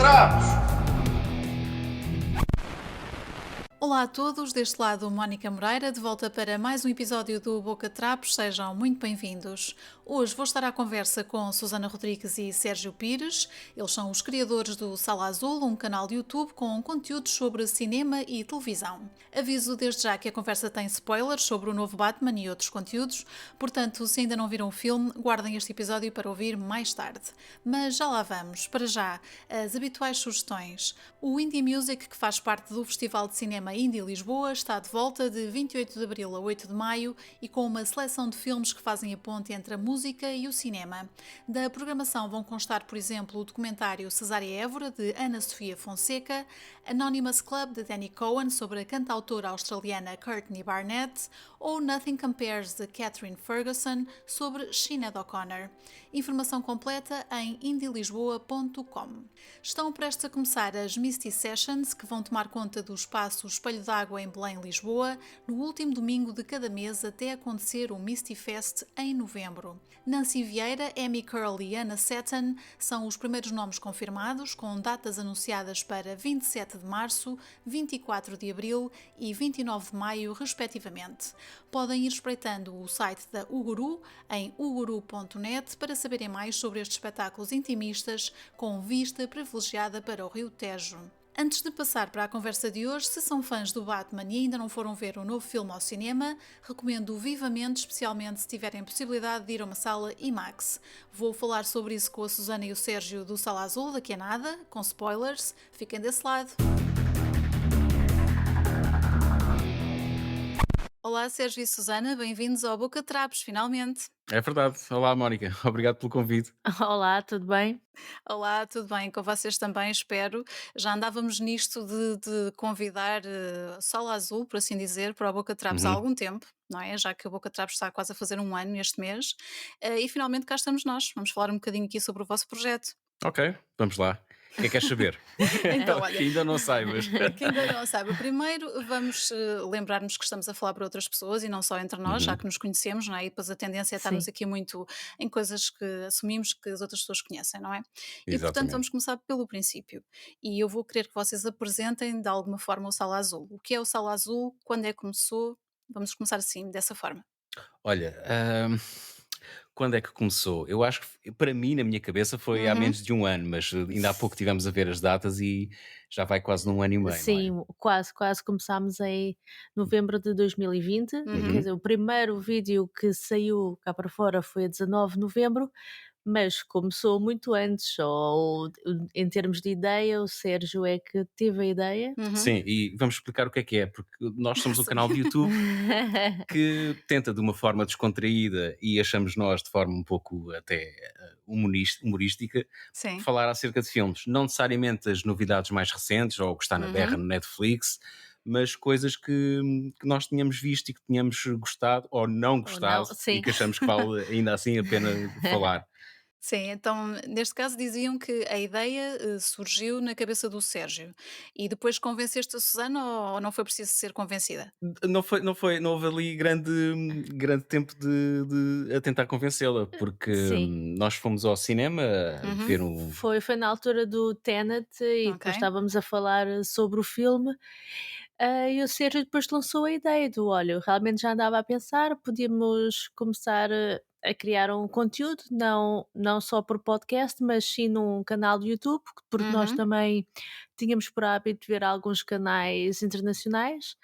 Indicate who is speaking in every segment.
Speaker 1: Trapos!
Speaker 2: Olá a todos, deste lado Mónica Moreira, de volta para mais um episódio do Boca Trapos, sejam muito bem-vindos. Hoje vou estar à conversa com Susana Rodrigues e Sérgio Pires, eles são os criadores do Sala Azul, um canal de YouTube com conteúdos sobre cinema e televisão. Aviso desde já que a conversa tem spoilers sobre o novo Batman e outros conteúdos, portanto, se ainda não viram o filme, guardem este episódio para ouvir mais tarde. Mas já lá vamos, para já, as habituais sugestões. O Indie Music, que faz parte do Festival de Cinema Indie Lisboa, está de volta de 28 de abril a 8 de maio e com uma seleção de filmes que fazem a ponte entre a música e o cinema. Da programação vão constar, por exemplo, o documentário Cesária Évora, de Ana Sofia Fonseca, Anonymous Club, de Danny Cohen, sobre a cantautora australiana Courtney Barnett, ou Nothing Compares, de Catherine Ferguson, sobre Sinéad O'Connor. Informação completa em indielisboa.com. Estão prestes a começar as Misty Sessions, que vão tomar conta do espaço Espelho d'Água em Belém, Lisboa, no último domingo de cada mês até acontecer o Misty Fest em novembro. Nancy Vieira, Amy Curl e Anna Seton são os primeiros nomes confirmados, com datas anunciadas para 27 de março, 24 de abril e 29 de maio, respectivamente. Podem ir espreitando o site da Uguru em uguru.net para saberem mais sobre estes espetáculos intimistas com vista privilegiada para o Rio Tejo. Antes de passar para a conversa de hoje, se são fãs do Batman e ainda não foram ver o novo filme ao cinema, recomendo vivamente, especialmente se tiverem possibilidade de ir a uma sala IMAX. Vou falar sobre isso com a Susana e o Sérgio do Sala Azul daqui a nada, com spoilers. Fiquem desse lado. Olá, Sérgio e Susana, bem-vindos ao Boca Trapos, finalmente.
Speaker 3: É verdade. Olá, Mónica. Obrigado pelo convite.
Speaker 4: Olá, tudo bem?
Speaker 2: Olá, tudo bem? Com vocês também, espero. Já andávamos nisto de convidar Sala Azul, por assim dizer, para o Boca Trapos há
Speaker 3: Uhum.
Speaker 2: algum tempo, não é? Já que o Boca Trapos está quase a fazer um ano este mês. E finalmente cá estamos nós. Vamos falar um bocadinho aqui sobre o vosso projeto.
Speaker 3: Ok, vamos lá. O que é que queres saber?
Speaker 2: Então, olha,
Speaker 3: Que ainda não saibas.
Speaker 2: quem ainda não sabe, primeiro vamos lembrar-nos que estamos a falar para outras pessoas e não só entre nós, já
Speaker 3: Uhum.
Speaker 2: que nos conhecemos, não é? E depois a tendência é estarmos
Speaker 4: Sim.
Speaker 2: aqui muito em coisas que assumimos que as outras pessoas conhecem, não é? E portanto
Speaker 3: Exatamente.
Speaker 2: vamos começar pelo princípio. E eu vou querer que vocês apresentem de alguma forma o Sala Azul. O que é o Sala Azul? Quando é que começou? Vamos começar assim, dessa forma.
Speaker 3: Olha, quando é que começou? Eu acho que para mim, na minha cabeça, foi há
Speaker 2: Uhum,
Speaker 3: menos de um ano, mas ainda há pouco estivemos a ver as datas e já vai quase num ano e meio, não é?
Speaker 4: Sim, quase começámos em novembro de 2020. Quer
Speaker 2: uhum.
Speaker 4: dizer, o primeiro vídeo que saiu cá para fora foi a 19 de novembro, mas começou muito antes, ou em termos de ideia, o Sérgio é que teve a ideia.
Speaker 2: Uhum.
Speaker 3: Sim, e vamos explicar o que é, porque nós somos um
Speaker 2: Sim.
Speaker 3: canal de YouTube que tenta de uma forma descontraída e achamos nós de forma um pouco até humorística
Speaker 2: Sim.
Speaker 3: falar acerca de filmes, não necessariamente as novidades mais recentes ou o que está na berra
Speaker 2: Uhum.
Speaker 3: no Netflix, mas coisas que nós tínhamos visto e que tínhamos gostado ou não
Speaker 4: Ou não,
Speaker 3: gostado e
Speaker 4: sim.
Speaker 3: que achamos que vale ainda assim a pena falar.
Speaker 2: Sim, então neste caso diziam que a ideia surgiu na cabeça do Sérgio e depois convenceste a Susana ou não foi preciso ser convencida?
Speaker 3: Não houve ali grande tempo de a tentar convencê-la, porque
Speaker 4: Sim.
Speaker 3: nós fomos ao cinema
Speaker 2: Uhum,
Speaker 3: ver um.
Speaker 4: Foi na altura do Tenet e
Speaker 2: ok.
Speaker 4: depois estávamos a falar sobre o filme, e o Sérgio depois lançou a ideia do: "Olha, eu realmente já andava a pensar, podíamos começar a criar um conteúdo, não só por podcast, mas sim num canal do YouTube", porque nós
Speaker 2: Uhum,
Speaker 4: também tínhamos por hábito ver alguns canais internacionais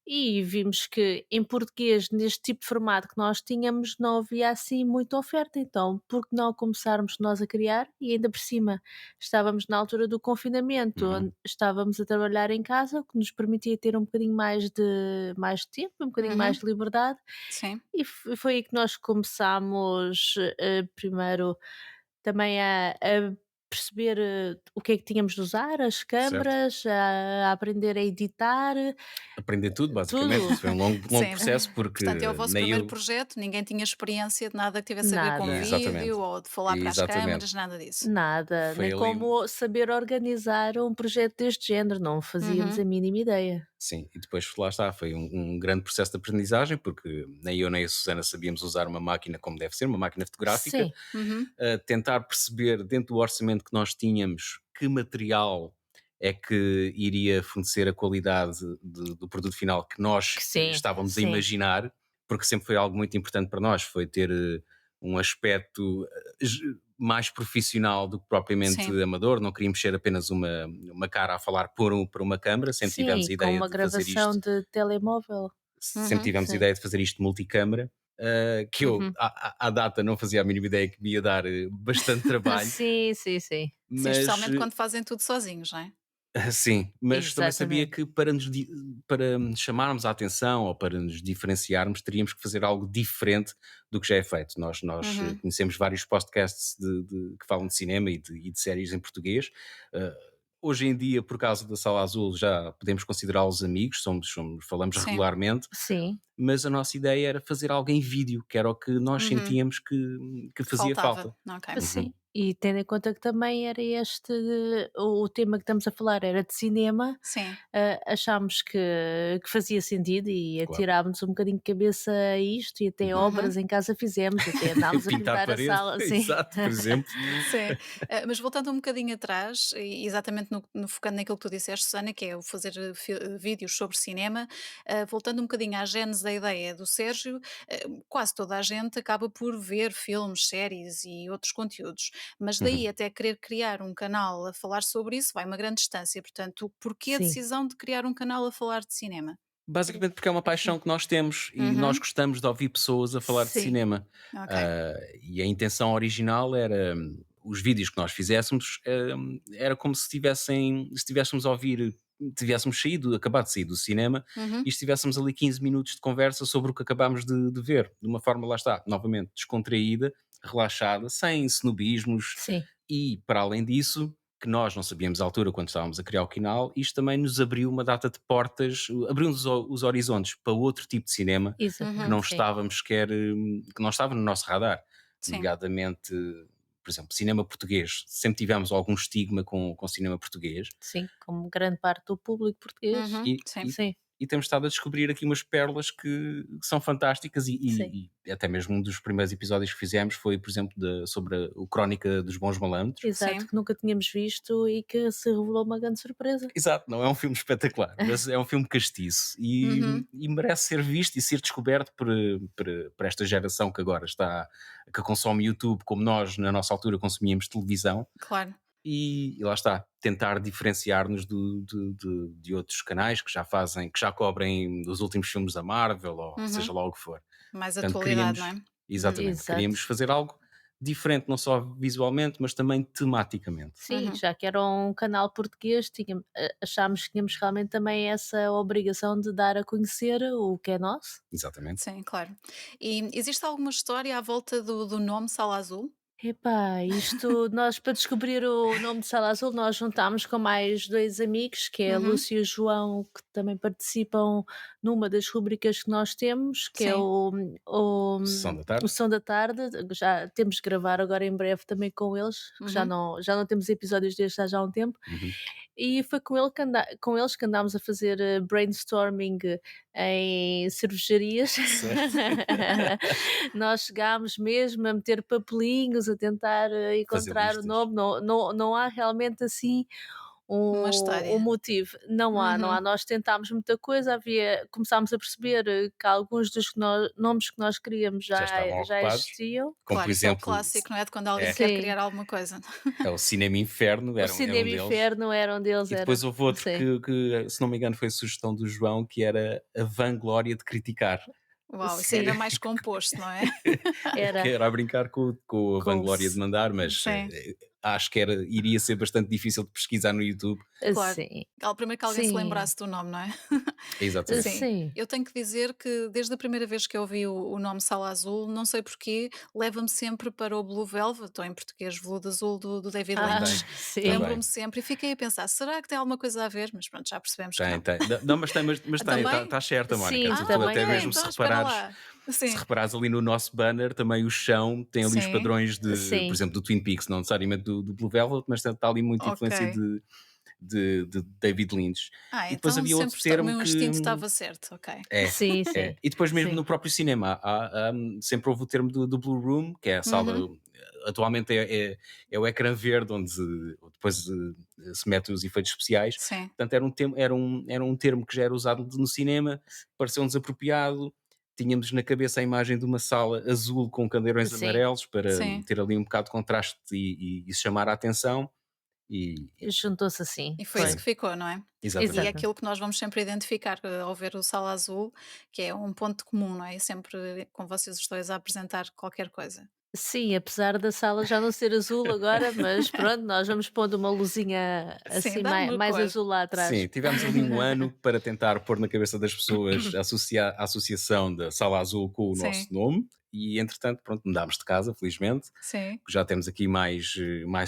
Speaker 4: e vimos que em português, neste tipo de formato que nós tínhamos, não havia assim muita oferta, então por que não começarmos nós a criar? E ainda por cima estávamos na altura do confinamento,
Speaker 3: Uhum,
Speaker 4: onde estávamos a trabalhar em casa, o que nos permitia ter um bocadinho mais de tempo, um bocadinho mais
Speaker 2: uhum,
Speaker 4: de liberdade,
Speaker 2: sim.
Speaker 4: e foi aí que nós começámos, primeiro também a perceber, o que é que tínhamos de usar, as
Speaker 3: certo.
Speaker 4: câmaras, a aprender a editar,
Speaker 3: Aprender tudo, basicamente.
Speaker 4: tudo.
Speaker 3: Isso foi um longo
Speaker 2: Sim.
Speaker 3: processo,
Speaker 2: Portanto, é o
Speaker 3: porque
Speaker 2: vosso
Speaker 3: nem
Speaker 2: primeiro
Speaker 3: eu.
Speaker 2: projeto, ninguém tinha experiência de nada que tivesse a ver com
Speaker 4: Nada.
Speaker 2: vídeo
Speaker 3: Exatamente,
Speaker 2: ou de falar para as
Speaker 3: exatamente.
Speaker 2: câmaras, nada disso.
Speaker 4: Nada,
Speaker 3: Foi
Speaker 4: nem
Speaker 3: ali.
Speaker 4: como saber organizar um projeto deste género, não fazíamos
Speaker 2: Uhum,
Speaker 4: a mínima ideia.
Speaker 3: Sim, e depois lá está, foi um grande processo de aprendizagem, porque nem eu nem a Susana sabíamos usar uma máquina como deve ser, uma máquina fotográfica,
Speaker 4: Sim,
Speaker 2: uhum,
Speaker 3: tentar perceber dentro do orçamento que nós tínhamos que material é que iria fornecer a qualidade do produto final que nós
Speaker 4: Que sim,
Speaker 3: estávamos a
Speaker 4: sim,
Speaker 3: imaginar, porque sempre foi algo muito importante para nós, foi ter um aspecto mais profissional do que propriamente
Speaker 2: Sim.
Speaker 3: amador. Não queríamos ser apenas uma cara a falar por uma câmara, sempre tivemos
Speaker 4: sim,
Speaker 3: a
Speaker 4: com
Speaker 3: ideia
Speaker 4: uma
Speaker 3: de fazer
Speaker 4: gravação
Speaker 3: isto,
Speaker 4: de telemóvel.
Speaker 3: sempre
Speaker 2: Uhum.
Speaker 3: tivemos a
Speaker 4: Sim.
Speaker 3: ideia de fazer isto multicâmara, que eu,
Speaker 4: Uhum.
Speaker 3: à data, não fazia a mínima ideia que me ia dar bastante trabalho,
Speaker 4: Sim, sim, sim.
Speaker 2: Sim,
Speaker 3: mas
Speaker 2: especialmente quando fazem tudo sozinhos, não é?
Speaker 3: sim, mas também sabia
Speaker 4: Exatamente.
Speaker 3: que para chamarmos a atenção ou para nos diferenciarmos, teríamos que fazer algo diferente do que já é feito. Nós
Speaker 2: Uhum.
Speaker 3: conhecemos vários podcasts que falam de cinema e de séries em português. Uh, Hoje em dia, por causa da Sala Azul, já podemos considerá-los amigos, falamos
Speaker 2: Sim.
Speaker 3: regularmente,
Speaker 4: Sim,
Speaker 3: mas a nossa ideia era fazer algo em vídeo, que era o que nós
Speaker 2: Uhum.
Speaker 3: sentíamos que
Speaker 2: Que
Speaker 3: fazia
Speaker 2: faltava.
Speaker 3: falta.
Speaker 2: Ok.
Speaker 3: Uhum.
Speaker 4: sim. E tendo em conta que também era este o tema que estamos a falar era de cinema,
Speaker 2: Sim.
Speaker 4: achámos que fazia sentido e
Speaker 3: Claro.
Speaker 4: atirámos um bocadinho de cabeça a isto e até
Speaker 3: Uhum.
Speaker 2: Uhum.
Speaker 4: obras em casa fizemos, até andámos a
Speaker 3: Pintar
Speaker 4: pintar a
Speaker 3: parede,
Speaker 4: sala, sim.
Speaker 3: exato, por exemplo.
Speaker 2: Sim, mas voltando um bocadinho atrás, e exatamente focando naquilo que tu disseste, Susana, que é o fazer vídeos sobre cinema, voltando um bocadinho à gênese da ideia do Sérgio, quase toda a gente acaba por ver filmes, séries e outros conteúdos, mas daí
Speaker 3: Uhum.
Speaker 2: até querer criar um canal a falar sobre isso vai uma grande distância. Portanto, porquê a
Speaker 4: Sim,
Speaker 2: decisão de criar um canal a falar de cinema?
Speaker 3: Basicamente porque é uma paixão que nós temos e nós
Speaker 2: Uhum.
Speaker 3: gostamos de ouvir pessoas a falar de
Speaker 4: sim,
Speaker 3: cinema.
Speaker 2: Ok.
Speaker 3: E a intenção original era os vídeos que nós fizéssemos, era como se estivéssemos a ouvir, tivéssemos saído, acabado de sair do cinema e
Speaker 2: Uhum.
Speaker 3: estivéssemos ali 15 minutos de conversa sobre o que acabámos de ver, de uma forma, lá está, novamente, descontraída, relaxada, sem snobismos
Speaker 4: sim,
Speaker 3: e, para além disso, que nós não sabíamos à altura quando estávamos a criar o canal, isto também nos abriu uma data de portas, abriu-nos os horizontes para outro tipo de cinema que
Speaker 2: Uhum.
Speaker 3: não
Speaker 4: exatamente, sim.
Speaker 3: estávamos sequer, que não estava no nosso radar,
Speaker 2: Sim.
Speaker 3: nomeadamente, por exemplo, cinema português. Sempre tivemos algum estigma com cinema português
Speaker 4: Sim, como grande parte do público português.
Speaker 2: Uhum.
Speaker 3: e,
Speaker 2: Sim.
Speaker 3: e,
Speaker 4: Sim,
Speaker 3: e temos estado a descobrir aqui umas pérolas que são fantásticas
Speaker 4: sim.
Speaker 3: e até mesmo um dos primeiros episódios que fizemos foi, por exemplo, sobre o Crónica dos Bons Malandros.
Speaker 4: Exato,
Speaker 2: Sim.
Speaker 4: que nunca tínhamos visto e que se revelou uma grande surpresa.
Speaker 3: Exato, não é um filme espetacular, mas é um filme castiço
Speaker 2: Uhum.
Speaker 3: e merece ser visto e ser descoberto por esta geração que agora que consome YouTube como nós na nossa altura consumíamos televisão
Speaker 2: Claro.
Speaker 3: e lá está, tentar diferenciar-nos de outros canais que já fazem, que já cobrem os últimos filmes da Marvel ou seja
Speaker 2: Uhum.
Speaker 3: lá o que for.
Speaker 2: Mais
Speaker 3: Portanto,
Speaker 2: atualidade, não é?
Speaker 3: exatamente,
Speaker 4: Exato.
Speaker 3: queríamos fazer algo diferente, não só visualmente, mas também tematicamente.
Speaker 4: Sim,
Speaker 2: Uhum.
Speaker 4: já que era um canal português, achámos que tínhamos realmente também essa obrigação de dar a conhecer o que é nosso.
Speaker 3: Exatamente.
Speaker 2: Sim, claro. E existe alguma história à volta do nome Sala Azul?
Speaker 4: Epá, isto nós para descobrir o nome de Sala Azul, nós juntámos com mais 2 amigos, que é a
Speaker 2: Uhum.
Speaker 4: Lúcia e o João, que também participam numa das rubricas que nós temos, que é
Speaker 2: Sim.
Speaker 4: o
Speaker 3: Sessão da
Speaker 4: o
Speaker 3: tarde.
Speaker 4: Som da Tarde. Já temos de gravar agora em breve também com eles, que
Speaker 2: Uhum.
Speaker 4: já não temos episódios destes há já um tempo.
Speaker 3: Uhum.
Speaker 4: E foi com eles que andámos a fazer, brainstorming em cervejarias.
Speaker 3: Certo.
Speaker 4: Nós chegámos mesmo a meter papelinhos, a tentar,
Speaker 3: Fazer
Speaker 4: encontrar o
Speaker 3: listas.
Speaker 4: nome, não há realmente assim
Speaker 2: Uma
Speaker 4: um
Speaker 2: história.
Speaker 4: motivo. Não há.
Speaker 2: Uhum.
Speaker 4: Nós tentámos muita coisa, começámos a perceber, que alguns dos nomes que nós queríamos
Speaker 3: Já
Speaker 4: já
Speaker 3: estavam
Speaker 4: já
Speaker 3: ocupados,
Speaker 4: existiam.
Speaker 3: como por
Speaker 2: Claro, isso é o
Speaker 3: exemplo,
Speaker 2: clássico, não é? De quando alguém
Speaker 3: é,
Speaker 2: quer
Speaker 4: Sim,
Speaker 2: criar alguma coisa.
Speaker 3: é o Cinema Inferno,
Speaker 4: o
Speaker 3: era um
Speaker 4: Cinema
Speaker 3: deles.
Speaker 4: Inferno era um deles,
Speaker 3: E
Speaker 4: era.
Speaker 3: depois houve outro
Speaker 4: Sim,
Speaker 3: se não me engano, foi a sugestão do João, que era a vanglória de criticar,
Speaker 2: Uau, isso é
Speaker 3: que,
Speaker 2: ainda mais composto, não é?
Speaker 3: que
Speaker 4: era.
Speaker 3: era a brincar com a
Speaker 4: Com
Speaker 3: vanglória de mandar, mas
Speaker 2: Sim,
Speaker 3: acho que iria ser bastante difícil de pesquisar no YouTube.
Speaker 2: claro.
Speaker 4: Sim,
Speaker 2: Primeiro que alguém se
Speaker 4: sim,
Speaker 2: lembrasse do nome, não é?
Speaker 3: Exatamente.
Speaker 2: Sim,
Speaker 4: sim.
Speaker 2: eu tenho que dizer que desde a primeira vez que eu ouvi o nome Sala Azul, não sei porquê, leva-me sempre para o Blue Velvet, ou em português Veludo Azul do David
Speaker 3: Também,
Speaker 2: Lynch.
Speaker 4: Sim.
Speaker 3: também.
Speaker 2: Lembro-me sempre e fiquei a pensar, será que tem alguma coisa a ver? Mas pronto, já percebemos que
Speaker 3: Tem,
Speaker 2: não.
Speaker 3: tem. Não, mas tem,
Speaker 2: Também?
Speaker 3: estás certa, Mónica.
Speaker 4: Sim,
Speaker 3: Tu até
Speaker 2: Ok,
Speaker 3: mesmo
Speaker 4: também.
Speaker 2: então espera lá.
Speaker 3: se
Speaker 2: Sim,
Speaker 3: reparares ali no nosso banner, também o chão tem ali os
Speaker 2: sim,
Speaker 3: padrões por
Speaker 4: Sim,
Speaker 3: exemplo, do Twin Peaks, não necessariamente do Blue Velvet, mas está ali muita
Speaker 2: ok.
Speaker 3: influência de David Lynch. E depois
Speaker 2: Então
Speaker 3: havia outro
Speaker 2: sempre o
Speaker 3: termo
Speaker 2: meu
Speaker 3: que
Speaker 2: instinto estava certo, ok.
Speaker 3: é,
Speaker 4: sim,
Speaker 3: é.
Speaker 4: sim,
Speaker 3: E depois mesmo
Speaker 4: sim.
Speaker 3: no próprio cinema, sempre houve o termo do Blue Room, que é a sala,
Speaker 2: Uhum,
Speaker 3: atualmente é o ecrã verde onde depois se metem os efeitos especiais.
Speaker 2: Sim,
Speaker 3: Portanto, era um termo que já era usado no cinema, pareceu-nos apropriado. Tínhamos na cabeça a imagem de uma sala azul com candeirões
Speaker 4: Sim,
Speaker 3: amarelos para
Speaker 2: sim.
Speaker 3: ter ali um bocado de contraste e chamar a atenção.
Speaker 4: juntou-se assim,
Speaker 2: E foi isso
Speaker 3: Sim,
Speaker 2: que
Speaker 4: foi.
Speaker 2: ficou, não é? E é
Speaker 3: exatamente.
Speaker 4: Exato.
Speaker 2: aquilo que nós vamos sempre identificar ao ver o Sala Azul, que é um ponto comum, não é? E sempre com vocês os 2 a apresentar qualquer coisa.
Speaker 4: Sim, apesar da sala já não ser azul agora, mas pronto, nós vamos pondo uma luzinha
Speaker 2: Sim,
Speaker 4: assim
Speaker 2: dá uma
Speaker 4: mais
Speaker 2: cor.
Speaker 4: azul lá
Speaker 3: Sim,
Speaker 4: atrás.
Speaker 3: tivemos ali um ano para tentar pôr na cabeça das pessoas associar a associação da Sala Azul com o nosso
Speaker 2: Sim,
Speaker 3: nome e entretanto, pronto, mudámos de casa, felizmente.
Speaker 2: sim.
Speaker 3: Já temos aqui mais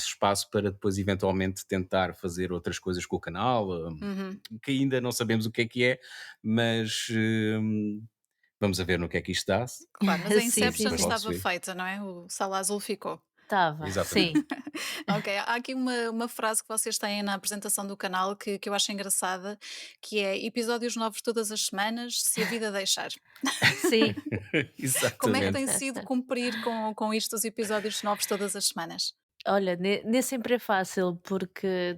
Speaker 3: espaço para depois eventualmente tentar fazer outras coisas com o canal,
Speaker 2: Uhum.
Speaker 3: que ainda não sabemos o que é, mas vamos a ver no que é que isto dá
Speaker 2: Claro, mas a
Speaker 4: Sim,
Speaker 3: e
Speaker 4: sim,
Speaker 2: Inception
Speaker 3: depois
Speaker 4: sim.
Speaker 3: logo se
Speaker 2: estava
Speaker 3: vê.
Speaker 2: feita, não é? O Sala Azul ficou.
Speaker 4: Estava,
Speaker 3: Exatamente.
Speaker 4: sim,
Speaker 2: Ok, há aqui uma frase que vocês têm na apresentação do canal que eu acho engraçada, que é episódios novos todas as semanas, se a vida deixar.
Speaker 4: sim.
Speaker 2: Como é que
Speaker 3: Exatamente.
Speaker 2: tem sido cumprir com isto os episódios novos todas as semanas?
Speaker 4: Olha, nem sempre é fácil, porque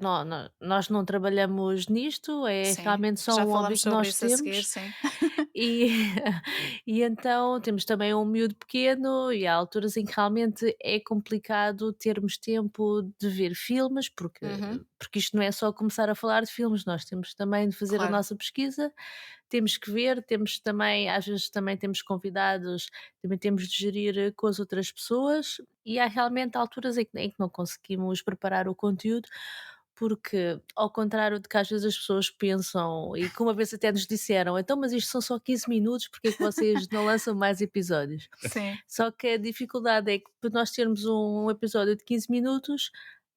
Speaker 4: nós não trabalhamos nisto, é
Speaker 2: Sim,
Speaker 4: realmente só
Speaker 2: já
Speaker 4: um hobby
Speaker 2: falamos
Speaker 4: que
Speaker 2: sobre
Speaker 4: nós
Speaker 2: isso a seguir,
Speaker 4: temos.
Speaker 2: sim.
Speaker 4: E, e então temos também um miúdo pequeno e há alturas em que realmente é complicado termos tempo de ver filmes,
Speaker 2: Uhum,
Speaker 4: porque isto não é só começar a falar de filmes, nós temos também de fazer a
Speaker 2: claro,
Speaker 4: nossa pesquisa, temos que ver, temos também, às vezes também temos convidados, também temos de gerir com as outras pessoas e há realmente alturas em que não conseguimos preparar o conteúdo porque, ao contrário de que às vezes as pessoas pensam, e que uma vez até nos disseram: "Então, mas isto são só 15 minutos, porque é que vocês não lançam mais episódios?"
Speaker 2: sim,
Speaker 4: Só que a dificuldade é que para nós termos um episódio de 15 minutos,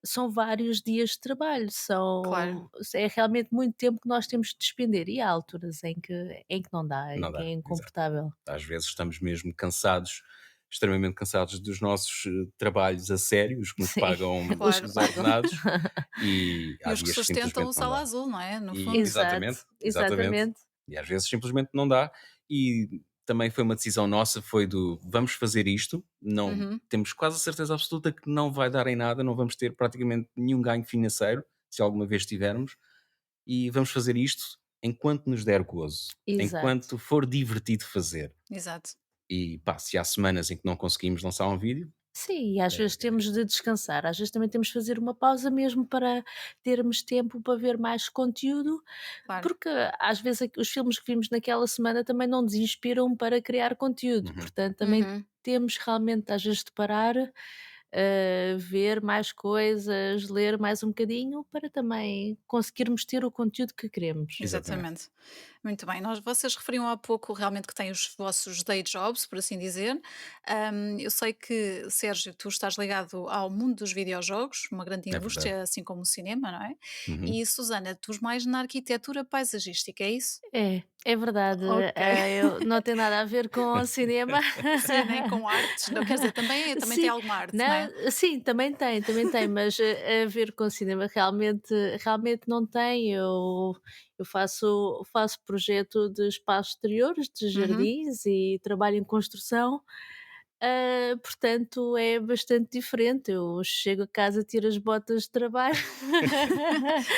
Speaker 4: são vários dias de trabalho,
Speaker 2: claro,
Speaker 4: é realmente muito tempo que nós temos de despender e há alturas em que não dá, em
Speaker 3: Não
Speaker 4: que
Speaker 3: dá,
Speaker 4: é
Speaker 3: exato.
Speaker 4: incomportável.
Speaker 3: Às vezes estamos mesmo cansados, extremamente cansados dos nossos trabalhos a sério, os que nos
Speaker 4: Sim,
Speaker 3: pagam
Speaker 4: os que
Speaker 2: claro.
Speaker 3: os
Speaker 4: pagam.
Speaker 3: ordenados, e
Speaker 2: E
Speaker 3: há
Speaker 2: os que
Speaker 3: dias que
Speaker 2: sustentam o
Speaker 3: simplesmente não
Speaker 2: Sala
Speaker 3: dá.
Speaker 2: Azul, não é? No
Speaker 3: E
Speaker 2: fundo.
Speaker 4: Exato,
Speaker 3: exatamente, exatamente.
Speaker 4: exatamente.
Speaker 3: E às vezes simplesmente não dá. E também foi uma decisão nossa, foi do vamos fazer isto, não
Speaker 2: Uhum,
Speaker 3: temos quase a certeza absoluta que não vai dar em nada, não vamos ter praticamente nenhum ganho financeiro, se alguma vez tivermos, e vamos fazer isto enquanto nos der gozo,
Speaker 4: Exato.
Speaker 3: enquanto for divertido fazer.
Speaker 2: exato.
Speaker 3: E pá, se há semanas em que não conseguimos lançar um vídeo,
Speaker 4: Sim, e às vezes
Speaker 3: é,
Speaker 4: temos de descansar, às vezes também temos de fazer uma pausa mesmo para termos tempo para ver mais conteúdo,
Speaker 2: Claro.
Speaker 4: porque às vezes os filmes que vimos naquela semana também não nos inspiram para criar conteúdo,
Speaker 3: uhum,
Speaker 4: portanto também
Speaker 2: Uhum.
Speaker 4: temos realmente às vezes de parar, ver mais coisas, ler mais um bocadinho para também conseguirmos ter o conteúdo que queremos.
Speaker 3: exatamente.
Speaker 2: Exatamente. Muito bem. Vocês referiam há pouco realmente que têm os vossos day jobs, por assim dizer. Eu sei que, Sérgio, tu estás ligado ao mundo dos videojogos, uma grande
Speaker 3: É verdade.
Speaker 2: indústria, assim como o cinema, não é?
Speaker 3: Uhum.
Speaker 2: E Susana, tu mais na arquitetura paisagística, é isso?
Speaker 4: É verdade,
Speaker 2: Ok.
Speaker 4: eu não tem nada a ver com o cinema.
Speaker 2: Sim, nem com artes, não, quer dizer, também tem
Speaker 4: Sim,
Speaker 2: alguma arte, não é?
Speaker 4: não, sim, também tem, mas a ver com cinema realmente não tem. Eu faço projeto de espaços exteriores, de
Speaker 2: Uhum.
Speaker 4: jardins e trabalho em construção, portanto é bastante diferente. Eu chego a casa, tiro as botas de trabalho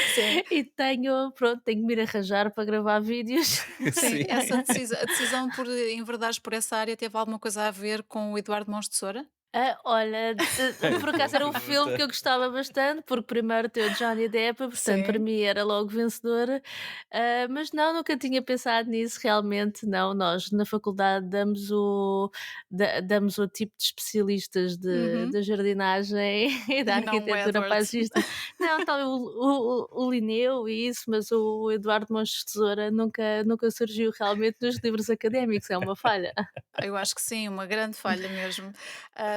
Speaker 2: Sim,
Speaker 4: e tenho que me ir arranjar para gravar vídeos.
Speaker 2: sim.
Speaker 3: Sim.
Speaker 2: A decisão por enverdares por essa área teve alguma coisa a ver com o Eduardo Mãos de Tesoura?
Speaker 4: Olha, por
Speaker 3: Boa
Speaker 4: acaso era um filme que
Speaker 3: pergunta.
Speaker 4: eu gostava bastante, porque primeiro tem o Johnny Depp, portanto para
Speaker 2: Sim.
Speaker 4: mim era logo vencedor, mas não, nunca tinha pensado nisso, realmente não. Nós na faculdade damos o tipo de especialistas
Speaker 2: Uhum.
Speaker 4: de jardinagem e da
Speaker 2: E não o
Speaker 4: arquitetura
Speaker 2: Edward.
Speaker 4: paisagista. Não, talvez o Linneu e isso, mas o Eduardo Mons de Tesoura nunca surgiu realmente nos livros académicos, é uma falha.
Speaker 2: Eu acho que sim, uma grande falha mesmo.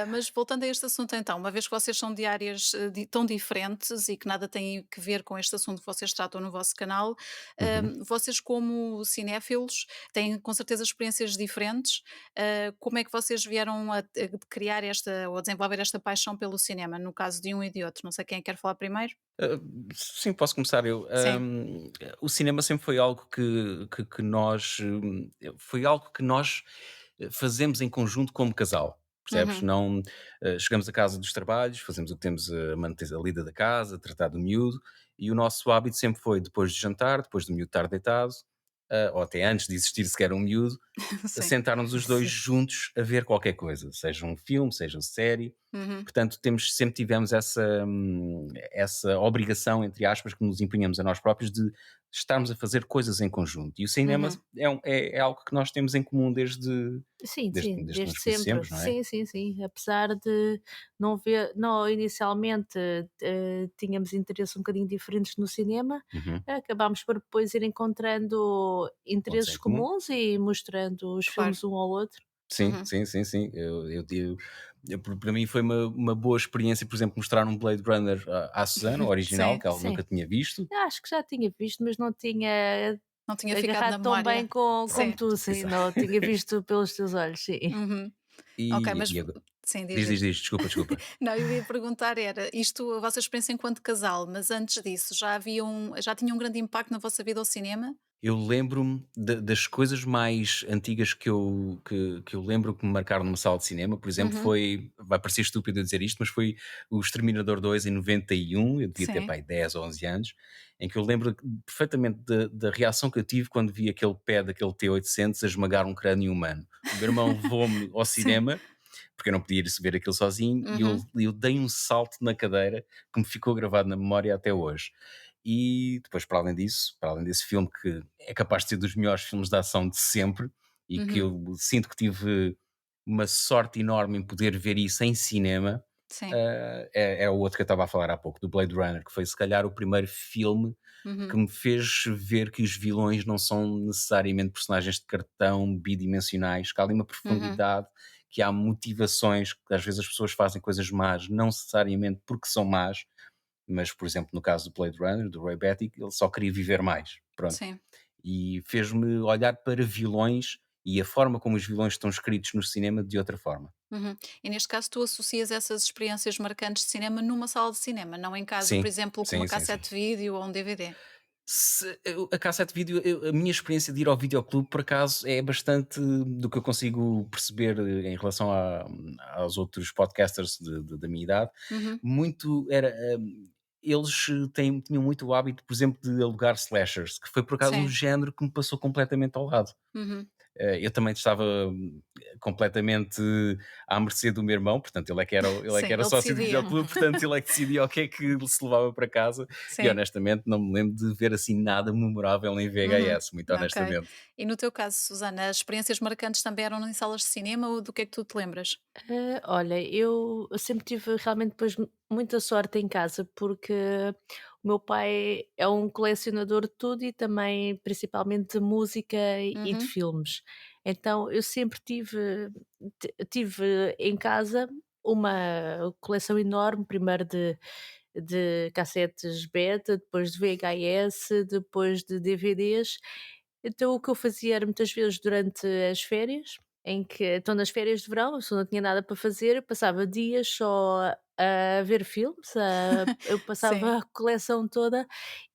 Speaker 2: Mas voltando a este assunto então, uma vez que vocês são de áreas tão diferentes e que nada têm que ver com este assunto que vocês tratam no vosso canal,
Speaker 3: Uhum.
Speaker 2: vocês como cinéfilos têm com certeza experiências diferentes. Como é que vocês vieram a criar esta ou a desenvolver esta paixão pelo cinema, no caso de um e de outro? Não sei quem quer falar primeiro?
Speaker 3: Ah, sim, posso começar eu.
Speaker 2: Sim.
Speaker 3: O cinema sempre foi algo que nós foi algo que nós fazemos em conjunto como casal. percebes?
Speaker 2: Uhum.
Speaker 3: Não, chegamos a casa dos trabalhos, fazemos o que temos a manter a lida da casa, tratar do miúdo, e o nosso hábito sempre foi, depois de jantar, depois do miúdo estar deitado, ou até antes de existir sequer um miúdo,
Speaker 2: Sim.
Speaker 3: sentarmos os dois
Speaker 4: Sim.
Speaker 3: juntos a ver qualquer coisa, seja um filme, seja série.
Speaker 2: Uhum.
Speaker 3: Portanto, sempre tivemos essa obrigação, entre aspas, que nos impunhamos a nós próprios de estarmos a fazer coisas em conjunto. E o cinema
Speaker 2: Uhum.
Speaker 3: é algo que nós temos em comum desde,
Speaker 4: Sim,
Speaker 3: desde,
Speaker 4: sim,
Speaker 3: desde que
Speaker 4: desde
Speaker 3: nos
Speaker 4: sempre.
Speaker 3: conhecemos, não é?
Speaker 4: Sim, sim, sim. Apesar de não inicialmente, tínhamos interesses um bocadinho diferentes no cinema,
Speaker 3: Uhum.
Speaker 4: acabámos por depois ir encontrando
Speaker 3: Pontos
Speaker 4: interesses
Speaker 3: em comum.
Speaker 4: comuns e mostrando os
Speaker 2: Claro.
Speaker 4: filmes um ao outro.
Speaker 3: Sim,
Speaker 2: Uhum.
Speaker 3: sim, sim, sim. Para mim foi uma boa experiência, por exemplo, mostrar um Blade Runner à Susana, o original,
Speaker 2: Sim,
Speaker 3: que ela
Speaker 4: Sim.
Speaker 3: nunca tinha visto.
Speaker 4: Eu acho que já tinha visto, mas não tinha
Speaker 2: não tinha ficado na
Speaker 4: agarrado tão bem
Speaker 2: memória.
Speaker 4: como
Speaker 2: Sim.
Speaker 4: tu, sim,
Speaker 3: Exato.
Speaker 4: não, tinha visto pelos teus olhos, sim.
Speaker 2: Uhum. Ok,
Speaker 3: E,
Speaker 2: mas
Speaker 3: e agora,
Speaker 2: sim, diz,
Speaker 3: diz, diz,
Speaker 2: diz.
Speaker 3: diz, desculpa, desculpa.
Speaker 2: Não, eu ia perguntar era, isto a vossa experiência enquanto casal, mas antes disso já tinha um grande impacto na vossa vida ao cinema?
Speaker 3: Eu lembro-me das coisas mais antigas que eu lembro que me marcaram numa sala de cinema, por exemplo,
Speaker 2: Uhum.
Speaker 3: vai parecer estúpido eu dizer isto, mas foi o Exterminador 2 em 91, eu devia ter
Speaker 2: Sim.
Speaker 3: pai 10 ou 11 anos, em que eu lembro perfeitamente da reação que eu tive quando vi aquele pé daquele T-800 a esmagar um crânio humano. O meu irmão levou-me ao
Speaker 2: Sim.
Speaker 3: cinema, porque eu não podia ir ver aquilo sozinho, e
Speaker 2: Uhum.
Speaker 3: eu dei um salto na cadeira que me ficou gravado na memória até hoje. E depois, para além disso, para além desse filme que é capaz de ser dos melhores filmes de ação de sempre e que
Speaker 2: Uhum.
Speaker 3: eu sinto que tive uma sorte enorme em poder ver isso em cinema,
Speaker 2: Sim.
Speaker 3: é o outro que eu estava a falar há pouco, do Blade Runner, que foi se calhar o primeiro filme que
Speaker 2: Uhum.
Speaker 3: me fez ver que os vilões não são necessariamente personagens de cartão bidimensionais, que há ali uma
Speaker 2: Uhum.
Speaker 3: profundidade, que há motivações, que às vezes as pessoas fazem coisas más, não necessariamente porque são más, mas, por exemplo, no caso do Blade Runner, do Ray Batty, ele só queria viver mais, pronto.
Speaker 2: Sim.
Speaker 3: E fez-me olhar para vilões e a forma como os vilões estão escritos no cinema de outra forma.
Speaker 2: Uhum. E neste caso tu associas essas experiências marcantes de cinema numa sala de cinema, não em casa, por
Speaker 3: Sim,
Speaker 2: exemplo, com uma
Speaker 3: sim, sim, sim.
Speaker 2: cassete de vídeo ou um DVD?
Speaker 3: A cassete vídeo, a minha experiência de ir ao videoclube, por acaso, é bastante do que eu consigo perceber em relação aos outros podcasters da minha idade.
Speaker 2: Uhum.
Speaker 3: Muito era. Eles tinham muito o hábito, por exemplo, de alugar slashers, que foi por acaso um
Speaker 2: Sim.
Speaker 3: género que me passou completamente ao lado.
Speaker 2: Uhum.
Speaker 3: Eu também estava completamente à mercê do meu irmão, portanto, ele é que
Speaker 2: Sim,
Speaker 3: era
Speaker 2: ele
Speaker 3: sócio do
Speaker 2: decidia.
Speaker 3: videoclube, portanto, ele é que decidia o que é que se levava para casa. E
Speaker 2: Sim.
Speaker 3: honestamente, não me lembro de ver assim nada memorável em
Speaker 2: Uhum.
Speaker 3: VHS, muito
Speaker 2: Ok.
Speaker 3: honestamente.
Speaker 2: E no teu caso, Susana, as experiências marcantes também eram em salas de cinema ou do que é que tu te lembras?
Speaker 4: Olha, eu sempre tive realmente depois muita sorte em casa, porque o meu pai é um colecionador de tudo e também principalmente de música e de
Speaker 2: Uhum.
Speaker 4: filmes. Então eu sempre tive em casa uma coleção enorme, primeiro de cassetes beta, depois de VHS, depois de DVDs. Então o que eu fazia era muitas vezes durante as férias, em que então nas férias de verão, a pessoa não tinha nada para fazer, eu passava dias só a ver filmes, eu
Speaker 2: Sim.
Speaker 4: passava a coleção toda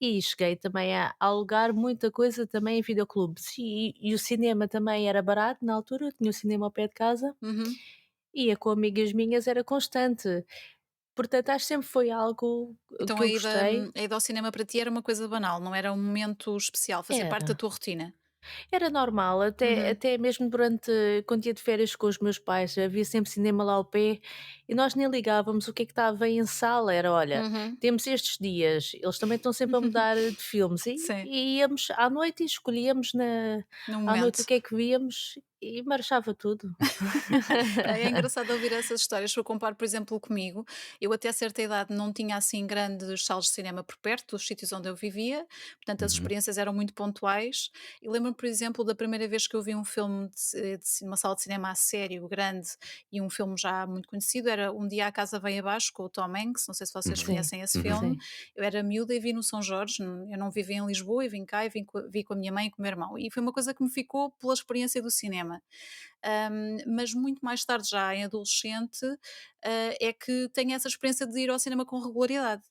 Speaker 4: e cheguei também a alugar muita coisa também em videoclubes. E o cinema também era barato na altura, eu tinha o cinema ao pé de casa,
Speaker 2: Uhum.
Speaker 4: ia com amigas minhas, era constante. Portanto, acho que sempre foi algo
Speaker 2: Então
Speaker 4: que eu gostei.
Speaker 2: a ida ao cinema para ti era uma coisa banal, não era um momento especial, fazia parte da
Speaker 4: Era.
Speaker 2: tua rotina?
Speaker 4: Era normal,
Speaker 2: Uhum.
Speaker 4: até mesmo durante quando ia de férias com os meus pais, havia sempre cinema lá ao pé e nós nem ligávamos o que é que estava em sala, era: "Olha,
Speaker 2: Uhum.
Speaker 4: temos estes dias", eles também estão sempre a mudar de filmes
Speaker 2: Sim,
Speaker 4: e íamos à noite e escolhíamos
Speaker 2: no
Speaker 4: à noite o
Speaker 2: momento.
Speaker 4: que é que víamos e marchava tudo.
Speaker 2: É engraçado ouvir essas histórias. Se eu comparo, por exemplo, comigo, eu até certa idade não tinha assim grandes salas de cinema por perto dos sítios onde eu vivia, portanto as
Speaker 3: Uhum.
Speaker 2: experiências eram muito pontuais. E lembro-me, por exemplo, da primeira vez que eu vi um filme uma sala de cinema a sério, grande, e um filme já muito conhecido, era Um Dia a Casa Vem Abaixo, com o Tom Hanks, não sei se vocês
Speaker 3: Uhum.
Speaker 4: Sim,
Speaker 2: conhecem esse
Speaker 3: Uhum.
Speaker 2: filme.
Speaker 4: sim.
Speaker 2: Eu era miúda e vi no São Jorge, eu não vivia em Lisboa, e vim cá e vi com a minha mãe e com o meu irmão. E foi uma coisa que me ficou pela experiência do cinema. mas muito mais tarde, já em adolescente, é que tenho essa experiência de ir ao cinema com regularidade.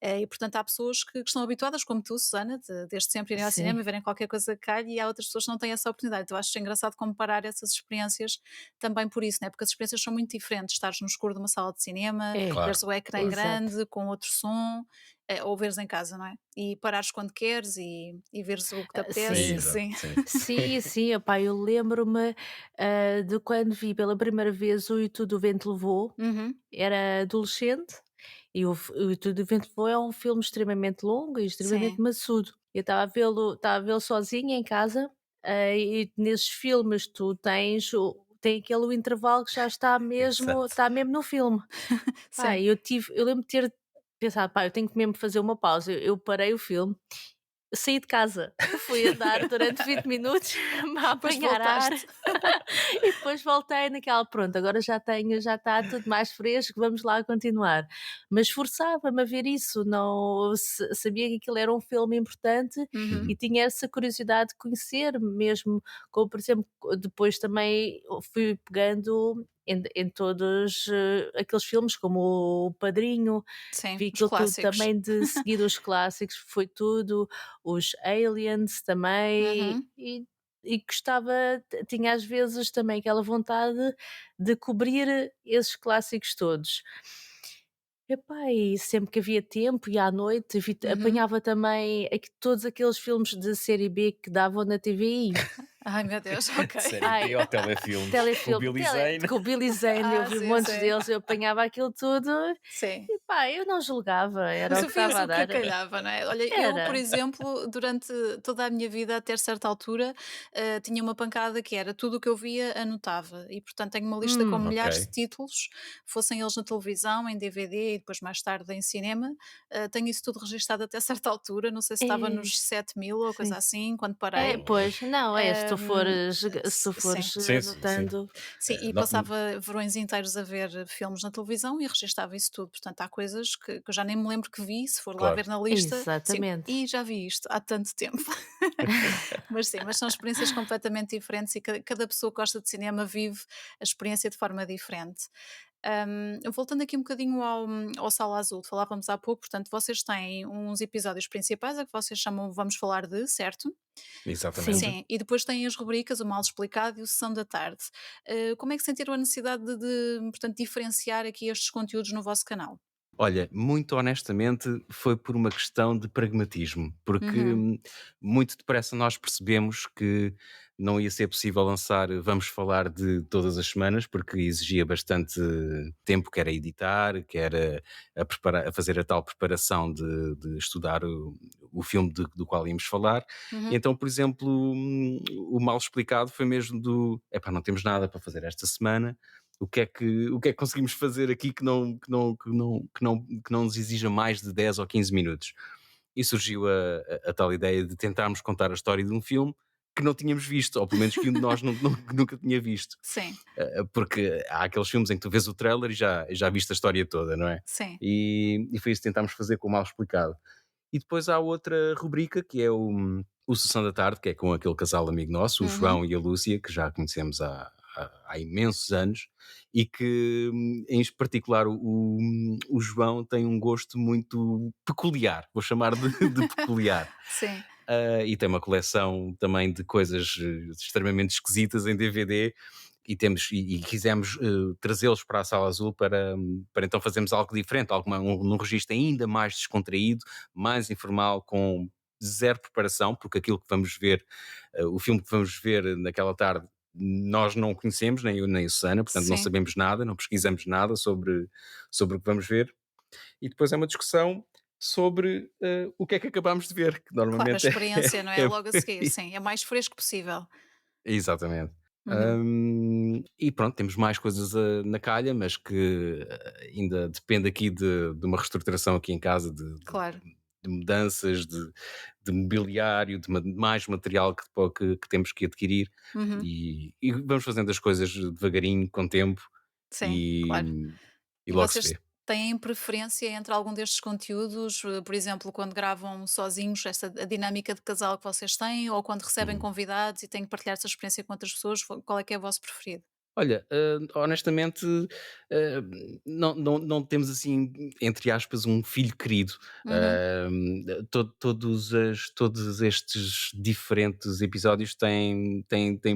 Speaker 2: E portanto há pessoas que estão habituadas, como tu, Susana, desde sempre irem ao
Speaker 4: Sim.
Speaker 2: cinema, verem qualquer coisa que calhe, e há outras pessoas que não têm essa oportunidade. Então acho engraçado comparar essas experiências também por isso, né? Porque as experiências são muito diferentes. Estares no escuro de uma sala de cinema,
Speaker 4: É,
Speaker 3: Claro,
Speaker 2: veres o ecrã
Speaker 3: claro.
Speaker 4: exato.
Speaker 2: grande, com outro som, ou veres em casa, não é? E parares quando queres e veres o que te apetece,
Speaker 4: Sim.
Speaker 3: Exato,
Speaker 2: sim.
Speaker 3: sim.
Speaker 4: Sim, sim, opá, eu lembro-me, de quando vi pela primeira vez o E Tudo o Vento Levou,
Speaker 2: Uhum,
Speaker 4: era adolescente, e o E Tudo o Vento Levou é um filme extremamente longo e extremamente
Speaker 2: sim,
Speaker 4: maçudo. Eu estava a vê-lo sozinha em casa, e nesses filmes tu tem aquele intervalo que já
Speaker 3: Exato.
Speaker 4: está mesmo no filme. Pá,
Speaker 2: sim.
Speaker 4: eu lembro de ter pensado: "Pá, eu tenho que mesmo fazer uma pausa", eu parei o filme, saí de casa, fui andar durante 20 minutos a
Speaker 2: Depois
Speaker 4: apanhar ar
Speaker 2: voltaste.
Speaker 4: e depois voltei naquela: "Pronto, agora já está tudo mais fresco, vamos lá continuar". Mas forçava-me a ver isso, não sabia que aquilo era um filme importante
Speaker 2: Uhum,
Speaker 4: e
Speaker 3: Uhum.
Speaker 4: tinha essa curiosidade de conhecer, mesmo como, por exemplo, depois também fui pegando em todos, aqueles filmes como O Padrinho,
Speaker 2: sim,
Speaker 4: vi
Speaker 2: os
Speaker 4: aquilo tudo
Speaker 2: clássicos.
Speaker 4: também de seguir os clássicos, foi tudo, os Aliens também,
Speaker 2: Uhum,
Speaker 4: e gostava, tinha às vezes também aquela vontade de cobrir esses clássicos todos. Epá, e sempre que havia tempo e à noite
Speaker 2: uhum.
Speaker 4: apanhava também todos aqueles filmes de série B que davam na TVI.
Speaker 2: Ai meu Deus, ok.
Speaker 3: Série
Speaker 4: Ai,
Speaker 3: B ou telefilmes com o
Speaker 4: telefilme,
Speaker 3: Billy Zane.
Speaker 4: com o Billy Zane, eu vi
Speaker 2: Sim,
Speaker 4: montes
Speaker 2: sim.
Speaker 4: deles, eu apanhava aquilo tudo
Speaker 2: Sim.
Speaker 4: e pá, eu não julgava, era
Speaker 2: Mas
Speaker 4: o
Speaker 2: tu
Speaker 4: que
Speaker 2: vias
Speaker 4: estava a
Speaker 2: o que
Speaker 4: dar.
Speaker 2: calhava, não é? Olha, eu, por
Speaker 4: Era.
Speaker 2: exemplo, durante toda a minha vida, até certa altura, tinha uma pancada que era tudo o que eu via anotava. E, portanto, tenho uma lista com
Speaker 3: Ok.
Speaker 2: milhares de títulos, fossem eles na televisão, em DVD e depois mais tarde em cinema. Tenho isso tudo registado até certa altura, não sei se estava
Speaker 4: É,
Speaker 2: nos 7.000 ou coisa
Speaker 4: sim.
Speaker 2: assim, quando
Speaker 4: É,
Speaker 2: parei.
Speaker 4: pois, não, é,
Speaker 2: Ahm,
Speaker 4: se tu
Speaker 2: sim.
Speaker 4: fores
Speaker 3: Sim, sim, sim.
Speaker 4: anotando.
Speaker 2: Sim, e
Speaker 3: Não,
Speaker 2: passava verões inteiros a ver filmes na televisão e registava isso tudo. Portanto, há coisas que eu já nem me lembro que vi, se for lá ver
Speaker 3: claro.
Speaker 2: na lista, sim,
Speaker 4: Exatamente.
Speaker 2: e já vi isto há tanto tempo. Mas sim, mas são experiências completamente diferentes e cada pessoa que gosta de cinema vive a experiência de forma diferente. Voltando aqui um bocadinho ao Sala Azul, falávamos há pouco, portanto, vocês têm uns episódios principais a que vocês chamam Vamos Falar de, certo?
Speaker 3: Exatamente.
Speaker 4: Sim.
Speaker 2: Sim, e depois têm as rubricas, o Mal Explicado e o Sessão da Tarde. Como é que sentiram a necessidade portanto, diferenciar aqui estes conteúdos no vosso canal?
Speaker 3: Olha, muito honestamente, foi por uma questão de pragmatismo, porque
Speaker 2: Uhum,
Speaker 3: muito depressa nós percebemos que não ia ser possível lançar Vamos Falar de todas as semanas, porque exigia bastante tempo, que era editar, que era a fazer a tal preparação de estudar o filme do qual íamos falar. E
Speaker 2: uhum,
Speaker 3: então, por exemplo, o Mal Explicado foi mesmo epá, não temos nada para fazer esta semana, o que é que conseguimos fazer aqui que não nos exija mais de 10 ou 15 minutos? E surgiu a tal ideia de tentarmos contar a história de um filme que não tínhamos visto, ou pelo menos que um de nós nunca tinha visto.
Speaker 2: sim,
Speaker 3: Porque há aqueles filmes em que tu vês o trailer e já viste a história toda, não é?
Speaker 2: sim.
Speaker 3: E foi isso que tentámos fazer com o Mal Explicado. E depois há outra rubrica que é o Sessão da Tarde, que é com aquele casal amigo nosso, o
Speaker 2: Uhum,
Speaker 3: João e a Lúcia, que já conhecemos há imensos anos, e que, em particular, o João tem um gosto muito peculiar, vou chamar de peculiar.
Speaker 2: sim,
Speaker 3: E tem uma coleção também de coisas extremamente esquisitas em DVD, e quisemos trazê-los para a Sala Azul para então fazermos algo diferente, num registro ainda mais descontraído, mais informal, com zero preparação, porque aquilo que vamos ver, o filme que vamos ver naquela tarde, nós não conhecemos, nem eu nem a Susana, portanto não
Speaker 2: sim.
Speaker 3: sabemos nada, não pesquisamos nada sobre o que vamos ver, e depois é uma discussão sobre o que é que acabamos de ver, que
Speaker 2: Claro, a
Speaker 3: normalmente
Speaker 2: experiência, não é? Logo a seguir,
Speaker 3: é
Speaker 2: sim, é mais fresco possível.
Speaker 3: exatamente.
Speaker 2: Uhum,
Speaker 3: E pronto, temos mais coisas na calha, mas que ainda depende aqui de uma reestruturação aqui em casa,
Speaker 2: claro.
Speaker 3: de mudanças, de mobiliário, mais material que temos que adquirir,
Speaker 2: Uhum,
Speaker 3: e vamos fazendo as coisas devagarinho, com tempo,
Speaker 2: sim, claro.
Speaker 3: e, e
Speaker 2: E
Speaker 3: logo se
Speaker 2: vocês
Speaker 3: vê.
Speaker 2: têm preferência entre algum destes conteúdos? Por exemplo, quando gravam sozinhos, esta a dinâmica de casal que vocês têm, ou quando recebem
Speaker 3: Uhum.
Speaker 2: convidados e têm que partilhar essa experiência com outras pessoas, qual é que é o vosso preferido?
Speaker 3: Olha, honestamente, não temos assim, entre aspas, um filho querido.
Speaker 2: Uhum,
Speaker 3: Todos estes diferentes episódios têm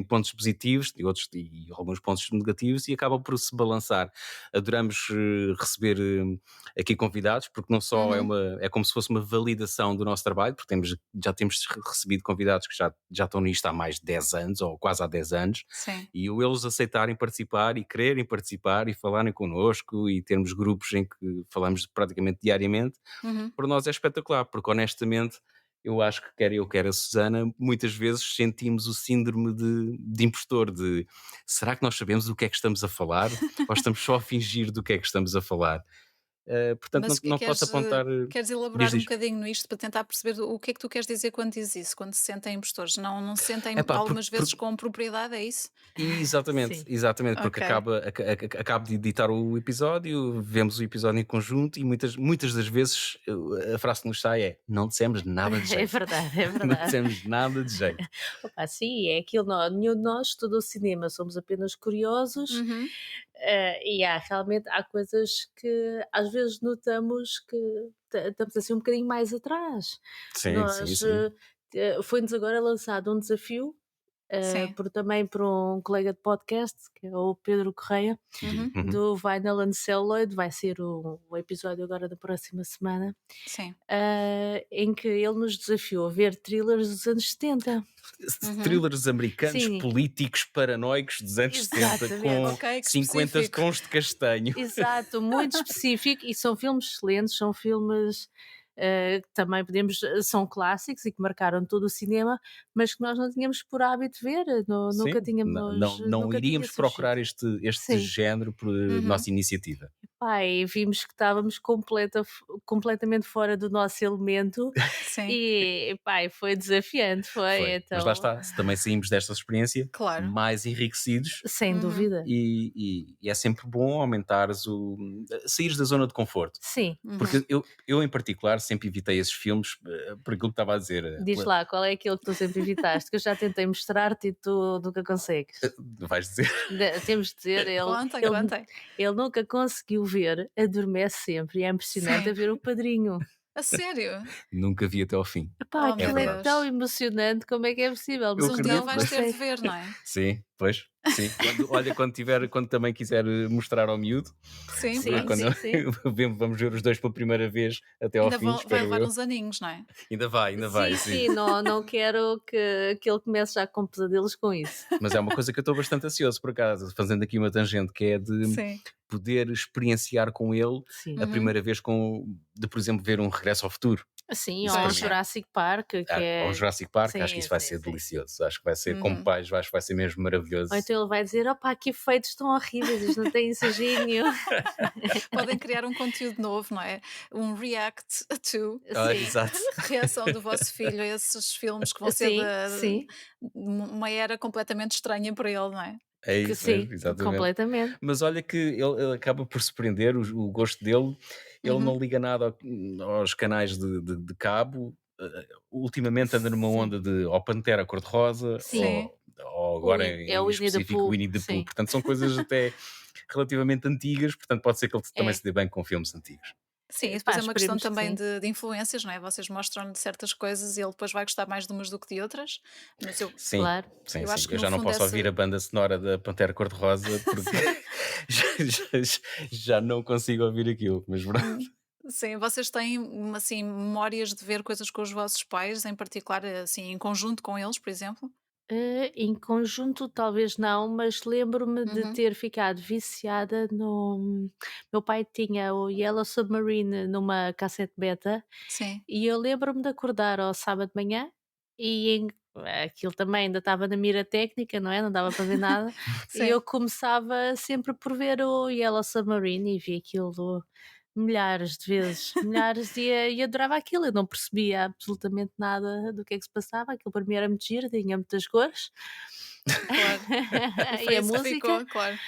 Speaker 3: pontos positivos e outros e alguns pontos negativos e acabam por se balançar. Adoramos receber aqui convidados, porque não só
Speaker 2: uhum,
Speaker 3: é como se fosse uma validação do nosso trabalho, porque já temos recebido convidados que já estão nisto há mais de 10 anos, ou quase há 10 anos,
Speaker 2: sim.
Speaker 3: e o eles aceitarem participar e quererem participar e falarem connosco e termos grupos em que falamos praticamente diariamente,
Speaker 2: Uhum.
Speaker 3: para nós é espetacular, porque honestamente eu acho que quer eu, quer a Susana, muitas vezes sentimos o síndrome de impostor, de será que nós sabemos do que é que estamos a falar ou estamos só a fingir do que é que estamos a falar? Portanto,
Speaker 2: Mas
Speaker 3: não posso apontar.
Speaker 2: queres
Speaker 3: Diz,
Speaker 2: elaborar um
Speaker 3: diz.
Speaker 2: bocadinho nisto para tentar perceber o que é que tu queres dizer quando dizes isso, quando se sentem impostores? Não se sentem
Speaker 3: Epá,
Speaker 2: algumas vezes com propriedade, é isso?
Speaker 3: exatamente,
Speaker 4: Sim,
Speaker 3: exatamente, porque
Speaker 2: Ok.
Speaker 3: acabo de editar o episódio, vemos o episódio em conjunto e muitas das vezes a frase que nos sai é: "Não dissemos nada de
Speaker 4: é
Speaker 3: jeito,
Speaker 4: verdade, é
Speaker 3: não
Speaker 4: verdade.
Speaker 3: dissemos nada de jeito".
Speaker 4: Opa, sim, é aquilo, nenhum de nós estudou cinema, somos apenas curiosos,
Speaker 2: Uhum.
Speaker 4: e realmente há coisas que às vezes notamos que estamos assim um bocadinho mais atrás.
Speaker 3: Sim, sim,
Speaker 4: Nós,
Speaker 3: sim.
Speaker 4: foi-nos agora lançado um desafio,
Speaker 2: Sim.
Speaker 4: também por um colega de podcast, que é o Pedro Correia,
Speaker 2: Uhum.
Speaker 3: Uhum.
Speaker 4: do Vinyl and Celluloid, vai ser o episódio agora da próxima semana,
Speaker 2: Sim.
Speaker 4: em que ele nos desafiou a ver thrillers dos anos 70.
Speaker 2: Uhum.
Speaker 3: Thrillers americanos
Speaker 4: Sim,
Speaker 3: políticos paranoicos dos anos 70
Speaker 4: exatamente.
Speaker 3: com
Speaker 2: Ok, que
Speaker 3: 50
Speaker 2: específico.
Speaker 3: tons de castanho.
Speaker 4: Exato, muito específico, e são filmes excelentes, são filmes, que também podemos são clássicos e que marcaram todo o cinema, mas que nós não tínhamos por hábito ver,
Speaker 3: Sim, não
Speaker 4: nunca tinha
Speaker 3: iríamos
Speaker 4: surgido.
Speaker 3: procurar este
Speaker 4: Sim.
Speaker 3: género por
Speaker 2: Uhum.
Speaker 3: nossa iniciativa.
Speaker 4: Pá, e vimos que estávamos completamente fora do nosso elemento,
Speaker 2: Sim,
Speaker 4: e pá, e foi desafiante, foi,
Speaker 3: Foi, mas lá
Speaker 4: então
Speaker 3: está, se também saímos desta experiência
Speaker 2: claro.
Speaker 3: mais enriquecidos
Speaker 4: sem
Speaker 2: Uhum.
Speaker 4: dúvida.
Speaker 3: e é sempre bom aumentares saíres da zona de conforto.
Speaker 4: Sim,
Speaker 2: Uhum.
Speaker 3: Porque eu em particular sempre evitei esses filmes por aquilo que estava a dizer.
Speaker 4: diz lá, qual é aquele que tu sempre evitaste? Que eu já tentei mostrar-te e tu nunca consegues.
Speaker 3: Vais dizer,
Speaker 4: Temos de dizer,
Speaker 2: Contem, contem.
Speaker 4: ele nunca conseguiu ver, adormece sempre, e é impressionante a
Speaker 2: Sim.
Speaker 4: ver o Padrinho.
Speaker 2: A sério?
Speaker 3: nunca vi até ao fim.
Speaker 4: Epá,
Speaker 2: Oh
Speaker 3: É
Speaker 2: meu
Speaker 4: aquilo é
Speaker 3: verdade.
Speaker 4: tão
Speaker 2: Deus.
Speaker 4: emocionante, como é que é possível?
Speaker 3: Eu
Speaker 2: Mas um dia
Speaker 4: Não
Speaker 3: acredito,
Speaker 2: vais
Speaker 3: mas
Speaker 2: ter de
Speaker 4: consegue.
Speaker 2: ver, não é?
Speaker 3: sim, pois, sim. Quando também quiser mostrar ao miúdo,
Speaker 2: Sim,
Speaker 4: Sim,
Speaker 2: pronto.
Speaker 3: quando
Speaker 4: sim, sim.
Speaker 3: vamos ver os dois pela primeira vez até ao
Speaker 2: Ainda
Speaker 3: fim,
Speaker 2: vai
Speaker 3: espero
Speaker 2: levar
Speaker 3: eu.
Speaker 2: uns aninhos, não é?
Speaker 3: Ainda vai,
Speaker 4: Sim,
Speaker 3: sim.
Speaker 4: sim, não quero que ele comece já com pesadelos com isso.
Speaker 3: Mas é uma coisa que eu estou bastante ansioso, por acaso, fazendo aqui uma tangente, que é de
Speaker 2: Sim.
Speaker 3: poder experienciar com ele
Speaker 4: Sim.
Speaker 3: a
Speaker 2: Uhum.
Speaker 3: primeira vez de, por exemplo, ver um Regresso ao Futuro.
Speaker 4: Sim,
Speaker 3: Isso
Speaker 4: ou o
Speaker 3: para
Speaker 2: Pois.
Speaker 3: mim.
Speaker 4: Jurassic Park, que
Speaker 3: Ou
Speaker 4: é
Speaker 3: Jurassic Park, acho que
Speaker 4: sim,
Speaker 3: isso vai
Speaker 4: sim,
Speaker 3: ser
Speaker 4: sim.
Speaker 3: delicioso. Acho que vai ser, como
Speaker 2: Uhum.
Speaker 3: pais, acho que vai ser mesmo
Speaker 4: Ou
Speaker 3: maravilhoso.
Speaker 4: então ele vai dizer: "Opa, que efeitos tão horríveis, isto não tem exagero nenhum".
Speaker 2: Podem criar um conteúdo novo, não é? Um react to,
Speaker 4: Sim,
Speaker 3: Exato.
Speaker 2: reação do vosso filho a esses filmes que vão ser
Speaker 4: sim, sim,
Speaker 2: uma era completamente estranha para ele, não é?
Speaker 3: É
Speaker 4: que
Speaker 3: isso
Speaker 4: sim,
Speaker 3: mesmo, exatamente.
Speaker 4: completamente.
Speaker 3: Mas olha que ele acaba por surpreender o gosto dele. Ele
Speaker 2: Uhum.
Speaker 3: não liga nada aos canais de cabo. Ultimamente anda numa
Speaker 4: Sim,
Speaker 3: onda de ou Pantera Cor-de-Rosa
Speaker 2: Sim.
Speaker 3: ou agora
Speaker 4: É o
Speaker 3: em
Speaker 4: Winnie the
Speaker 3: específico
Speaker 4: Pooh,
Speaker 3: Winnie the Pooh.
Speaker 4: sim.
Speaker 3: Portanto, são coisas até relativamente antigas. Portanto, pode ser que ele também
Speaker 2: É.
Speaker 3: se dê bem com filmes antigos.
Speaker 2: Sim, e
Speaker 4: Pá,
Speaker 2: depois é uma questão
Speaker 4: esperemos que
Speaker 2: também
Speaker 4: sim.
Speaker 2: de influências, não é? Vocês mostram-lhe certas coisas e ele depois vai gostar mais de umas do que de outras, mas eu,
Speaker 3: Sim,
Speaker 4: Claro.
Speaker 3: sim,
Speaker 2: eu
Speaker 3: sim.
Speaker 2: acho que
Speaker 3: Eu
Speaker 2: no
Speaker 3: já não
Speaker 2: fundo
Speaker 3: posso ouvir a
Speaker 2: essa.
Speaker 3: banda sonora da Pantera Cor-de-Rosa porque
Speaker 2: Sim.
Speaker 3: já não consigo ouvir aquilo. Mas pronto.
Speaker 2: Hum, sim, vocês têm, assim, memórias de ver coisas com os vossos pais, em particular, assim, em conjunto com eles, por exemplo?
Speaker 4: Em conjunto talvez não, mas lembro-me de
Speaker 2: Uhum.
Speaker 4: ter ficado viciada no meu pai tinha o Yellow Submarine numa cassete beta,
Speaker 2: Sim,
Speaker 4: e eu lembro-me de acordar ao sábado de manhã e aquilo também ainda estava na mira técnica, não é, não dava para ver nada, e
Speaker 2: sim.
Speaker 4: eu começava sempre por ver o Yellow Submarine e vi aquilo milhares de vezes, milhares, e adorava aquilo, eu não percebia absolutamente nada do que é que se passava, aquilo para mim era muito giro, tinha muitas cores,
Speaker 2: Claro. E
Speaker 4: E
Speaker 2: foi
Speaker 4: a
Speaker 2: isso que
Speaker 4: música,
Speaker 2: ficou, claro.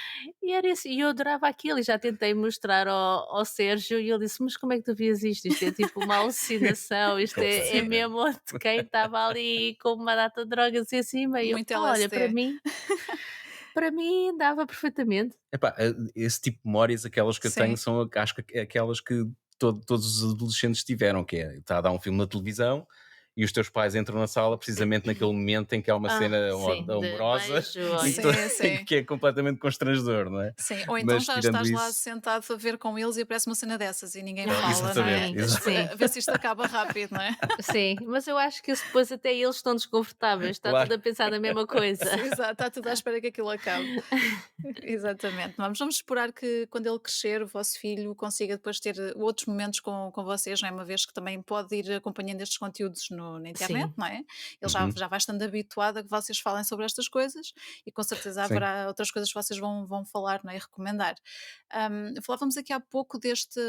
Speaker 4: e era isso, e eu adorava aquilo e já tentei mostrar ao Sérgio e ele disse: "Mas como é que tu vias isto? Isto é tipo uma alucinação, isto é
Speaker 3: Completamente.
Speaker 4: mesmo de quem estava ali com uma data de drogas em cima", e eu:
Speaker 2: Muito
Speaker 4: "Pá, olha,
Speaker 2: LSD.
Speaker 4: para mim dava perfeitamente".
Speaker 3: Epá, esse tipo de memórias, aquelas que eu tenho,
Speaker 2: Sim.
Speaker 3: são acho que aquelas que todos os adolescentes tiveram, que é, está a dar um filme na televisão e os teus pais entram na sala precisamente naquele momento em que há uma cena
Speaker 4: Sim, de
Speaker 3: amorosa
Speaker 4: beijo
Speaker 3: e
Speaker 4: e
Speaker 2: Sim, sim.
Speaker 3: que é completamente constrangedor, não é?
Speaker 2: Sim, ou então
Speaker 3: Mas
Speaker 2: já
Speaker 3: tirando
Speaker 2: estás lá
Speaker 3: isso,
Speaker 2: sentado a ver com eles e aparece uma cena dessas e ninguém fala, não é?
Speaker 3: exatamente,
Speaker 4: sim, sim.
Speaker 2: A ver se isto acaba rápido, não é?
Speaker 4: Sim, mas eu acho que isso depois até eles estão desconfortáveis, está tudo
Speaker 3: claro.
Speaker 4: a pensar na mesma coisa.
Speaker 2: Sim, exato, está tudo à espera que aquilo acabe. Exatamente. Vamos esperar que quando ele crescer, o vosso filho consiga depois ter outros momentos com vocês, não é? Uma vez que também pode ir acompanhando estes conteúdos na internet,
Speaker 4: Sim,
Speaker 2: não é? Ele
Speaker 3: Uhum,
Speaker 2: já vai estando habituado a que vocês falem sobre estas coisas e com certeza
Speaker 3: sim.
Speaker 2: haverá outras coisas que vocês vão falar, não é? E recomendar. Falávamos aqui há pouco deste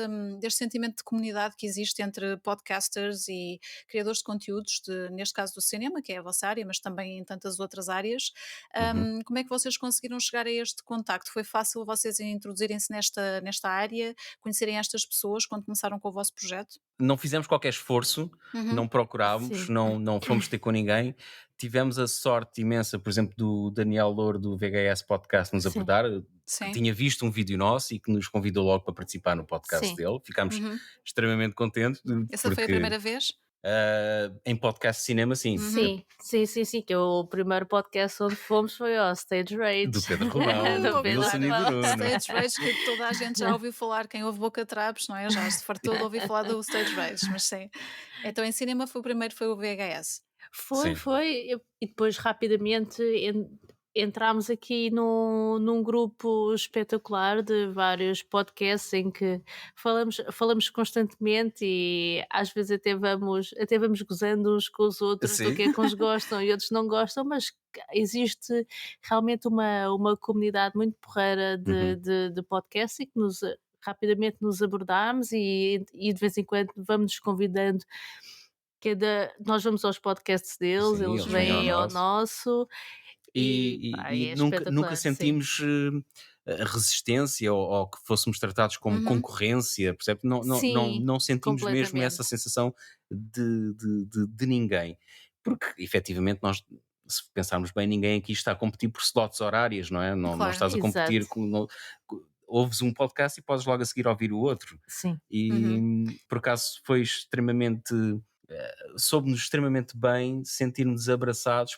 Speaker 2: sentimento de comunidade que existe entre podcasters e criadores de conteúdos, neste caso do cinema, que é a vossa área, mas também em tantas outras áreas.
Speaker 3: Uhum.
Speaker 2: Como é que vocês conseguiram chegar a este contacto? Foi fácil vocês introduzirem-se nesta área, conhecerem estas pessoas quando começaram com o vosso projeto?
Speaker 3: Não fizemos qualquer esforço, não
Speaker 2: Uhum.
Speaker 3: procurámos,
Speaker 4: sim,
Speaker 3: não fomos ter com ninguém. Tivemos a sorte imensa, por exemplo, do Daniel Louro do VHS Podcast nos
Speaker 4: sim,
Speaker 3: abordar, que
Speaker 2: Sim.
Speaker 3: tinha visto um vídeo nosso e que nos convidou logo para participar no podcast
Speaker 4: sim.
Speaker 3: dele. Ficámos
Speaker 2: Uhum.
Speaker 3: extremamente contentes,
Speaker 2: Essa foi a
Speaker 3: porque
Speaker 2: primeira vez?
Speaker 3: em podcast de cinema, sim,
Speaker 2: Uhum.
Speaker 4: Sim, sim, sim, sim, que o primeiro podcast onde fomos foi ao Stage
Speaker 3: do
Speaker 4: Rage,
Speaker 3: Pedro Romão,
Speaker 4: do
Speaker 3: do
Speaker 2: Ouvi
Speaker 4: Pedro
Speaker 2: lá.
Speaker 3: Wilson e do Bruno.
Speaker 2: Stage Rage, que toda a gente já ouviu falar, quem ouve Boca Trapos, não é? Já se fartou de ouvir falar do Stage Rage, mas sim. Então em cinema foi o primeiro, foi o VHS.
Speaker 4: Foi,
Speaker 3: Sim,
Speaker 4: foi. E depois rapidamente entramos aqui num grupo espetacular de vários podcasts em que falamos constantemente e às vezes até vamos gozando uns com os outros do
Speaker 3: sim.
Speaker 4: que é que uns gostam e outros não gostam, mas existe realmente uma comunidade muito porreira de,
Speaker 3: Uhum.
Speaker 4: de, de podcasts e que rapidamente nos abordámos e de vez em quando vamos nos convidando. Nós vamos aos podcasts deles,
Speaker 3: Sim,
Speaker 4: eles
Speaker 3: eles vêm ao
Speaker 4: vêm ao
Speaker 3: nosso.
Speaker 4: nosso e pá,
Speaker 3: E
Speaker 4: é
Speaker 3: nunca
Speaker 4: espetacular, sim.
Speaker 3: sentimos a resistência ou que fôssemos tratados como
Speaker 2: Uhum.
Speaker 3: concorrência, percebe?
Speaker 4: Sim,
Speaker 3: Não sentimos mesmo essa
Speaker 4: completamente.
Speaker 3: sensação de ninguém, porque efetivamente nós, se pensarmos bem, ninguém aqui está a competir por slots horárias, não é? Não
Speaker 2: Claro.
Speaker 3: estás a competir
Speaker 4: Exato,
Speaker 3: ouves um podcast e podes logo a seguir ouvir o outro.
Speaker 4: sim.
Speaker 3: E
Speaker 2: Uhum.
Speaker 3: por acaso foi extremamente soube-nos extremamente bem sentir-nos abraçados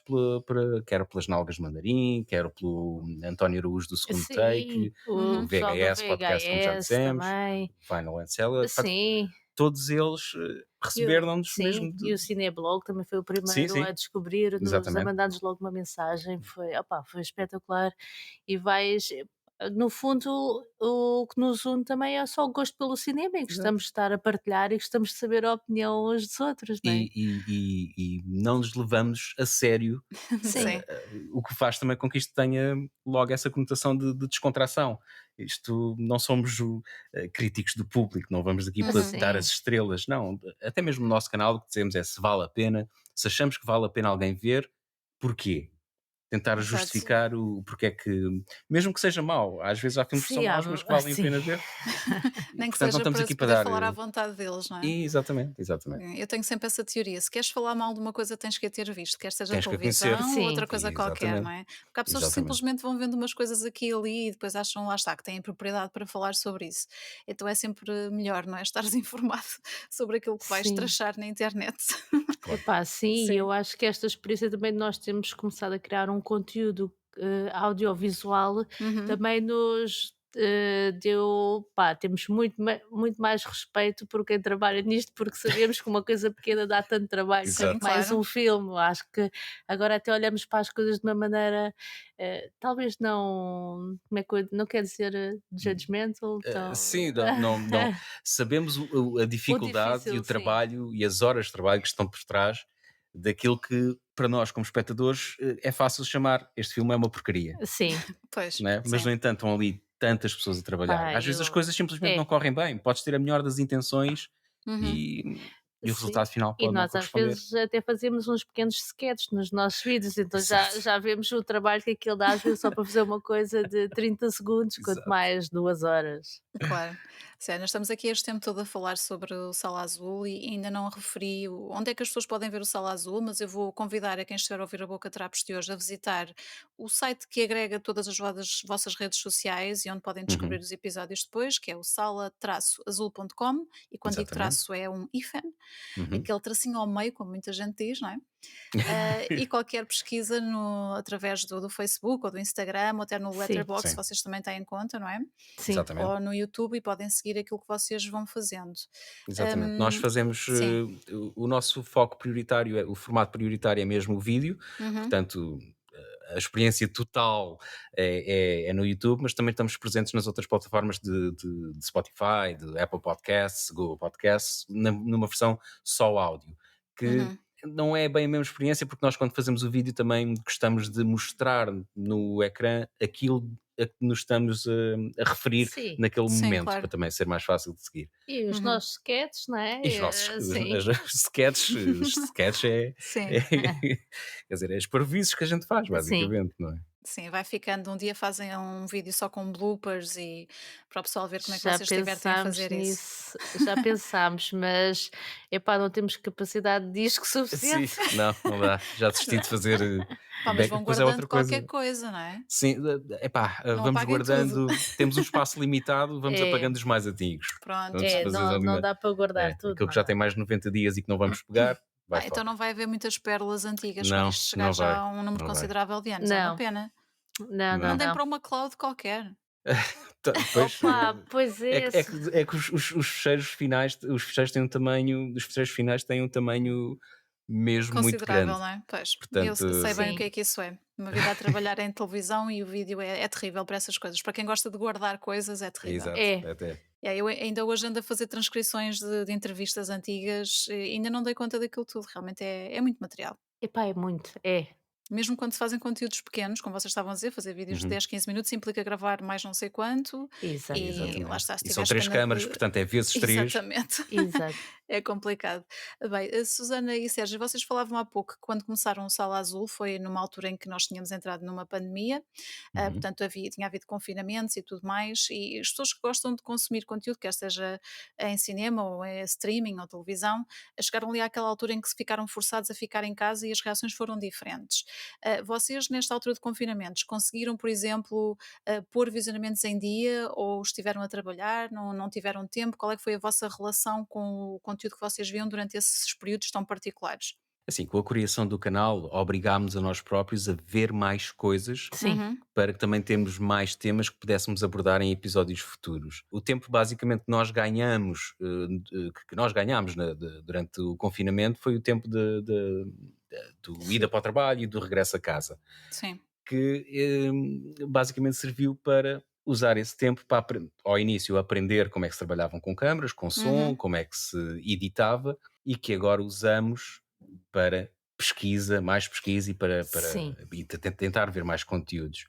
Speaker 3: quer pelas Nalgas Mandarim, quer pelo António Araújo do Segundo
Speaker 4: Sim,
Speaker 3: Take, o
Speaker 4: o
Speaker 2: Uhum.
Speaker 4: pessoal do
Speaker 3: VHS Podcast, como já
Speaker 4: VHS
Speaker 3: dissemos,
Speaker 4: também.
Speaker 3: Final and Cellar,
Speaker 4: Sim,
Speaker 3: todos eles receberam-nos
Speaker 4: sim,
Speaker 3: mesmo
Speaker 4: e o
Speaker 3: de...
Speaker 4: Cineblog também foi o
Speaker 3: Sim,
Speaker 4: primeiro
Speaker 3: sim,
Speaker 4: a descobrir-nos, a
Speaker 3: exatamente.
Speaker 4: mandar-nos logo uma mensagem, foi espetacular. E vais, no fundo, o que nos une também é só o gosto pelo cinema e
Speaker 3: Exato.
Speaker 4: gostamos de estar a partilhar e gostamos de saber a opinião uns dos outros, não é?
Speaker 3: E não nos levamos a sério,
Speaker 4: Sim,
Speaker 2: Sim.
Speaker 3: o que faz também com que isto tenha logo essa conotação de descontração. Isto não somos críticos do público, não vamos aqui para
Speaker 2: Uhum.
Speaker 3: dar as
Speaker 4: sim,
Speaker 3: estrelas, não. Até mesmo no nosso canal o que dizemos é se vale a pena, se achamos que vale a pena alguém ver, porquê? Tentar
Speaker 2: Exato.
Speaker 3: justificar o porque é que, mesmo que seja mau, às vezes há filmes que são
Speaker 4: sim,
Speaker 3: maus, mas que valem a
Speaker 4: sim.
Speaker 3: pena ver. E
Speaker 2: Nem que
Speaker 3: portanto não
Speaker 2: seja
Speaker 3: estamos
Speaker 2: para
Speaker 3: aqui
Speaker 2: se
Speaker 3: para
Speaker 2: poder
Speaker 3: dar.
Speaker 2: falar à vontade deles, não é?
Speaker 3: Exatamente, exatamente.
Speaker 2: Eu tenho sempre essa teoria. Se queres falar mal de uma coisa, tens que a ter visto, quer seja
Speaker 3: Tens que a conhecer.
Speaker 2: televisão ou outra
Speaker 4: Sim,
Speaker 2: coisa qualquer, não
Speaker 3: Exatamente,
Speaker 2: é? Porque há pessoas que
Speaker 3: exatamente.
Speaker 2: simplesmente vão vendo umas coisas aqui e ali e depois acham, lá está, que têm propriedade para falar sobre isso. Então é sempre melhor, não é? Estares informado sobre aquilo que vais
Speaker 4: sim.
Speaker 2: trachar na internet.
Speaker 3: Claro.
Speaker 4: Epá, sim,
Speaker 2: Sim.
Speaker 4: eu acho que esta experiência também de nós termos começado a criar um conteúdo, audiovisual
Speaker 2: Uhum.
Speaker 4: também nos, deu pá, temos muito mais respeito por quem trabalha nisto, porque sabemos que uma coisa pequena dá tanto trabalho quanto
Speaker 3: Exato.
Speaker 2: Sim,
Speaker 4: mais
Speaker 2: claro.
Speaker 4: um filme. Acho que agora até olhamos para as coisas de uma maneira, talvez não, como é que não quer dizer, judgmental, tão
Speaker 3: Sim, não sabemos a
Speaker 4: o
Speaker 3: dificuldade e o
Speaker 4: difícil, sim.
Speaker 3: trabalho e as horas de trabalho que estão por trás daquilo que, para nós como espectadores, é fácil chamar: "Este filme é uma porcaria",
Speaker 4: Sim,
Speaker 2: Pois,
Speaker 3: não é? Mas,
Speaker 2: sim.
Speaker 3: no entanto, estão ali tantas pessoas a trabalhar.
Speaker 4: pá,
Speaker 3: Às vezes as coisas simplesmente não
Speaker 4: é.
Speaker 3: correm bem. Podes ter a melhor das intenções
Speaker 2: Uhum.
Speaker 3: e e o
Speaker 4: Sim.
Speaker 3: resultado final
Speaker 4: E
Speaker 3: pode não
Speaker 4: nós às
Speaker 3: corresponder.
Speaker 4: vezes até fazemos uns pequenos sketches nos nossos vídeos, então já
Speaker 3: Exato,
Speaker 4: já vemos o trabalho que aquilo dá, às vezes só para fazer uma coisa de 30 segundos, quanto
Speaker 3: exato.
Speaker 4: mais 2 horas.
Speaker 2: Claro. Sério, nós estamos aqui este tempo todo a falar sobre o Sala Azul e ainda não referi onde é que as pessoas podem ver o Sala Azul, mas eu vou convidar a quem estiver a ouvir a Boca Trapos de hoje a visitar o site que agrega todas as vossas redes sociais e onde podem descobrir
Speaker 3: Uhum,
Speaker 2: os episódios depois, que é o sala-azul.com, e quando digo
Speaker 3: exatamente.
Speaker 2: traço é um hífen,
Speaker 3: Uhum.
Speaker 2: aquele tracinho ao meio, como muita gente diz, não é? E qualquer pesquisa através do Facebook ou do Instagram ou até no
Speaker 4: Sim,
Speaker 2: Letterboxd,
Speaker 3: Sim,
Speaker 2: vocês também têm conta, não é?
Speaker 4: sim.
Speaker 3: exatamente.
Speaker 2: Ou no YouTube e podem seguir aquilo que vocês vão fazendo.
Speaker 3: Exatamente. Nós fazemos,
Speaker 2: Sim.
Speaker 3: o nosso foco prioritário o formato prioritário é mesmo o vídeo,
Speaker 2: Uhum,
Speaker 3: portanto, a experiência total é no YouTube, mas também estamos presentes nas outras plataformas de Spotify, de Apple Podcasts, Google Podcasts, numa versão só áudio, que
Speaker 2: uhum.
Speaker 3: não é bem a mesma experiência, porque nós quando fazemos o vídeo também gostamos de mostrar no ecrã aquilo a que nos estamos a referir
Speaker 4: Sim.
Speaker 3: naquele
Speaker 2: Sim,
Speaker 3: momento, para
Speaker 2: claro.
Speaker 3: também ser mais fácil de seguir.
Speaker 4: E os
Speaker 2: Uhum.
Speaker 4: nossos sketches, não é?
Speaker 3: E os nossos
Speaker 4: Sim.
Speaker 3: os sketches
Speaker 2: Sim,
Speaker 3: quer dizer, é as parvoíces que a gente faz,
Speaker 4: Sim.
Speaker 3: basicamente, não é?
Speaker 2: sim, vai ficando. Um dia fazem um vídeo só com bloopers e para o pessoal ver como é que
Speaker 4: Já
Speaker 2: vocês se divertem a
Speaker 4: pensámos
Speaker 2: fazer isso.
Speaker 4: nisso, já pensámos, mas, epá, não temos capacidade de disco
Speaker 3: Sim,
Speaker 4: suficiente.
Speaker 3: não, não dá. Já desisti de fazer,
Speaker 2: Pá, mas vão
Speaker 3: depois é
Speaker 2: guardando
Speaker 3: outra
Speaker 2: qualquer
Speaker 3: coisa.
Speaker 2: coisa, não é?
Speaker 3: Sim, epá,
Speaker 2: Não
Speaker 3: vamos
Speaker 2: apaguem tudo.
Speaker 3: guardando, temos um espaço limitado, vamos
Speaker 4: É,
Speaker 3: apagando os mais antigos.
Speaker 2: Pronto,
Speaker 3: Vamos
Speaker 4: é,
Speaker 3: fazer
Speaker 4: não
Speaker 3: ali
Speaker 4: não
Speaker 3: uma
Speaker 4: dá para guardar tudo,
Speaker 3: aquilo que
Speaker 4: não
Speaker 3: já
Speaker 4: dá.
Speaker 3: tem mais de 90 dias e que não vamos pegar, vai
Speaker 2: Então
Speaker 3: fora.
Speaker 2: não vai haver muitas pérolas antigas quando
Speaker 3: Não,
Speaker 2: isto chegar
Speaker 3: não
Speaker 2: já
Speaker 3: vai,
Speaker 2: a um número
Speaker 3: não vai.
Speaker 2: considerável de anos. É uma
Speaker 4: Não,
Speaker 2: pena.
Speaker 4: não, não,
Speaker 3: Não.
Speaker 2: Mandem
Speaker 4: não.
Speaker 2: para uma cloud qualquer.
Speaker 3: Pois,
Speaker 4: Opa, pois
Speaker 3: é
Speaker 4: é,
Speaker 3: que é que é que os fecheiros finais os fecheiros têm um tamanho os fecheiros finais têm um tamanho mesmo muito
Speaker 2: Considerável,
Speaker 3: grande.
Speaker 2: não é? Pois, eu
Speaker 3: Portanto,
Speaker 2: sei bem o
Speaker 4: sim.
Speaker 2: que isso é. Uma vida a trabalhar em televisão e o vídeo é terrível para essas coisas. Para quem gosta de guardar coisas, é terrível.
Speaker 3: exato,
Speaker 4: É,
Speaker 3: até.
Speaker 2: Eu ainda hoje ando a fazer transcrições de entrevistas antigas e ainda não dei conta daquilo tudo. Realmente é muito material.
Speaker 4: epá, é muito, é.
Speaker 2: Mesmo quando se fazem conteúdos pequenos, como vocês estavam a dizer, fazer vídeos de
Speaker 3: Uhum,
Speaker 2: 10, 15 minutos implica gravar mais não sei quanto e lá
Speaker 3: exatamente.
Speaker 2: está, se
Speaker 3: E são
Speaker 2: tiveres
Speaker 3: 3
Speaker 2: pena
Speaker 3: câmaras,
Speaker 2: de.
Speaker 3: portanto é vezes 3.
Speaker 2: Exatamente.
Speaker 4: Exato.
Speaker 2: É complicado. Bem, a Susana e Sérgio, vocês falavam há pouco que quando começaram o Sala Azul foi numa altura em que nós tínhamos entrado numa pandemia,
Speaker 3: Uhum,
Speaker 2: portanto tinha havido confinamentos e tudo mais, e as pessoas que gostam de consumir conteúdo, quer seja em cinema ou em streaming ou televisão, chegaram ali àquela altura em que se ficaram forçados a ficar em casa e as reações foram diferentes. Vocês, nesta altura de confinamentos, conseguiram, por exemplo, pôr visionamentos em dia ou estiveram a trabalhar, não tiveram tempo? Qual é que foi a vossa relação com o conteúdo que vocês viam durante esses períodos tão particulares?
Speaker 3: assim, com a criação do canal, obrigámos a nós próprios a ver mais coisas
Speaker 4: Sim,
Speaker 2: Uhum,
Speaker 3: para que também termos mais temas que pudéssemos abordar em episódios futuros. O tempo basicamente que nós ganhamos, que nós ganhámos durante o confinamento foi o tempo do ida
Speaker 4: sim,
Speaker 3: para o trabalho e do regresso a casa,
Speaker 2: sim.
Speaker 3: que basicamente serviu para usar esse tempo para, ao início, aprender como é que se trabalhavam com câmaras, com som,
Speaker 2: Uhum,
Speaker 3: como é que se editava e que agora usamos para pesquisa, mais pesquisa e
Speaker 4: sim.
Speaker 3: tentar ver mais conteúdos.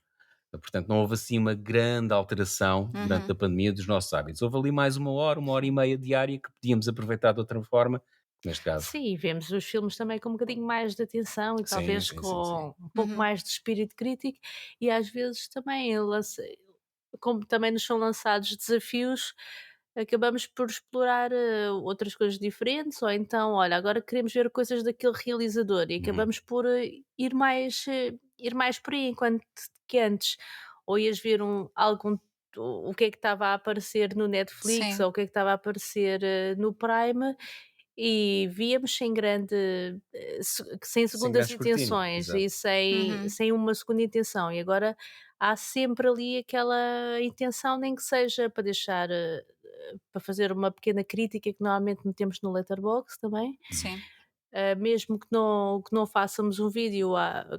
Speaker 3: Portanto, não houve assim uma grande alteração durante
Speaker 2: uhum.
Speaker 3: a pandemia dos nossos hábitos. Houve ali mais uma hora e meia diária que podíamos aproveitar de outra forma, neste caso.
Speaker 4: Sim, e vemos os filmes também com um bocadinho mais de atenção e
Speaker 3: Sim,
Speaker 4: talvez
Speaker 3: sim, sim, sim.
Speaker 4: com um pouco
Speaker 2: Uhum.
Speaker 4: mais de espírito crítico e às vezes também como também nos são lançados desafios, acabamos por explorar, outras coisas diferentes ou então, olha, agora queremos ver coisas daquele realizador e
Speaker 3: Uhum,
Speaker 4: acabamos por, ir mais por aí, enquanto que antes ou ias ver o que é que estava a aparecer no Netflix
Speaker 2: Sim,
Speaker 4: ou o que é que estava a aparecer, no Prime e víamos sem
Speaker 3: sem
Speaker 4: segundas
Speaker 3: grande escrutínio,
Speaker 4: intenções e
Speaker 3: exato.
Speaker 2: uhum.
Speaker 4: sem uma segunda intenção. E agora há sempre ali aquela intenção, nem que seja para deixar, para fazer uma pequena crítica que normalmente metemos no Letterboxd também,
Speaker 3: Uhum.
Speaker 2: Sim.
Speaker 4: mesmo que não façamos um vídeo,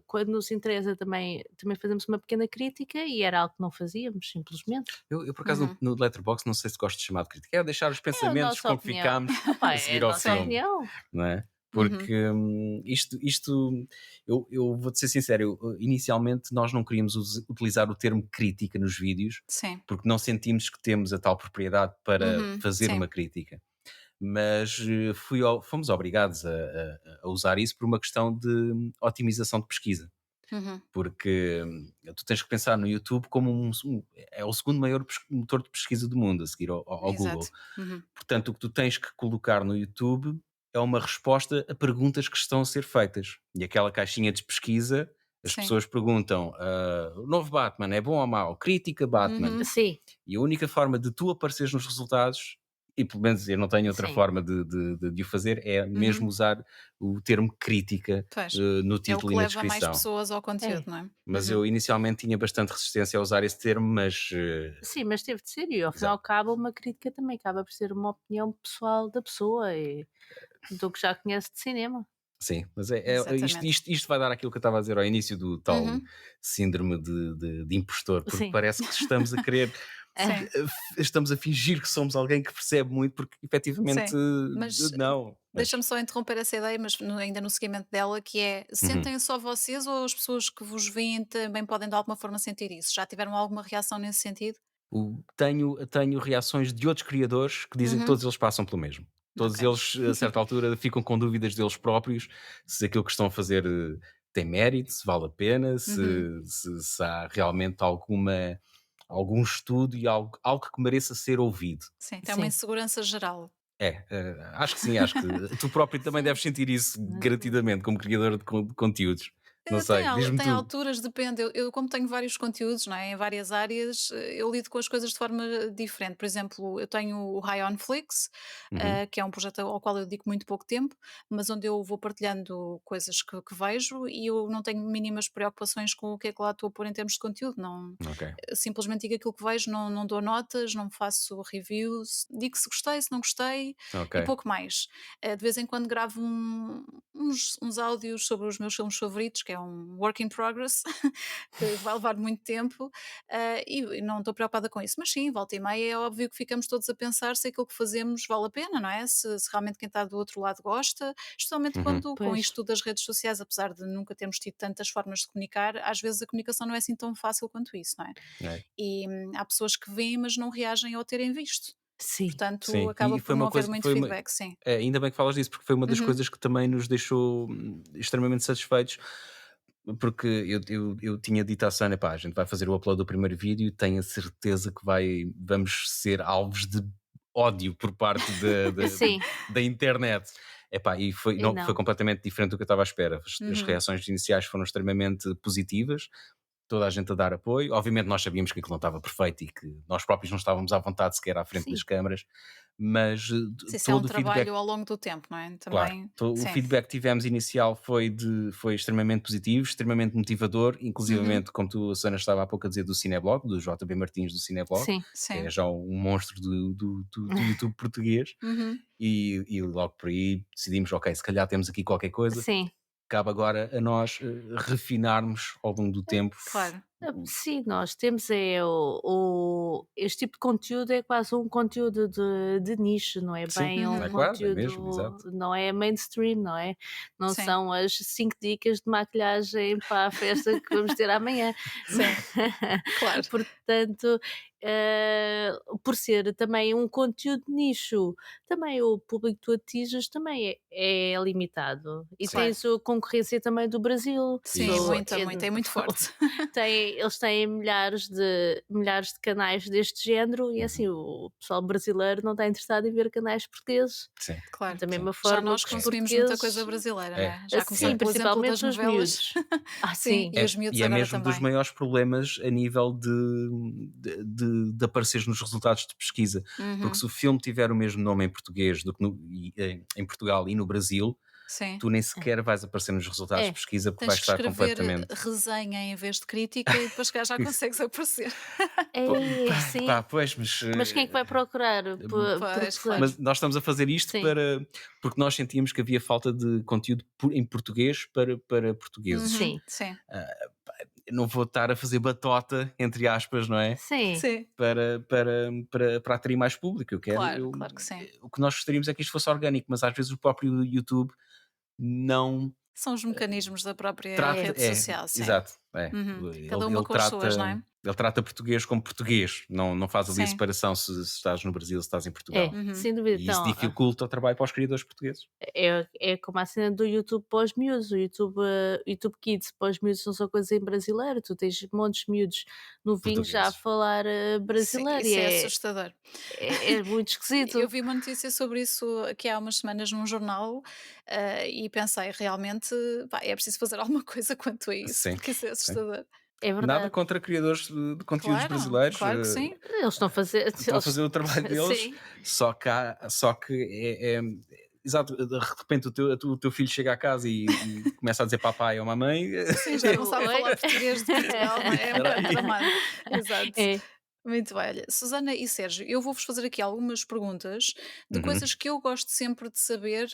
Speaker 4: quando nos interessa também fazemos uma pequena crítica e era algo que não fazíamos, simplesmente.
Speaker 3: Eu por acaso
Speaker 2: Uhum.
Speaker 3: no Letterboxd não sei se gosto de chamar de crítica, é deixar os
Speaker 4: É a
Speaker 3: pensamentos
Speaker 4: nossa
Speaker 3: como
Speaker 4: opinião.
Speaker 3: ficámos
Speaker 4: Opá,
Speaker 3: a
Speaker 4: é a
Speaker 3: seguir ao
Speaker 4: nossa
Speaker 2: Sim.
Speaker 3: filme,
Speaker 4: opinião.
Speaker 3: não é?
Speaker 2: Uhum.
Speaker 3: Porque isto eu vou-te ser sincero, inicialmente nós não queríamos utilizar o termo crítica nos vídeos,
Speaker 2: Sim.
Speaker 3: porque não sentimos que temos a tal propriedade para
Speaker 2: Uhum.
Speaker 3: fazer
Speaker 2: Sim.
Speaker 3: uma crítica. mas fomos obrigados a usar isso por uma questão de otimização de pesquisa.
Speaker 2: Uhum.
Speaker 3: Porque tu tens que pensar no YouTube como é o segundo maior motor de pesquisa do mundo, a seguir ao Google.
Speaker 2: Exato. Uhum.
Speaker 3: Portanto, o que tu tens que colocar no YouTube é uma resposta a perguntas que estão a ser feitas. E aquela caixinha de pesquisa, as
Speaker 2: Sim.
Speaker 3: pessoas perguntam: o novo Batman é bom ou mau? Crítica Batman.
Speaker 2: Uhum.
Speaker 4: Sim,
Speaker 3: E a única forma de tu apareceres nos resultados, e pelo menos eu não tenho outra
Speaker 4: sim.
Speaker 3: forma de o fazer, é mesmo
Speaker 2: Uhum.
Speaker 3: usar o termo crítica
Speaker 2: Pois.
Speaker 3: no
Speaker 2: É o
Speaker 3: título
Speaker 2: que
Speaker 3: e na
Speaker 2: leva mais
Speaker 3: descrição.
Speaker 2: pessoas ao conteúdo,
Speaker 4: É.
Speaker 2: não é?
Speaker 3: Mas
Speaker 2: Uhum.
Speaker 3: eu inicialmente tinha bastante resistência a usar esse termo, mas
Speaker 4: Sim, mas teve de ser, e ao fim e
Speaker 3: exato.
Speaker 4: ao cabo uma crítica também acaba por ser uma opinião pessoal da pessoa e do que já conhece de cinema.
Speaker 3: Sim, mas isto,
Speaker 2: Exatamente.
Speaker 3: isto vai dar aquilo que eu estava a dizer ao início do tal
Speaker 2: Uhum.
Speaker 3: síndrome de impostor, porque
Speaker 4: Sim.
Speaker 3: parece que estamos a querer,
Speaker 2: Sim,
Speaker 3: estamos a fingir que somos alguém que percebe muito, porque efetivamente
Speaker 2: sim. Mas
Speaker 3: não.
Speaker 2: deixa-me só interromper essa ideia, mas ainda no seguimento dela, que é:
Speaker 3: Uhum.
Speaker 2: sentem só vocês ou as pessoas que vos veem também podem de alguma forma sentir isso? Já tiveram alguma reação nesse sentido?
Speaker 3: Tenho reações de outros criadores que dizem que
Speaker 2: Uhum.
Speaker 3: todos eles passam pelo mesmo. Todos
Speaker 2: Ok.
Speaker 3: eles, a certa altura, ficam com dúvidas deles próprios, se aquilo que estão a fazer tem mérito, se vale a pena,
Speaker 2: Uhum.
Speaker 3: se há realmente algum estudo e algo que mereça ser ouvido.
Speaker 2: Sim, tem uma
Speaker 4: Sim.
Speaker 2: insegurança geral.
Speaker 3: Acho que sim, acho que tu próprio também
Speaker 4: Sim.
Speaker 3: deves sentir isso
Speaker 4: Uhum.
Speaker 3: garantidamente como criador de conteúdos. Não
Speaker 2: Tem
Speaker 3: sei, diz-me
Speaker 2: tem
Speaker 3: tu.
Speaker 2: alturas, depende. Eu como tenho vários conteúdos, não é, em várias áreas, eu lido com as coisas de forma diferente. Por exemplo, eu tenho o High on Flix,
Speaker 3: Uhum,
Speaker 2: que é um projeto ao qual eu dedico muito pouco tempo, mas onde eu vou partilhando coisas que vejo e eu não tenho mínimas preocupações com o que é que lá estou a pôr em termos de conteúdo. Não,
Speaker 3: ok,
Speaker 2: simplesmente digo aquilo que vejo, não dou notas, não faço reviews, digo se gostei, se não gostei
Speaker 3: ok.
Speaker 2: e pouco mais. De vez em quando gravo uns áudios sobre os meus filmes favoritos, que é um work in progress, que vai levar muito tempo, e não estou preocupada com isso. Mas sim, volta e meia é óbvio que ficamos todos a pensar se aquilo que fazemos vale a pena, não é? Se realmente quem está do outro lado gosta, especialmente
Speaker 3: Uhum,
Speaker 2: quando com
Speaker 4: Pois.
Speaker 2: isto das redes sociais, apesar de nunca termos tido tantas formas de comunicar, às vezes a comunicação não é assim tão fácil quanto isso, não é?
Speaker 3: é.
Speaker 2: E há pessoas que veem, mas não reagem ao terem visto.
Speaker 4: Sim.
Speaker 2: Portanto,
Speaker 3: Sim,
Speaker 2: acaba
Speaker 3: e
Speaker 2: por
Speaker 3: foi
Speaker 2: não
Speaker 3: uma
Speaker 2: haver
Speaker 3: coisa,
Speaker 2: muito
Speaker 3: foi uma,
Speaker 2: feedback, sim.
Speaker 3: ainda bem que falas disso, porque foi uma das
Speaker 2: Uhum,
Speaker 3: coisas que também nos deixou extremamente satisfeitos, porque eu tinha dito à Sana, pá, a gente vai fazer o upload do primeiro vídeo e tenho a certeza que vamos ser alvos de ódio por parte
Speaker 4: Sim.
Speaker 3: da internet. Epá, e foi,
Speaker 4: E
Speaker 3: não, foi
Speaker 4: não.
Speaker 3: completamente diferente do que eu estava à espera. As
Speaker 2: uhum,
Speaker 3: reações iniciais foram extremamente positivas, toda a gente a dar apoio. Obviamente nós sabíamos que aquilo não estava perfeito e que nós próprios não estávamos à vontade sequer à frente das
Speaker 4: Sim.
Speaker 3: câmaras, mas
Speaker 2: se isso é um
Speaker 3: todo o feedback,
Speaker 2: trabalho ao longo do tempo, não é?
Speaker 3: claro,
Speaker 2: Também,
Speaker 3: o
Speaker 2: sim.
Speaker 3: feedback que tivemos inicial foi extremamente positivo, extremamente motivador,
Speaker 2: Uhum,
Speaker 3: inclusivamente, como tu, a Susana, estava há pouco a dizer, do Cineblog, do JB Martins do Cineblog,
Speaker 4: Sim.
Speaker 3: que é
Speaker 2: sim.
Speaker 3: já um monstro do YouTube português,
Speaker 2: Uhum,
Speaker 3: e logo por aí decidimos, ok, se calhar temos aqui qualquer coisa,
Speaker 4: Sim.
Speaker 3: cabe agora a nós refinarmos ao longo do tempo.
Speaker 2: claro.
Speaker 4: Sim, nós temos este tipo de conteúdo é quase um conteúdo de nicho, não é
Speaker 3: Sim,
Speaker 4: bem um
Speaker 3: é
Speaker 2: Uhum,
Speaker 3: quase, é mesmo,
Speaker 4: conteúdo,
Speaker 3: exato.
Speaker 4: não é mainstream, não é? Não
Speaker 2: sim,
Speaker 4: são as 5 dicas de maquilhagem para a festa que vamos ter amanhã.
Speaker 2: sim, claro.
Speaker 4: Portanto, por ser também um conteúdo de nicho, também o público que tu atinges também é limitado e
Speaker 3: Sim,
Speaker 2: Claro.
Speaker 4: tens a concorrência também do Brasil,
Speaker 2: Sim,
Speaker 3: isso.
Speaker 2: muita, muita, é muito forte.
Speaker 4: eles têm milhares de canais deste género e
Speaker 3: Uhum.
Speaker 4: assim, o pessoal brasileiro não está interessado em ver canais portugueses,
Speaker 3: Sim,
Speaker 2: Claro.
Speaker 4: da
Speaker 3: sim.
Speaker 4: mesma
Speaker 2: Já
Speaker 4: forma
Speaker 2: nós
Speaker 4: que os
Speaker 3: É,
Speaker 2: consumimos muita coisa
Speaker 4: portugueses
Speaker 2: brasileira, não
Speaker 3: é,
Speaker 2: é? Já
Speaker 4: sim,
Speaker 2: começando pelo exemplo das
Speaker 4: principalmente os
Speaker 2: novelas.
Speaker 4: miúdos. Ah,
Speaker 2: Sim,
Speaker 4: sim,
Speaker 2: e os miúdos
Speaker 3: e é
Speaker 2: agora
Speaker 3: mesmo dos
Speaker 2: também.
Speaker 3: maiores problemas a nível de apareceres nos resultados de pesquisa, porque
Speaker 2: Uhum,
Speaker 3: se o filme tiver o mesmo nome em português do que em Portugal e no Brasil,
Speaker 2: sim.
Speaker 3: tu nem sequer vais aparecer nos resultados de
Speaker 4: é,
Speaker 3: pesquisa porque
Speaker 2: Tens
Speaker 3: vais
Speaker 2: que
Speaker 3: estar
Speaker 2: escrever
Speaker 3: completamente.
Speaker 2: resenha em vez de crítica e depois cá já consegues aparecer.
Speaker 4: sim,
Speaker 3: Pá, pois, mas
Speaker 4: mas quem é que vai procurar por
Speaker 2: Pois, claro.
Speaker 3: mas
Speaker 4: resenha?
Speaker 3: nós estamos a fazer isto
Speaker 4: Sim,
Speaker 3: porque nós sentíamos que havia falta de conteúdo em português para portugueses.
Speaker 2: Uhum,
Speaker 4: sim,
Speaker 2: sim,
Speaker 3: Eu não vou estar a fazer batota, entre aspas, não é?
Speaker 4: sim,
Speaker 2: sim.
Speaker 3: Para atrair mais público.
Speaker 2: Claro, claro que sim.
Speaker 3: O que nós gostaríamos é que isto fosse orgânico, mas às vezes o próprio YouTube não
Speaker 2: São os mecanismos da própria
Speaker 3: trata.
Speaker 2: rede social, sim.
Speaker 3: Exato. É,
Speaker 2: Cada
Speaker 3: ele
Speaker 2: uma com as suas, não é?
Speaker 3: ele trata português como português, não faz ali a
Speaker 2: Sim.
Speaker 3: separação se estás no Brasil, se estás em
Speaker 4: É,
Speaker 3: Portugal.
Speaker 2: Uhum.
Speaker 4: sem dúvida.
Speaker 3: E isso
Speaker 4: Então,
Speaker 3: dificulta o trabalho para os criadores portugueses.
Speaker 4: é como a cena do YouTube para os miúdos, o YouTube Kids para os miúdos não são coisa em brasileiro, tu tens montes de miúdos novinhos já a
Speaker 3: Portugueses.
Speaker 4: falar,
Speaker 2: Sim,
Speaker 4: brasileiro e
Speaker 2: isso é assustador.
Speaker 4: é muito
Speaker 2: Eu
Speaker 4: esquisito.
Speaker 2: vi uma notícia sobre isso aqui há umas semanas num jornal, e pensei realmente, pá, é preciso fazer alguma coisa quanto a isso,
Speaker 3: Sim,
Speaker 2: porque isso é
Speaker 3: sim.
Speaker 2: assustador.
Speaker 4: É
Speaker 3: Nada
Speaker 4: verdade.
Speaker 3: contra criadores de conteúdos
Speaker 2: Claro,
Speaker 3: brasileiros,
Speaker 2: claro que sim.
Speaker 4: Eles estão a fazer
Speaker 3: estão a
Speaker 4: eles
Speaker 3: fazer o trabalho deles,
Speaker 4: sim,
Speaker 3: só que exato, de repente o teu filho chega à casa e começa a dizer papai ou mamãe.
Speaker 2: Sim, já não sabe
Speaker 4: oi?
Speaker 2: falar português de Portugal, não é? É um
Speaker 3: Espera
Speaker 2: bocado
Speaker 3: aí.
Speaker 2: tramado. Exato.
Speaker 4: É,
Speaker 2: Muito bem, olha, Susana e Sérgio, eu vou-vos fazer aqui algumas perguntas de
Speaker 3: Uhum,
Speaker 2: coisas que eu gosto sempre de saber,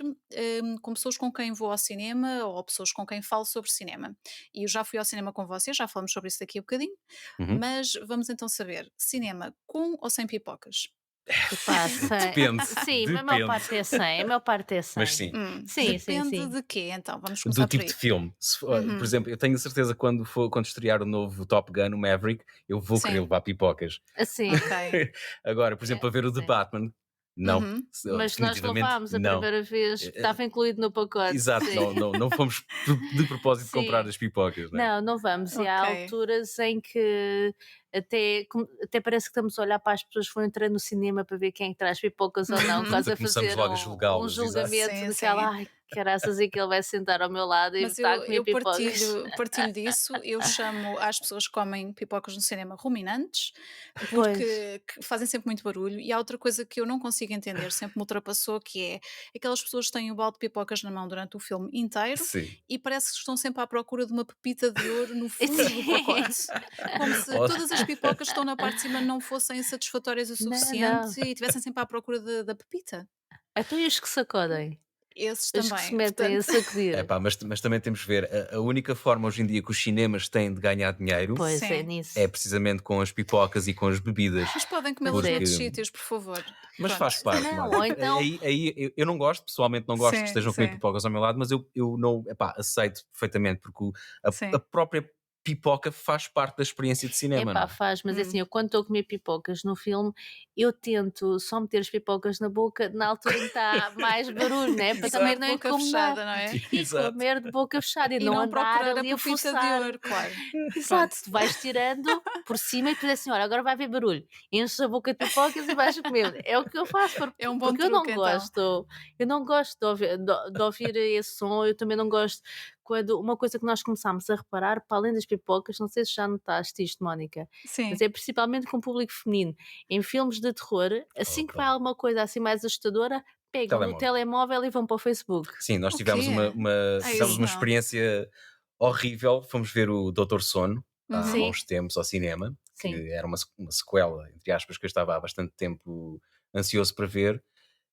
Speaker 2: com pessoas com quem vou ao cinema ou pessoas com quem falo sobre cinema. E eu já fui ao cinema com vocês, já falamos sobre isso daqui a bocadinho,
Speaker 3: uhum.
Speaker 2: mas vamos então saber, cinema com ou sem pipocas?
Speaker 4: epá,
Speaker 3: Depende,
Speaker 4: sim, mas a maior
Speaker 3: depende.
Speaker 4: parte é 100, a maior parte é
Speaker 3: Mas
Speaker 4: 100.
Speaker 3: sim,
Speaker 4: Sim,
Speaker 3: sim.
Speaker 4: sim,
Speaker 2: Depende
Speaker 4: sim.
Speaker 2: de quê, então? Vamos
Speaker 3: Do
Speaker 2: começar por
Speaker 3: tipo de
Speaker 2: aí.
Speaker 3: filme. Por
Speaker 2: Uhum,
Speaker 3: exemplo, eu tenho a certeza que quando estrear o novo Top Gun, o Maverick, eu vou querer
Speaker 2: sim,
Speaker 3: levar pipocas.
Speaker 4: Assim,
Speaker 2: ok.
Speaker 3: Agora, por exemplo,
Speaker 4: é,
Speaker 3: para ver o The
Speaker 4: sim.
Speaker 3: Batman, não.
Speaker 2: Uhum,
Speaker 4: Mas nós
Speaker 3: Definitivamente
Speaker 4: levámos a
Speaker 3: não.
Speaker 4: primeira vez,
Speaker 3: Eh,
Speaker 4: estava incluído no pacote,
Speaker 3: Exato,
Speaker 4: sim.
Speaker 3: não fomos de propósito comprar
Speaker 4: Sim.
Speaker 3: as pipocas, né?
Speaker 4: Não, não vamos. E há
Speaker 2: ok.
Speaker 4: alturas em que até parece que estamos a olhar para as pessoas que vão entrar no cinema para ver quem é que traz pipocas ou não,
Speaker 2: Uhum,
Speaker 4: quase a
Speaker 3: Começamos
Speaker 4: fazer
Speaker 3: logo a
Speaker 4: um
Speaker 3: julgá-los, exato.
Speaker 4: julgamento
Speaker 2: sim,
Speaker 4: daquela,
Speaker 2: sim.
Speaker 4: ai, caraças, e que ele vai sentar ao meu lado e
Speaker 2: Mas
Speaker 4: está a comer
Speaker 2: eu
Speaker 4: pipocas.
Speaker 2: partilho disso, eu chamo às pessoas que comem pipocas no cinema ruminantes,
Speaker 4: Pois,
Speaker 2: porque que fazem sempre muito barulho, e há outra coisa que eu não consigo entender, sempre me ultrapassou, que é aquelas pessoas que têm o balde de pipocas na mão durante o filme inteiro
Speaker 3: Sim.
Speaker 2: e parece que estão sempre à procura de uma pepita de ouro no fundo do
Speaker 4: sim.
Speaker 2: pacote, como se
Speaker 3: Ó,
Speaker 2: todas as pipocas que estão na parte de cima não fossem satisfatórias o
Speaker 4: Não,
Speaker 2: suficiente
Speaker 4: não.
Speaker 2: e estivessem sempre à procura da pepita.
Speaker 4: Então e os que sacodem?
Speaker 2: Esses
Speaker 4: Os que se
Speaker 2: também,
Speaker 4: metem a
Speaker 2: portanto
Speaker 4: sacudir?
Speaker 3: epá, mas também temos que ver, a única forma hoje em dia que os cinemas têm de ganhar dinheiro
Speaker 4: Pois é
Speaker 2: sim.
Speaker 3: é
Speaker 4: nisso.
Speaker 3: precisamente com as pipocas e com as bebidas,
Speaker 2: Mas podem
Speaker 4: Pois
Speaker 2: comê-las
Speaker 4: é.
Speaker 2: noutros
Speaker 3: porque
Speaker 2: sítios, por favor.
Speaker 3: mas
Speaker 2: Pronto.
Speaker 3: faz parte,
Speaker 4: Não, ou
Speaker 3: Mónica.
Speaker 4: então
Speaker 3: Aí eu não gosto, pessoalmente não gosto que
Speaker 2: Sim,
Speaker 3: estejam a comer
Speaker 2: sim,
Speaker 3: pipocas ao meu lado, mas eu não, epá, aceito perfeitamente, porque a
Speaker 2: sim.
Speaker 3: própria pipoca faz parte da experiência de cinema, não
Speaker 4: epá,
Speaker 3: é?
Speaker 4: faz, mas é assim,
Speaker 2: Hum.
Speaker 4: eu quando estou a comer pipocas no filme, eu tento só meter as pipocas na boca na altura em que está mais barulho, né,
Speaker 2: E
Speaker 4: para também
Speaker 2: comer de
Speaker 4: não
Speaker 2: boca
Speaker 4: incomodar.
Speaker 2: fechada, não é?
Speaker 4: E
Speaker 3: Exato.
Speaker 4: comer de boca fechada e
Speaker 2: E
Speaker 4: não
Speaker 2: não
Speaker 4: andar
Speaker 2: procurar a
Speaker 4: ali a
Speaker 2: pepita de
Speaker 4: forçar.
Speaker 2: ouro, claro.
Speaker 4: Exato,
Speaker 2: Pronto.
Speaker 4: tu vais tirando por cima e depois é assim: "Olha, agora vai haver barulho", enches a boca de pipocas e vais a comer. É o que eu faço
Speaker 2: É um bom
Speaker 4: porque
Speaker 2: truque então.
Speaker 4: eu não gosto de ouvir esse som, eu também não gosto quando uma coisa que nós começámos a reparar, para além das pipocas, não sei se já notaste isto, Mónica, mas
Speaker 2: Sim.
Speaker 4: é principalmente com o público feminino. Em filmes de terror, assim que
Speaker 3: Opa.
Speaker 4: vai alguma coisa assim mais assustadora, pegam no
Speaker 3: Telemóvel.
Speaker 4: telemóvel e vão para o Facebook.
Speaker 3: Sim, nós
Speaker 2: O
Speaker 3: tivemos
Speaker 2: quê? Ah,
Speaker 3: tivemos
Speaker 2: isso
Speaker 4: Sim,
Speaker 3: uma
Speaker 2: não.
Speaker 3: experiência horrível. Fomos ver o Doutor Sono há
Speaker 2: Uhum.
Speaker 4: sim,
Speaker 3: uns tempos ao cinema, que
Speaker 4: sim.
Speaker 3: era uma sequela, entre aspas, que eu estava há bastante tempo ansioso para ver,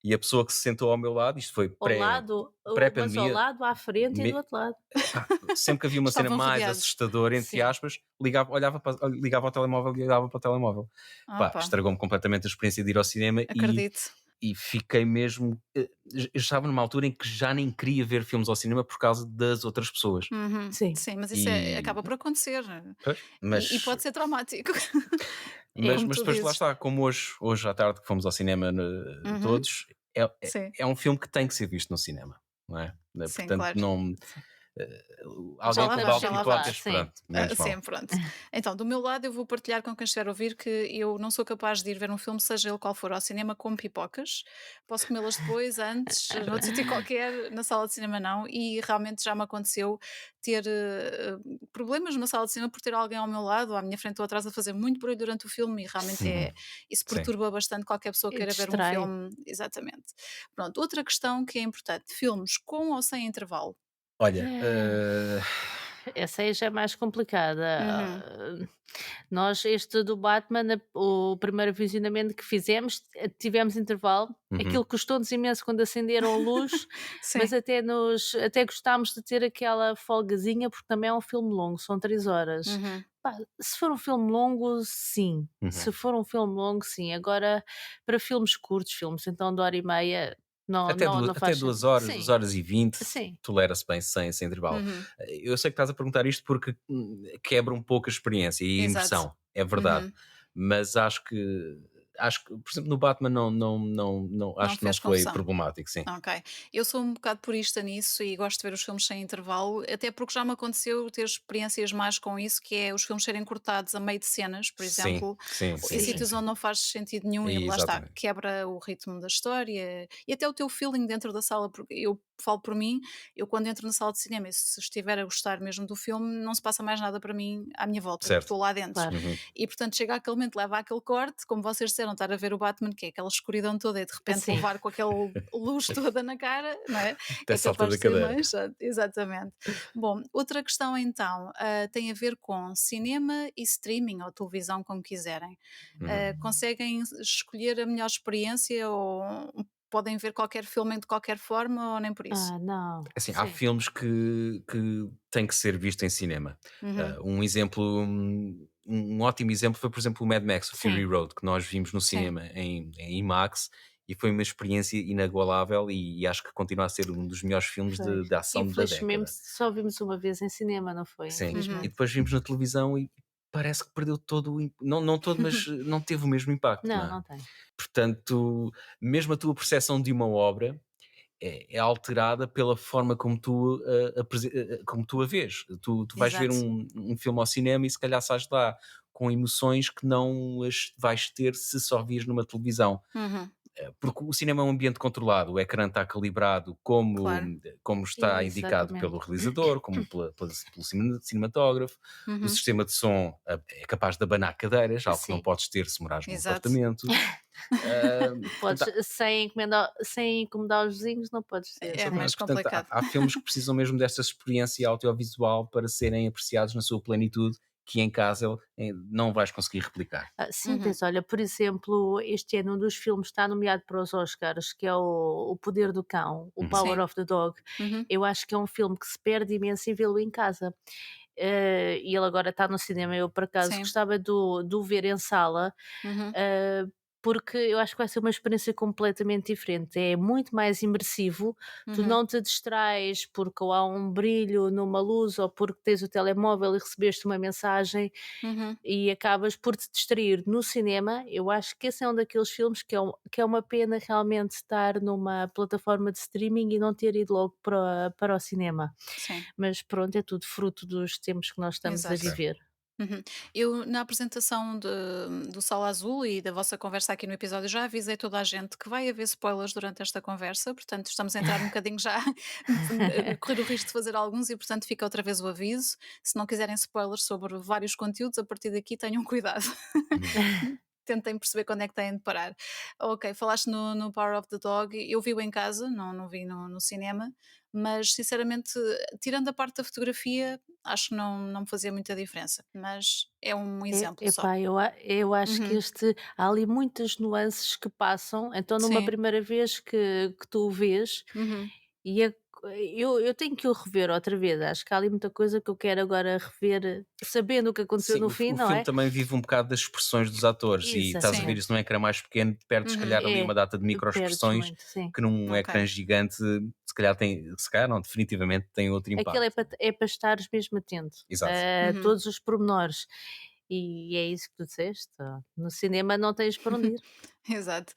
Speaker 3: e a pessoa que se sentou ao meu lado, isto foi
Speaker 4: Ao lado, mas ao
Speaker 3: pré-pandemia,
Speaker 4: lado, à frente e do
Speaker 3: me-
Speaker 4: outro lado.
Speaker 3: epá, sempre que havia uma cena
Speaker 2: Estavam
Speaker 3: mais
Speaker 2: rodeados.
Speaker 3: assustadora, entre
Speaker 2: Sim.
Speaker 3: aspas, ligava ao telemóvel e olhava para o telemóvel. Pá,
Speaker 2: Opa,
Speaker 3: estragou-me completamente a experiência de ir ao cinema
Speaker 2: acredito.
Speaker 3: e fiquei mesmo. Eu estava numa altura em que já nem queria ver filmes ao cinema por causa das outras pessoas.
Speaker 2: Uhum.
Speaker 4: Sim,
Speaker 2: Sim, mas isso
Speaker 3: E,
Speaker 2: acaba por acontecer.
Speaker 3: pois,
Speaker 2: E pode ser traumático,
Speaker 4: é.
Speaker 2: como
Speaker 3: mas
Speaker 2: tu
Speaker 3: depois lá
Speaker 2: dizes.
Speaker 3: está, como hoje à tarde que fomos ao cinema
Speaker 2: Uhum.
Speaker 3: todos,
Speaker 2: Sim,
Speaker 3: é um filme que tem que ser visto no cinema, não é?
Speaker 2: sim,
Speaker 3: Portanto,
Speaker 2: claro.
Speaker 3: não.
Speaker 4: Sim.
Speaker 2: Já
Speaker 3: Alguém
Speaker 2: lá
Speaker 3: com
Speaker 2: vamos,
Speaker 3: balde
Speaker 2: já
Speaker 3: de
Speaker 2: lá
Speaker 4: Lá,
Speaker 2: vamos.
Speaker 3: pipocas,
Speaker 4: sim.
Speaker 3: pronto, menos
Speaker 2: Sim,
Speaker 3: mal.
Speaker 2: pronto. Então, do meu lado, eu vou partilhar com quem estiver a ouvir que eu não sou capaz de ir ver um filme, seja ele qual for, ao cinema com pipocas. Posso comê-las depois, antes, noutro sítio qualquer, na sala de cinema não. E realmente já me aconteceu ter problemas na sala de cinema por ter alguém ao meu lado, ou à minha frente ou atrás, a fazer muito barulho durante o filme e realmente isso
Speaker 3: Sim.
Speaker 2: perturba bastante qualquer pessoa que
Speaker 4: E
Speaker 2: queira ver um
Speaker 4: distrai.
Speaker 2: filme. Exatamente. Pronto, outra questão que é importante: filmes com ou sem intervalo?
Speaker 3: Olha,
Speaker 4: Eh, Essa aí já é mais complicada.
Speaker 2: Uhum.
Speaker 4: Nós, este do Batman, o primeiro visionamento que fizemos, tivemos intervalo. Aquilo
Speaker 3: uhum,
Speaker 4: custou-nos imenso quando acenderam a luz, mas
Speaker 2: Sim.
Speaker 4: até gostámos de ter aquela folgazinha, porque também é um filme longo, são 3 horas.
Speaker 2: Uhum.
Speaker 4: Pá, se for um filme longo, sim. Se
Speaker 3: uhum.
Speaker 4: for um filme longo, sim. Agora, para filmes curtos, filmes então de hora e meia, Não, não, não
Speaker 3: Até
Speaker 4: faz
Speaker 3: 2
Speaker 4: sentido.
Speaker 3: horas, 2
Speaker 4: Sim,
Speaker 3: horas e 20
Speaker 4: sim.
Speaker 3: tolera-se bem sem intervalo.
Speaker 2: Uhum.
Speaker 3: Eu sei que estás a perguntar isto porque, quebra um pouco a experiência e a
Speaker 2: Exato.
Speaker 3: imersão, é verdade.
Speaker 2: Uhum.
Speaker 3: Mas acho que, por exemplo, no Batman não
Speaker 2: Não
Speaker 3: acho que não
Speaker 2: fez
Speaker 3: foi
Speaker 2: confusão.
Speaker 3: problemático, sim.
Speaker 2: Ok. Eu sou um bocado purista nisso e gosto de ver os filmes sem intervalo, até porque já me aconteceu ter experiências más com isso, que é os filmes serem cortados a meio de cenas, por
Speaker 3: Sim,
Speaker 2: exemplo,
Speaker 3: sim,
Speaker 2: em
Speaker 3: sim, sim,
Speaker 4: Sim.
Speaker 2: sítios
Speaker 3: sim.
Speaker 2: onde não faz sentido nenhum e lá está,
Speaker 3: Exatamente.
Speaker 2: quebra o ritmo da história e até o teu feeling dentro da sala, porque eu falo por mim, eu quando entro na sala de cinema e se estiver a gostar mesmo do filme, não se passa mais nada para mim à minha volta, porque
Speaker 3: Certo.
Speaker 2: estou lá dentro.
Speaker 4: Claro.
Speaker 3: Uhum.
Speaker 2: E portanto chega aquele momento, leva aquele corte, como vocês disseram, estar a ver o Batman, que é aquela escuridão toda e de repente
Speaker 4: Sim.
Speaker 2: levar com aquela luz toda na cara, não é?
Speaker 3: Até
Speaker 2: É
Speaker 3: salta
Speaker 2: capaz
Speaker 3: da
Speaker 2: de ser
Speaker 3: cadeira.
Speaker 2: mais chato, exatamente. Bom, outra questão então, tem a ver com cinema e streaming ou televisão, como quiserem.
Speaker 3: Uhum.
Speaker 2: Conseguem escolher a melhor experiência ou podem ver qualquer filme de qualquer forma ou nem por isso?
Speaker 4: Ah, não.
Speaker 3: Assim, há
Speaker 4: Sim,
Speaker 3: filmes que têm que ser vistos em cinema.
Speaker 2: Uhum.
Speaker 3: Um exemplo, um ótimo exemplo foi, por exemplo, o Mad Max, o Fury
Speaker 4: sim,
Speaker 3: Road, que nós vimos no
Speaker 2: Sim,
Speaker 3: cinema em IMAX e foi uma experiência inagualável e acho que continua a ser um dos melhores filmes
Speaker 4: pois.
Speaker 3: de ação da
Speaker 4: Infelizmente
Speaker 3: década.
Speaker 4: só vimos uma vez em cinema, não foi?
Speaker 3: Sim, e
Speaker 2: Uhum.
Speaker 4: Infelizmente.
Speaker 3: depois vimos na televisão e parece que perdeu todo não todo, mas não teve o mesmo impacto, não
Speaker 4: Não,
Speaker 3: é?
Speaker 4: não tem.
Speaker 3: Portanto, mesmo a tua percepção de uma obra é alterada pela forma como tu, como tu a vês. Tu vais ver
Speaker 2: Exato.
Speaker 3: um filme ao cinema e se calhar sais de lá com emoções que não as vais ter se só vires numa televisão.
Speaker 2: Uhum.
Speaker 3: Porque o cinema é um ambiente controlado, o ecrã está calibrado como,
Speaker 2: Claro.
Speaker 3: como está indicado pelo
Speaker 4: Exatamente.
Speaker 3: realizador, como pelo cinematógrafo. O
Speaker 2: Uhum.
Speaker 3: sistema de som é capaz de abanar cadeiras, algo que não
Speaker 4: Sim.
Speaker 3: podes ter se morares num
Speaker 2: Exato.
Speaker 3: apartamento.
Speaker 4: Podes
Speaker 3: Portanto,
Speaker 4: sem incomodar os vizinhos, não podes ter,
Speaker 2: É
Speaker 4: sim.
Speaker 2: mais
Speaker 3: exatamente. Portanto,
Speaker 2: complicado.
Speaker 3: há filmes que precisam mesmo desta experiência audiovisual para serem apreciados na sua plenitude, que em casa não vais conseguir replicar.
Speaker 4: Sim,
Speaker 2: Uhum.
Speaker 4: tens, olha, por exemplo, este ano um dos filmes está nomeado para os Oscars, que é o Poder do Cão, o
Speaker 3: Uhum.
Speaker 4: Power
Speaker 2: Sim.
Speaker 4: of the Dog.
Speaker 2: Uhum.
Speaker 4: Eu acho que é um filme que se perde imenso em vê-lo em casa. E ele agora está no cinema. Eu, por acaso,
Speaker 2: Sim.
Speaker 4: gostava de o ver em sala,
Speaker 2: Uhum.
Speaker 4: eh, porque eu acho que vai ser uma experiência completamente diferente. É muito mais imersivo, tu
Speaker 2: Uhum.
Speaker 4: não te distrais porque ou há um brilho numa luz ou porque tens o telemóvel e recebeste uma mensagem
Speaker 2: Uhum.
Speaker 4: e acabas por te distrair no cinema. Eu acho que esse é um daqueles filmes que é uma pena realmente estar numa plataforma de streaming e não ter ido logo para o cinema.
Speaker 2: Sim.
Speaker 4: Mas pronto, é tudo fruto dos tempos que nós estamos a
Speaker 2: Exato.
Speaker 3: Certo.
Speaker 4: viver.
Speaker 2: Uhum. Eu, na apresentação do Sala Azul e da vossa conversa aqui no episódio, já avisei toda a gente que vai haver spoilers durante esta conversa, portanto, estamos a entrar um bocadinho já, a correr o risco de fazer alguns e, portanto, fica outra vez o aviso. Se não quiserem spoilers sobre vários conteúdos, a partir daqui tenham cuidado.
Speaker 3: Uhum.
Speaker 2: Tentem perceber quando é que têm de parar. Ok, falaste no Power of the Dog, eu vi-o em casa, não vi no cinema, mas sinceramente, tirando a parte da fotografia, acho que não me fazia muita diferença, mas é um exemplo só.
Speaker 4: Epá, eu acho que
Speaker 2: Uhum,
Speaker 4: há ali muitas nuances que passam, então numa
Speaker 2: sim,
Speaker 4: primeira vez que tu o vês,
Speaker 2: uhum,
Speaker 4: e eu tenho que o rever outra vez, acho que há ali muita coisa que eu quero agora rever, sabendo o que aconteceu
Speaker 3: Sim,
Speaker 4: no fim,
Speaker 3: o
Speaker 4: não
Speaker 3: filme
Speaker 4: é?
Speaker 3: também vive um bocado das expressões dos atores e estás a ver
Speaker 2: sim,
Speaker 3: isso
Speaker 4: Exatamente.
Speaker 3: num ecrã mais pequeno, perdes se
Speaker 2: uhum,
Speaker 3: calhar ali uma
Speaker 4: É,
Speaker 3: data de
Speaker 4: perdes
Speaker 3: microexpressões
Speaker 4: muito, sim.
Speaker 3: que num
Speaker 2: ok,
Speaker 3: ecrã gigante se calhar não, definitivamente tem outro
Speaker 4: Aquilo é
Speaker 3: impacto.
Speaker 4: para estares mesmo atento
Speaker 3: Exato.
Speaker 4: a
Speaker 2: uhum.
Speaker 4: todos os pormenores. E é isso que tu disseste, no cinema não tens para onde ir.
Speaker 2: Exato.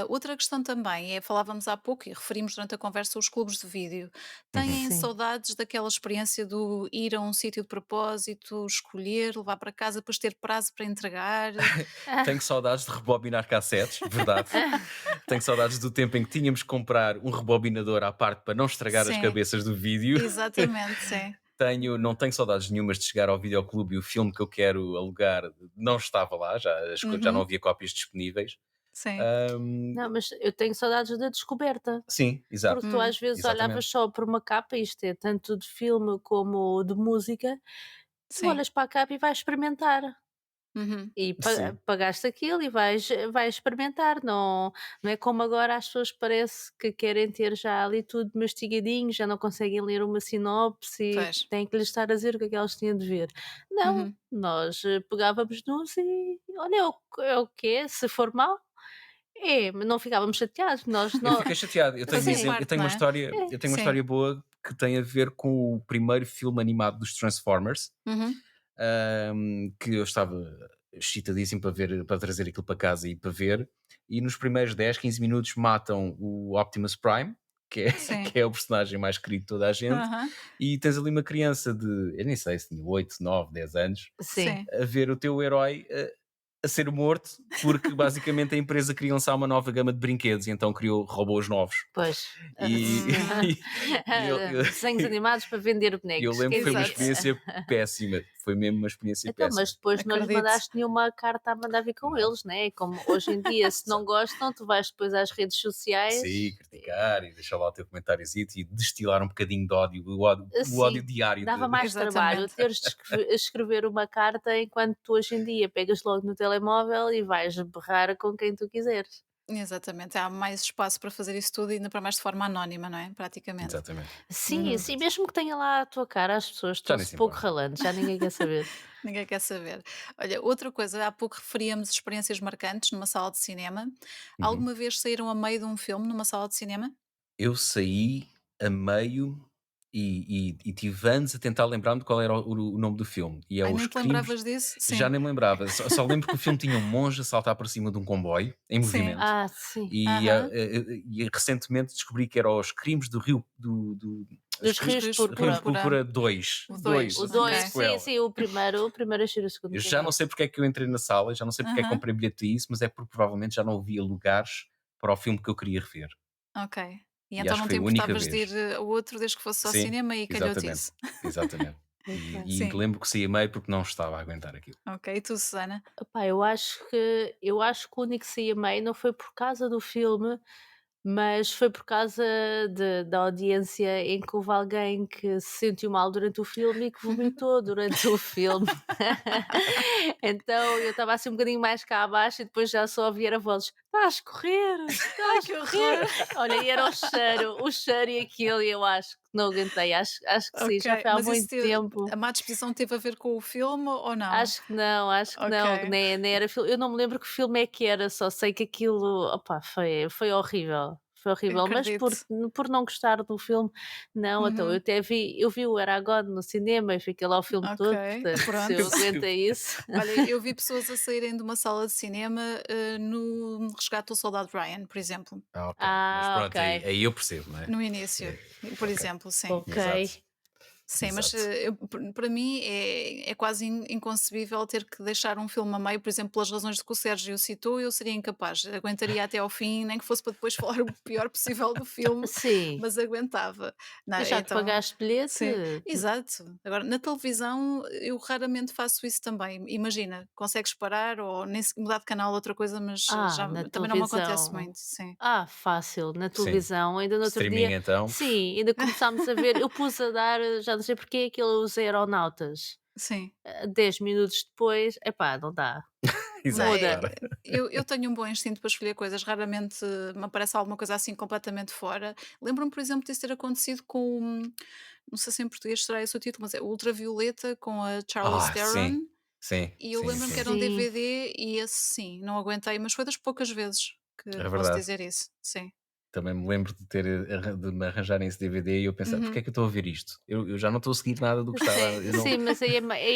Speaker 2: Outra questão também é, falávamos há pouco e referimos durante a conversa os clubes de vídeo.
Speaker 3: Uhum.
Speaker 2: Têm
Speaker 4: Sim.
Speaker 2: saudades daquela experiência do ir a um sítio de propósito, escolher, levar para casa, depois ter prazo para entregar?
Speaker 3: Tenho saudades de rebobinar cassetes, verdade. Tenho saudades do tempo em que tínhamos que comprar um rebobinador à parte para não estragar as
Speaker 2: Sim,
Speaker 3: cabeças do vídeo.
Speaker 2: exatamente, sim.
Speaker 3: Não tenho saudades nenhumas de chegar ao videoclube e o filme que eu quero alugar não estava lá, já não
Speaker 2: Uhum,
Speaker 3: havia cópias disponíveis.
Speaker 2: sim.
Speaker 3: Ahm,
Speaker 4: Não, mas eu tenho saudades da descoberta,
Speaker 3: sim,
Speaker 4: porque
Speaker 3: exato,
Speaker 4: tu
Speaker 2: Hum,
Speaker 4: às vezes olhavas
Speaker 3: exatamente.
Speaker 4: só por uma capa, isto é tanto de filme como de música, tu
Speaker 2: sim.
Speaker 4: olhas para a capa e vais experimentar.
Speaker 2: Uhum,
Speaker 4: E
Speaker 3: Sim.
Speaker 4: pagaste aquilo e vais experimentar, não é como agora as pessoas parece que querem ter já ali tudo mastigadinho, já não conseguem ler uma sinopse,
Speaker 2: pois.
Speaker 4: têm que lhes estar a dizer o que é que elas têm de ver. Não,
Speaker 2: Uhum,
Speaker 4: nós pegávamos nos e olha, é o que é, se for mau, Mas não ficávamos chateados, nós
Speaker 3: Eu
Speaker 4: não
Speaker 3: fiquei chateado. Eu tenho, um
Speaker 2: Fazia
Speaker 4: sim,
Speaker 3: exemplo- eu
Speaker 2: parte,
Speaker 3: tenho
Speaker 2: não
Speaker 3: uma
Speaker 2: é?
Speaker 3: história,
Speaker 4: é,
Speaker 3: eu tenho uma
Speaker 2: Sim.
Speaker 3: história boa que tem a ver com o primeiro filme animado dos Transformers,
Speaker 2: Uhum.
Speaker 3: que eu estava excitadíssimo para ver, para trazer aquilo para casa e para ver. E nos primeiros 10, 15 minutos matam o Optimus Prime, que é,
Speaker 2: Sim.
Speaker 3: que é o personagem mais querido de toda a gente,
Speaker 2: Aham.
Speaker 3: e tens ali uma criança de, eu nem sei se tinha 8, 9, 10 anos,
Speaker 4: sim,
Speaker 2: Sim.
Speaker 3: a ver o teu herói a ser morto, porque basicamente a empresa queria lançar uma nova gama de brinquedos e então criou robôs novos.
Speaker 4: pois.
Speaker 3: E,
Speaker 2: Hum.
Speaker 3: e
Speaker 4: Desenhos animados para vender
Speaker 3: eu
Speaker 4: bonecos,
Speaker 3: lembro que
Speaker 4: quem
Speaker 3: foi uma
Speaker 2: Exato.
Speaker 4: diria?
Speaker 3: experiência péssima. Foi mesmo uma experiência
Speaker 4: Então, mas
Speaker 3: péssima.
Speaker 4: depois não lhes
Speaker 2: Acredito.
Speaker 4: mandaste nenhuma carta a mandar vir com
Speaker 3: Não.
Speaker 4: eles, né? Como hoje em dia, se não gostam, tu vais depois às redes
Speaker 3: Sim,
Speaker 4: sociais.
Speaker 3: criticar e deixar lá o teu comentáriozito e destilar um bocadinho de ódio, o ódio
Speaker 4: Sim,
Speaker 3: diário.
Speaker 4: dava mais trabalho
Speaker 2: Exatamente.
Speaker 4: teres de escrever uma carta enquanto tu hoje em dia pegas logo no telemóvel e vais berrar com quem tu quiseres.
Speaker 2: Exatamente. Há mais espaço para fazer isso tudo e ainda para mais de forma anónima, não é? Praticamente.
Speaker 3: Exatamente.
Speaker 4: Sim,
Speaker 2: Uhum.
Speaker 4: sim, mesmo que tenha lá a tua cara, as pessoas
Speaker 3: Já nem
Speaker 4: estão-se
Speaker 3: se
Speaker 4: pouco
Speaker 3: importa.
Speaker 4: ralando, já ninguém quer saber.
Speaker 2: Ninguém quer saber. Olha, outra coisa, há pouco referíamos experiências marcantes numa sala de cinema.
Speaker 3: Uhum.
Speaker 2: Alguma vez saíram a meio de um filme numa sala de cinema?
Speaker 3: Eu saí a meio e tive anos a tentar lembrar-me de qual era o nome do filme. E é
Speaker 2: Ai,
Speaker 3: Os
Speaker 2: nem te
Speaker 3: Crimes.
Speaker 2: lembravas disso?
Speaker 3: Já
Speaker 2: Sim.
Speaker 3: nem me lembrava. Só lembro que o filme tinha um monge a saltar para cima de um comboio, em
Speaker 2: Sim.
Speaker 3: movimento.
Speaker 4: Ah, sim.
Speaker 2: Aham.
Speaker 3: E recentemente descobri que era Os Crimes do Rio. Os
Speaker 4: Dos
Speaker 2: Os
Speaker 3: Crimes,
Speaker 4: Rios
Speaker 2: Rios
Speaker 3: Rios de
Speaker 4: Púrpura.
Speaker 2: Púrpura.
Speaker 3: Púrpura 2.
Speaker 2: O
Speaker 3: 2,
Speaker 2: dois,
Speaker 4: O
Speaker 3: a
Speaker 2: ok.
Speaker 4: 2, sim,
Speaker 3: sequela.
Speaker 4: sim, o primeiro achei o segundo
Speaker 3: Eu
Speaker 4: muito
Speaker 3: já não
Speaker 4: bom.
Speaker 3: sei porque é que eu entrei na sala, já não sei porque é que
Speaker 2: Aham.
Speaker 3: comprei bilhete a isso, mas é porque provavelmente já não havia lugares para o filme que eu queria rever.
Speaker 2: Ok. E
Speaker 3: E
Speaker 2: então
Speaker 3: acho
Speaker 2: não
Speaker 3: que
Speaker 2: te
Speaker 3: foi a única
Speaker 2: importavas de
Speaker 3: vez.
Speaker 2: ir a outro desde que fosse só
Speaker 3: Sim,
Speaker 2: cinema e calhou-te
Speaker 3: exatamente.
Speaker 2: isso.
Speaker 3: Exatamente.
Speaker 4: Muito bem.
Speaker 3: E
Speaker 2: Sim.
Speaker 3: lembro que saí a meio porque não estava a aguentar aquilo.
Speaker 2: Ok. E tu, Susana?
Speaker 4: Epá, eu acho que o único que saí a meio não foi por causa do filme, mas foi por causa da audiência em que houve alguém que se sentiu mal durante o filme e que vomitou durante o filme. Então eu estava assim um bocadinho mais cá abaixo e depois já só ouvia a vozes: "Está a escorrer, está a
Speaker 2: Ai, que horror!
Speaker 4: escorrer". Olha, e era o cheiro e aquilo e eu acho que não aguentei, acho que sim,
Speaker 2: Ok.
Speaker 4: já foi há
Speaker 2: Mas isso
Speaker 4: muito tempo.
Speaker 2: a má disposição teve a ver com o filme ou não?
Speaker 4: Acho que não, que
Speaker 2: Ok.
Speaker 4: nem era filme, eu não me lembro que filme é que era, só sei que aquilo, opá, foi horrível, mas por
Speaker 2: Acredito.
Speaker 4: por não gostar do filme, não, então eu
Speaker 2: Uhum.
Speaker 4: até vi o Eragon no cinema e fiquei lá o filme
Speaker 2: Ok.
Speaker 4: todo, portanto, se
Speaker 2: Pronto.
Speaker 4: eu
Speaker 3: Eu percebo.
Speaker 4: aguentei isso.
Speaker 2: Olha, eu vi pessoas a saírem de uma sala de cinema, no Resgate do Soldado Ryan, por exemplo,
Speaker 3: Ok, mas
Speaker 4: Ah, ok,
Speaker 3: pronto, aí eu percebo, não é?
Speaker 2: no início,
Speaker 3: É,
Speaker 2: por
Speaker 3: ok,
Speaker 2: exemplo, sim.
Speaker 4: ok.
Speaker 3: exato,
Speaker 2: Sim, mas,
Speaker 3: exato.
Speaker 2: para mim é quase inconcebível ter que deixar um filme a meio, por exemplo, pelas razões que o Sérgio citou, eu seria incapaz, aguentaria até ao fim, nem que fosse para depois falar o pior possível do filme,
Speaker 4: Sim,
Speaker 2: mas aguentava. Não,
Speaker 4: já que
Speaker 2: então
Speaker 4: pagaste bilhete,
Speaker 2: sim, exato. Agora, na televisão, eu raramente faço isso também. Imagina, consegues parar ou nem se mudar de canal outra coisa, mas já
Speaker 4: na
Speaker 2: também não me acontece
Speaker 4: televisão.
Speaker 2: muito, sim.
Speaker 4: Fácil, na
Speaker 3: Sim.
Speaker 4: televisão, ainda no outro
Speaker 3: Streaming
Speaker 4: dia
Speaker 3: então.
Speaker 4: sim, ainda começámos a ver, eu pus a dar, já não sei porque, aqueles Aeronautas,
Speaker 2: Sim.
Speaker 4: 10 minutos depois, epá, não dá,
Speaker 2: Não,
Speaker 3: Exato,
Speaker 2: é,
Speaker 4: muda.
Speaker 3: claro.
Speaker 2: eu tenho um bom instinto para escolher coisas, raramente me aparece alguma coisa assim completamente fora. Lembro-me, por exemplo, disso ter acontecido com, não sei se em português será esse o título, mas é o Ultravioleta com a Charlize
Speaker 3: Sim,
Speaker 2: Theron.
Speaker 3: sim,
Speaker 2: E eu
Speaker 3: sim,
Speaker 2: lembro-me que
Speaker 3: sim.
Speaker 2: era um
Speaker 4: Sim,
Speaker 2: DVD e esse sim, não aguentei, mas foi das poucas vezes que
Speaker 3: É
Speaker 2: posso
Speaker 3: verdade.
Speaker 2: dizer isso. Sim.
Speaker 3: Também me lembro de ter de me arranjarem esse DVD e eu pensar: "Porque é
Speaker 2: Uhum.
Speaker 3: que eu estou a ver isto? Eu já não estou a seguir nada do que estava, eu não".
Speaker 4: sim, mas aí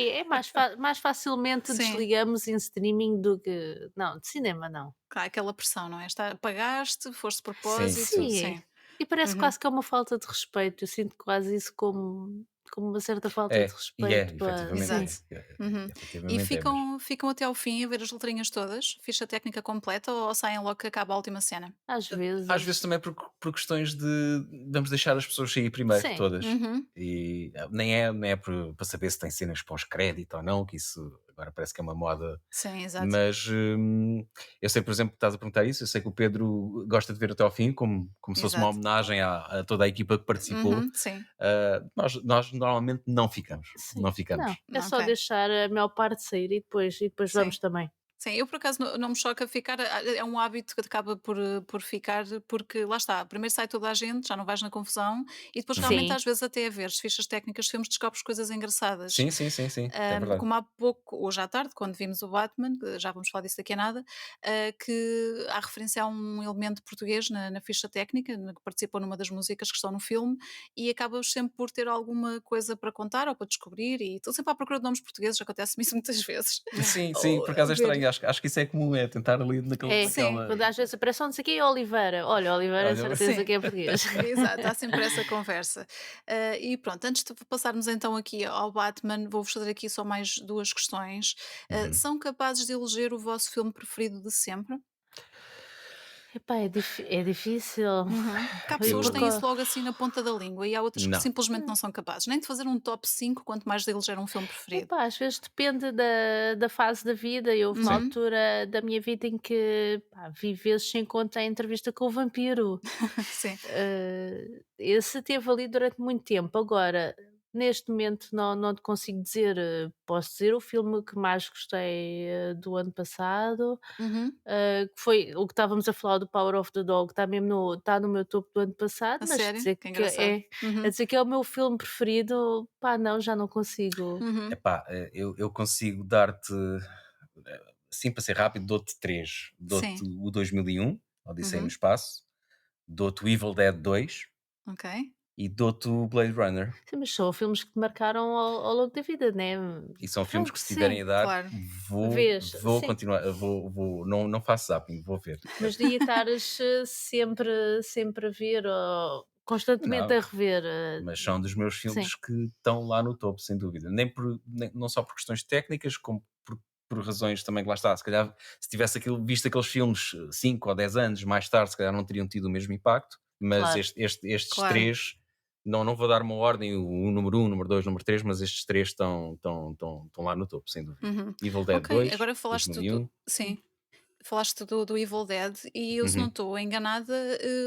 Speaker 4: é mais facilmente
Speaker 2: Sim.
Speaker 4: desligamos em streaming do que não, de cinema não.
Speaker 2: Claro, aquela pressão, não é? Pagaste, foste de
Speaker 3: Sim,
Speaker 2: propósito,
Speaker 4: Sim,
Speaker 2: sim.
Speaker 4: e parece
Speaker 2: Uhum.
Speaker 4: quase que é uma falta de respeito, eu sinto quase isso como uma certa falta de
Speaker 3: é, e é,
Speaker 4: respeito a
Speaker 3: efetivamente
Speaker 4: sim.
Speaker 2: Exato.
Speaker 3: é.
Speaker 2: Uhum. E
Speaker 3: Efetivamente é, mas
Speaker 2: ficam até ao fim a ver as letrinhas todas, ficha técnica completa ou saem logo que acaba a última cena?
Speaker 4: Às
Speaker 3: às vezes
Speaker 4: vezes.
Speaker 3: também por questões de vamos deixar as pessoas sair primeiro,
Speaker 4: Sim,
Speaker 3: todas.
Speaker 2: Uhum.
Speaker 3: E nem é para saber se tem cenas pós-crédito ou não, que isso agora parece que é uma moda.
Speaker 2: Sim, exato.
Speaker 3: Mas eu sei, por exemplo, que estás a perguntar isso. Eu sei que o Pedro gosta de ver até ao fim, como se fosse uma
Speaker 2: Exato.
Speaker 3: homenagem a toda a equipa que participou.
Speaker 2: Uhum. Sim.
Speaker 3: Nós normalmente não ficamos.
Speaker 4: sim.
Speaker 3: Não
Speaker 4: Não,
Speaker 3: ficamos.
Speaker 4: é
Speaker 2: Ok.
Speaker 4: só deixar a maior parte sair e depois
Speaker 2: Sim.
Speaker 4: vamos também.
Speaker 2: Sim, eu por acaso não me choca ficar, é um hábito que acaba por ficar, porque lá está, primeiro sai toda a gente, já não vais na confusão, e depois
Speaker 3: Uhum.
Speaker 2: realmente
Speaker 4: Sim.
Speaker 2: às vezes até a ver as fichas técnicas de filmes descobres coisas engraçadas.
Speaker 3: Sim, sim, sim, sim, é verdade.
Speaker 2: Como há pouco, hoje à tarde, quando vimos o Batman, que já vamos falar disso daqui a nada, que há referência a um elemento português na ficha técnica, que participou numa das músicas que estão no filme, e acabas sempre por ter alguma coisa para contar ou para descobrir, e estou sempre à procura de nomes portugueses, acontece-me isso muitas vezes.
Speaker 3: Sim, sim,
Speaker 2: Ou
Speaker 3: por acaso é
Speaker 2: ver.
Speaker 3: estranho, acho que isso é comum, é tentar ali
Speaker 4: É,
Speaker 2: Sim,
Speaker 4: quando às vezes aparece: "Oh, não sei o quê, é Oliveira". Olha, Oliveira é
Speaker 3: olha,
Speaker 4: certeza
Speaker 2: sim.
Speaker 4: que é português.
Speaker 2: Exato, há sempre essa conversa. E pronto, antes de passarmos então aqui ao Batman, vou-vos fazer aqui só mais duas questões.
Speaker 3: uhum.
Speaker 2: São capazes de eleger o vosso filme preferido de sempre?
Speaker 4: Epá, é difícil.
Speaker 2: Uhum. Porque há
Speaker 4: E
Speaker 2: pessoas que
Speaker 4: porque
Speaker 2: têm isso logo assim na ponta da língua e há outras que
Speaker 3: Não.
Speaker 2: simplesmente não são capazes, nem de fazer um top 5, quanto mais de eleger um filme preferido.
Speaker 4: epá, às vezes depende da fase da vida. E houve uma
Speaker 3: Sim.
Speaker 2: Uhum.
Speaker 4: altura da minha vida em que, pá, vi vezes sem conta a entrevista com o vampiro.
Speaker 2: Sim.
Speaker 4: Esse teve ali durante muito tempo. Agora, neste momento não te consigo dizer, posso dizer o filme que mais gostei, do ano passado,
Speaker 2: Uhum.
Speaker 4: que foi o que estávamos a falar do Power of the Dog, está no meu topo do ano passado,
Speaker 2: A
Speaker 4: mas
Speaker 2: sério?
Speaker 4: dizer
Speaker 2: Que
Speaker 4: que
Speaker 2: engraçado.
Speaker 4: a
Speaker 2: Uhum.
Speaker 4: dizer que é o meu filme preferido, pá, não, já não consigo.
Speaker 2: Uhum.
Speaker 3: Epá, eu consigo dar-te, assim para ser rápido, dou-te três. Dou-te
Speaker 2: Sim.
Speaker 3: o 2001, Odisseia no
Speaker 2: Uhum.
Speaker 3: Espaço, dou-te o Evil Dead 2
Speaker 2: Ok.
Speaker 3: e dou-te o Blade Runner.
Speaker 4: Sim, mas são filmes que te marcaram ao longo da vida, né?
Speaker 3: E são filmes
Speaker 4: Pronto,
Speaker 3: que se tiverem
Speaker 4: sim,
Speaker 3: a dar,
Speaker 2: Claro.
Speaker 4: vês,
Speaker 3: vou
Speaker 4: sim.
Speaker 3: continuar, não faço zapping, vou ver.
Speaker 4: Mas de estares, sempre a ver ou constantemente
Speaker 3: Não,
Speaker 4: a rever,
Speaker 3: mas são dos meus
Speaker 4: sim,
Speaker 3: filmes que estão lá no topo, sem dúvida. Não só por questões técnicas, como por razões também que lá está. Se calhar, se tivesse visto aqueles filmes 5 ou 10 anos mais tarde, se calhar não teriam tido o mesmo impacto. Mas
Speaker 4: claro.
Speaker 3: estes
Speaker 2: Claro.
Speaker 3: três, não vou dar uma ordem, o número um, o número 2, o número 3, mas estes três estão lá no topo, sem dúvida.
Speaker 2: Uhum.
Speaker 3: Evil Dead
Speaker 2: Ok,
Speaker 3: 2,
Speaker 2: agora falaste do
Speaker 3: 2001.
Speaker 2: sim, falaste do Evil Dead e eu, se não
Speaker 3: Uhum.
Speaker 2: estou enganada,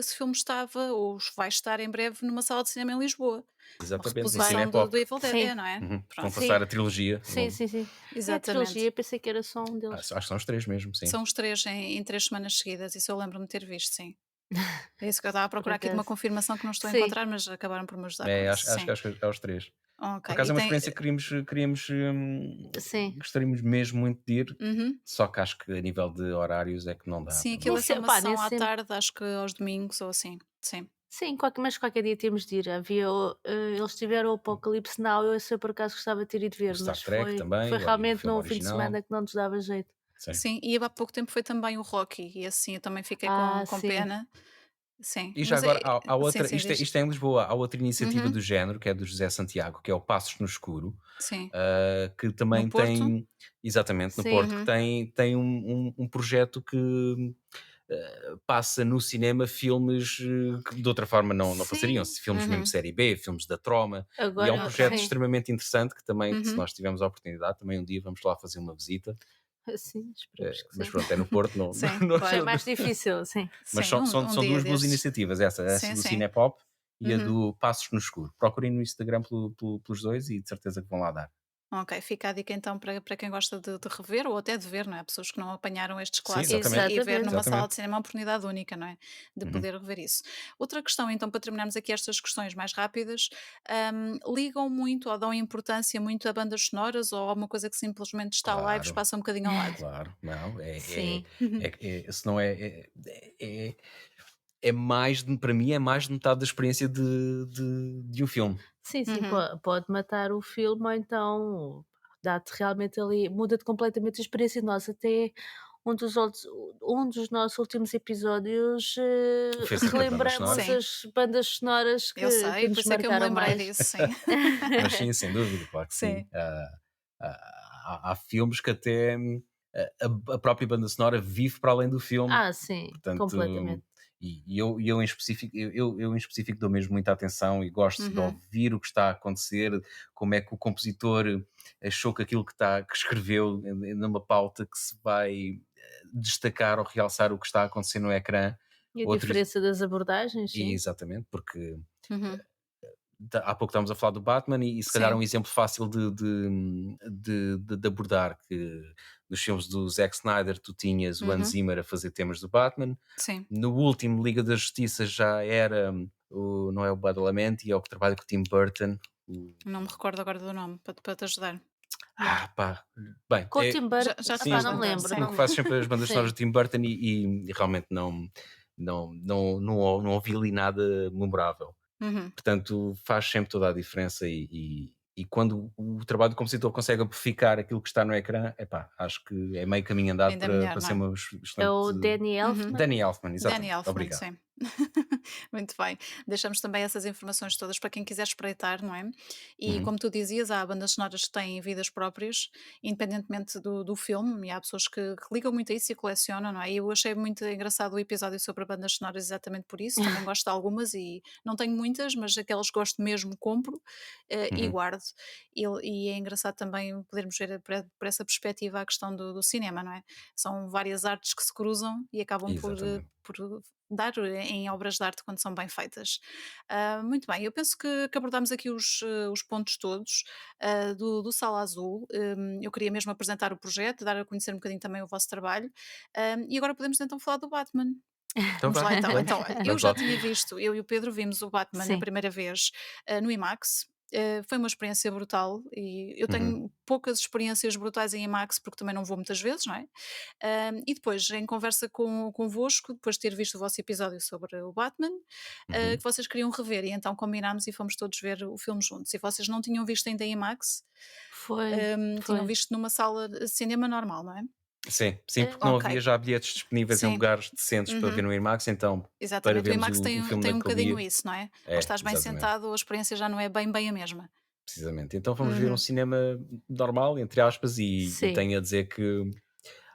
Speaker 2: esse filme estava ou vai estar em breve numa sala de cinema em Lisboa. Uma
Speaker 3: Exatamente, em
Speaker 2: reposição
Speaker 4: Vai.
Speaker 2: do
Speaker 3: Cinepop.
Speaker 2: Evil Dead.
Speaker 4: Sim,
Speaker 2: É, não é?
Speaker 3: Uhum. Vão
Speaker 2: Pronto.
Speaker 3: passar
Speaker 4: sim,
Speaker 3: a trilogia.
Speaker 4: sim, sim, sim. É a
Speaker 2: Exatamente.
Speaker 4: trilogia, pensei que era só um deles.
Speaker 3: Acho que são os três mesmo, sim.
Speaker 2: São os 3 em 3 semanas seguidas, isso eu lembro-me de ter visto, sim. É isso que eu estava a
Speaker 4: Por
Speaker 2: procurar aqui de uma
Speaker 4: acaso.
Speaker 2: confirmação que não estou a
Speaker 4: Sim,
Speaker 2: encontrar, mas acabaram por me ajudar com
Speaker 3: É,
Speaker 2: isso, sim.
Speaker 3: acho que é os três.
Speaker 2: Ok,
Speaker 3: Por acaso
Speaker 2: e
Speaker 3: é uma
Speaker 2: tem
Speaker 3: experiência que
Speaker 4: sim.
Speaker 3: gostaríamos mesmo muito de ir,
Speaker 2: uhum.
Speaker 3: só que acho que a nível de horários é que não dá
Speaker 2: Sim, aquilo é só
Speaker 4: Nesse
Speaker 2: uma
Speaker 4: opá,
Speaker 2: sessão à
Speaker 4: nesse
Speaker 2: tarde, acho que aos domingos ou assim, sim.
Speaker 4: sim, mas qualquer dia temos de ir. Eles tiveram o Apocalipse Now, eu esse eu por acaso gostava de ter ido
Speaker 3: O
Speaker 4: ver,
Speaker 3: Star
Speaker 4: mas
Speaker 3: Trek
Speaker 4: foi
Speaker 3: também, o
Speaker 4: realmente
Speaker 3: filme
Speaker 4: num fim de
Speaker 3: original,
Speaker 4: semana que não nos dava jeito.
Speaker 3: sim.
Speaker 2: Sim, e há pouco tempo foi também o Rocky, e assim eu também fiquei
Speaker 4: Ah,
Speaker 2: com
Speaker 4: sim.
Speaker 2: pena. Sim,
Speaker 3: E já
Speaker 2: mas
Speaker 3: agora há
Speaker 2: sim,
Speaker 3: outra,
Speaker 2: sim, diz.
Speaker 3: isto é em Lisboa, há outra iniciativa
Speaker 2: Uhum,
Speaker 3: do género, que é do José Santiago, que é o Passos no Escuro,
Speaker 2: sim.
Speaker 3: que
Speaker 2: No
Speaker 3: também
Speaker 2: Porto?
Speaker 3: tem, exatamente, no
Speaker 4: Sim.
Speaker 3: Porto, que
Speaker 2: Uhum.
Speaker 3: tem um projeto que passa no cinema filmes que de outra forma não passariam,
Speaker 4: Sim.
Speaker 3: filmes mesmo de
Speaker 2: Uhum.
Speaker 3: série B, filmes da Troma, e é um
Speaker 4: Agora
Speaker 2: Ok.
Speaker 3: projeto
Speaker 4: sim.
Speaker 3: extremamente interessante que também, se
Speaker 2: Uhum.
Speaker 3: nós tivermos a oportunidade, também um dia vamos lá fazer uma visita,
Speaker 4: Sim, esperemos que
Speaker 3: mas
Speaker 4: sim.
Speaker 3: pronto, é no Porto,
Speaker 2: Sim,
Speaker 4: É
Speaker 2: claro.
Speaker 4: mais difícil, sim.
Speaker 3: mas
Speaker 2: Sim, um
Speaker 3: são
Speaker 2: dia
Speaker 3: duas boas
Speaker 2: destes.
Speaker 3: iniciativas, essa
Speaker 2: Sim,
Speaker 3: do
Speaker 2: sim.
Speaker 3: Cinepop e a
Speaker 2: Uhum.
Speaker 3: do Passos no Escuro. Procurem no Instagram pelos dois e de certeza que vão lá dar.
Speaker 2: Ok, fica a dica então para quem gosta de rever ou até de ver, não é? Pessoas que não apanharam estes
Speaker 3: Sim,
Speaker 2: clássicos
Speaker 3: exatamente,
Speaker 2: e ver
Speaker 4: Exatamente.
Speaker 2: numa sala de
Speaker 3: exatamente.
Speaker 2: cinema é uma oportunidade única, não é? De
Speaker 3: Uhum.
Speaker 2: poder rever isso. Outra questão, então, para terminarmos aqui estas questões mais rápidas, ligam muito ou dão importância muito a bandas sonoras ou a uma coisa que simplesmente está lá e vos
Speaker 3: Claro,
Speaker 2: passa um bocadinho ao lado?
Speaker 3: claro, não,
Speaker 4: Sim.
Speaker 3: se não é mais para mim é mais de metade da experiência de um filme.
Speaker 4: Sim, sim,
Speaker 2: Uhum.
Speaker 4: pode matar o filme ou então dá-te realmente ali muda-te completamente a experiência. Nós até um dos nossos últimos episódios,
Speaker 3: Fez sempre as bandas
Speaker 4: relembramos
Speaker 3: sonoras,
Speaker 2: Sim,
Speaker 4: as bandas sonoras
Speaker 2: eu
Speaker 4: que
Speaker 2: sei, por
Speaker 4: nos
Speaker 2: isso é que eu me
Speaker 4: marcaram
Speaker 2: lembrei
Speaker 4: mais.
Speaker 2: disso, sim.
Speaker 3: mas sim, sem dúvida, claro que sim.
Speaker 2: Sim.
Speaker 3: Há filmes que até a própria banda sonora vive para além do filme,
Speaker 4: Ah, sim,
Speaker 3: portanto,
Speaker 4: completamente.
Speaker 3: eu em específico, eu em específico dou mesmo muita atenção e gosto de
Speaker 2: Uhum.
Speaker 3: ouvir o que está a acontecer, como é que o compositor achou que aquilo que escreveu numa pauta que se vai destacar ou realçar o que está a acontecer no ecrã.
Speaker 4: E a
Speaker 3: Outros,
Speaker 4: diferença das abordagens, sim.
Speaker 3: exatamente, porque
Speaker 2: Uhum.
Speaker 3: há pouco estávamos a falar do Batman e se calhar é um
Speaker 2: Sim.
Speaker 3: exemplo fácil de abordar, que nos filmes do Zack Snyder tu tinhas o Hans
Speaker 2: Uhum.
Speaker 3: Zimmer a fazer temas do Batman.
Speaker 2: Sim,
Speaker 3: No último Liga da Justiça já era não é o Badalamenti, é o que trabalha com o Tim Burton.
Speaker 2: não me recordo agora do nome para te ajudar. Yeah.
Speaker 3: Pá, bem,
Speaker 4: Com o Tim Burton,
Speaker 2: Já te
Speaker 3: sim,
Speaker 4: epá,
Speaker 2: vais
Speaker 4: não me
Speaker 2: lembrar,
Speaker 4: lembro,
Speaker 2: sim.
Speaker 3: porque faço sempre as bandas sonoras
Speaker 4: Sim.
Speaker 3: do Tim Burton e realmente não ouvi ali nada memorável.
Speaker 2: Uhum.
Speaker 3: Portanto, faz sempre toda a diferença e quando o trabalho do compositor consegue amplificar aquilo que está no ecrã, epá, acho que é meio caminho andado
Speaker 2: Ainda melhor,
Speaker 3: para
Speaker 2: não
Speaker 3: ser
Speaker 2: é?
Speaker 3: uma
Speaker 4: É
Speaker 3: excelente.
Speaker 4: o Danny
Speaker 2: Uhum.
Speaker 4: Elfman?
Speaker 3: Danny Elfman,
Speaker 2: Danny
Speaker 3: exatamente.
Speaker 2: Elfman,
Speaker 3: Obrigado.
Speaker 2: sim. Muito bem. Deixamos também essas informações todas para quem quiser espreitar, não é? E
Speaker 3: Uhum.
Speaker 2: como tu dizias, há bandas sonoras que têm vidas próprias, independentemente do filme, e há pessoas que ligam muito a isso e colecionam, não é? E eu achei muito engraçado o episódio sobre bandas sonoras exatamente por isso. Também gosto de algumas e não tenho muitas, mas aquelas que gosto mesmo compro e
Speaker 3: Uhum.
Speaker 2: guardo. E é engraçado também podermos ver por essa perspectiva a questão do cinema, não é? São várias artes que se cruzam e acabam
Speaker 3: Exatamente.
Speaker 2: por dar em obras de arte quando são bem feitas. Muito bem, eu penso que abordámos aqui os pontos todos do Sala Azul. Eu queria mesmo apresentar o projeto, dar a conhecer um bocadinho também o vosso trabalho. E agora podemos então falar do Batman.
Speaker 3: Então
Speaker 2: Vamos
Speaker 3: vá,
Speaker 2: lá então.
Speaker 3: vamos,
Speaker 2: Então, olha, eu
Speaker 3: vamos
Speaker 2: já
Speaker 3: lá.
Speaker 2: tinha visto, eu e o Pedro vimos o Batman a
Speaker 4: Sim.
Speaker 2: primeira vez no IMAX. Foi uma experiência brutal e eu
Speaker 3: Uhum.
Speaker 2: tenho poucas experiências brutais em IMAX porque também não vou muitas vezes, não é? E depois, em conversa convosco, depois de ter visto o vosso episódio sobre o Batman,
Speaker 3: Uhum.
Speaker 2: que vocês queriam rever, e então combinámos e fomos todos ver o filme juntos. E vocês não tinham visto ainda em IMAX,
Speaker 4: Foi,
Speaker 2: tinham
Speaker 4: foi.
Speaker 2: visto numa sala de cinema normal, não é?
Speaker 3: Sim, porque não
Speaker 2: Ok,
Speaker 3: havia já bilhetes disponíveis em
Speaker 2: sim.
Speaker 3: lugares decentes para ver
Speaker 2: Uhum.
Speaker 3: no IMAX, então para
Speaker 2: Exatamente, o
Speaker 3: vermos
Speaker 2: IMAX
Speaker 3: o filme
Speaker 2: tem um
Speaker 3: naquele
Speaker 2: bocadinho
Speaker 3: dia.
Speaker 2: isso, não é? Ou
Speaker 3: É,
Speaker 2: estás bem
Speaker 3: exatamente.
Speaker 2: sentado ou a experiência já não é bem a mesma.
Speaker 3: Precisamente. Então fomos ver um
Speaker 2: Uhum.
Speaker 3: cinema normal, entre aspas, e
Speaker 4: Sim,
Speaker 3: tenho a dizer que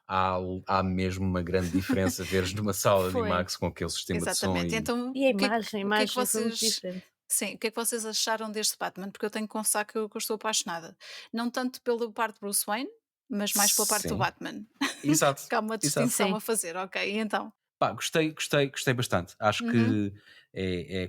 Speaker 3: há mesmo uma grande diferença veres numa sala de
Speaker 4: foi.
Speaker 3: IMAX com aquele sistema de som
Speaker 2: Exatamente.
Speaker 3: e
Speaker 2: Então,
Speaker 4: E a
Speaker 2: o que é que
Speaker 4: imagem foi muito
Speaker 2: vocês
Speaker 4: diferente.
Speaker 2: sim, o que é que vocês acharam deste Batman? Porque eu tenho que confessar que eu estou apaixonada. Não tanto pela parte de Bruce Wayne, mas mais pela parte do
Speaker 3: sim,
Speaker 2: Batman.
Speaker 3: exato,
Speaker 2: Que há uma
Speaker 3: exato.
Speaker 2: distinção
Speaker 4: Sim,
Speaker 2: a fazer, ok, e então?
Speaker 3: Pá, gostei bastante. Acho
Speaker 2: Uhum,
Speaker 3: que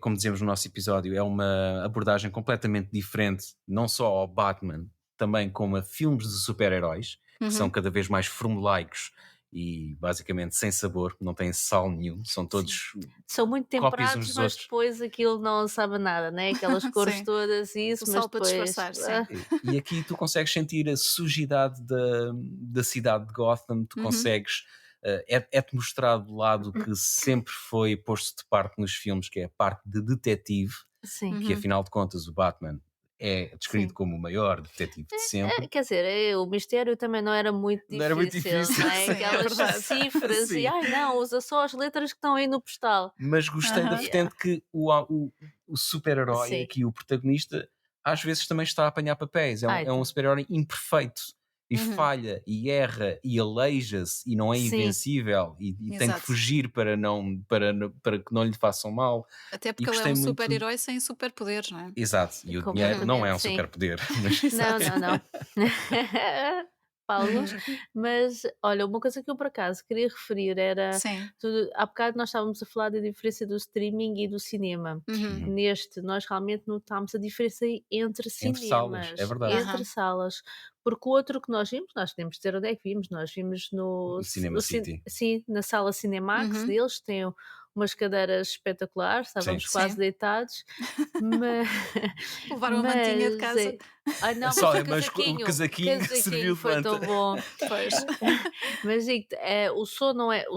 Speaker 3: como dizemos no nosso episódio, é uma abordagem completamente diferente, não só ao Batman, também como a filmes de super-heróis, que são
Speaker 2: uhum,
Speaker 3: cada vez mais formulaicos e basicamente sem sabor, não têm sal nenhum, são
Speaker 2: sim.
Speaker 3: todos
Speaker 4: são muito
Speaker 3: cópias uns
Speaker 4: temperados,
Speaker 3: dos
Speaker 4: mas
Speaker 3: outros.
Speaker 4: depois aquilo não sabe a nada, né, aquelas cores
Speaker 2: Sim,
Speaker 4: todas e
Speaker 2: o
Speaker 4: isso, mas
Speaker 2: sal para
Speaker 4: depois
Speaker 2: disfarçar, sim.
Speaker 3: E aqui tu consegues sentir a sujidade da cidade de Gotham, tu
Speaker 2: Uhum,
Speaker 3: consegues. É-te mostrado o lado que sempre foi posto de parte nos filmes, que é a parte de detetive,
Speaker 4: sim,
Speaker 3: que
Speaker 2: uhum,
Speaker 3: afinal de contas o Batman é descrito
Speaker 4: sim.
Speaker 3: como o maior detetive de sempre.
Speaker 4: Quer dizer, o mistério também não era muito
Speaker 3: Não era muito
Speaker 4: difícil,
Speaker 3: difícil,
Speaker 4: não é?
Speaker 2: sim, é
Speaker 4: Aquelas
Speaker 2: verdade.
Speaker 4: cifras e:
Speaker 3: sim,
Speaker 4: "Ai não, usa só as letras que estão aí no postal".
Speaker 3: mas gostei da
Speaker 2: Aham,
Speaker 3: vertente que o super-herói,
Speaker 4: Sim.
Speaker 3: aqui o protagonista, às vezes também está a apanhar papéis.
Speaker 4: Ai,
Speaker 3: É um
Speaker 4: tá.
Speaker 3: super-herói imperfeito e
Speaker 2: uhum,
Speaker 3: falha e erra e aleija-se e não é
Speaker 4: Sim,
Speaker 3: invencível e tem que
Speaker 2: exato.
Speaker 3: fugir para que não lhe façam mal.
Speaker 2: Até
Speaker 3: E
Speaker 2: porque ele é
Speaker 3: gostei
Speaker 2: um
Speaker 3: muito.
Speaker 2: super-herói sem superpoderes, não é?
Speaker 3: Exato, e o dinheiro
Speaker 2: Uhum,
Speaker 3: não é
Speaker 4: completamente,
Speaker 3: um
Speaker 4: sim.
Speaker 3: superpoder, mas
Speaker 4: Não,
Speaker 2: exato.
Speaker 4: não, não. Para alguns, mas olha, uma coisa que eu por acaso queria referir era,
Speaker 2: Sim.
Speaker 4: há bocado nós estávamos a falar da diferença do streaming e do cinema.
Speaker 2: Uhum,
Speaker 3: Uhum.
Speaker 4: Neste, nós realmente notámos a diferença entre
Speaker 3: Entre salas, é
Speaker 4: cinemas,
Speaker 3: verdade.
Speaker 4: entre
Speaker 2: aham,
Speaker 4: salas, porque o outro que nós temos de dizer onde é que vimos, nós vimos
Speaker 3: O Cinema City.
Speaker 4: sim, na sala Cinemax
Speaker 2: uhum,
Speaker 4: deles, que tem umas cadeiras espetaculares,
Speaker 3: Sim.
Speaker 4: estávamos quase
Speaker 2: sim.
Speaker 4: deitados, ma
Speaker 2: Levaram a mantinha de
Speaker 4: mas
Speaker 2: casa?
Speaker 4: ai não, mas
Speaker 3: Só,
Speaker 4: o
Speaker 3: o
Speaker 4: casaquinho
Speaker 3: serviu de
Speaker 4: foi
Speaker 3: manta.
Speaker 4: tão bom.
Speaker 2: Pois.
Speaker 4: Mas digo-te, o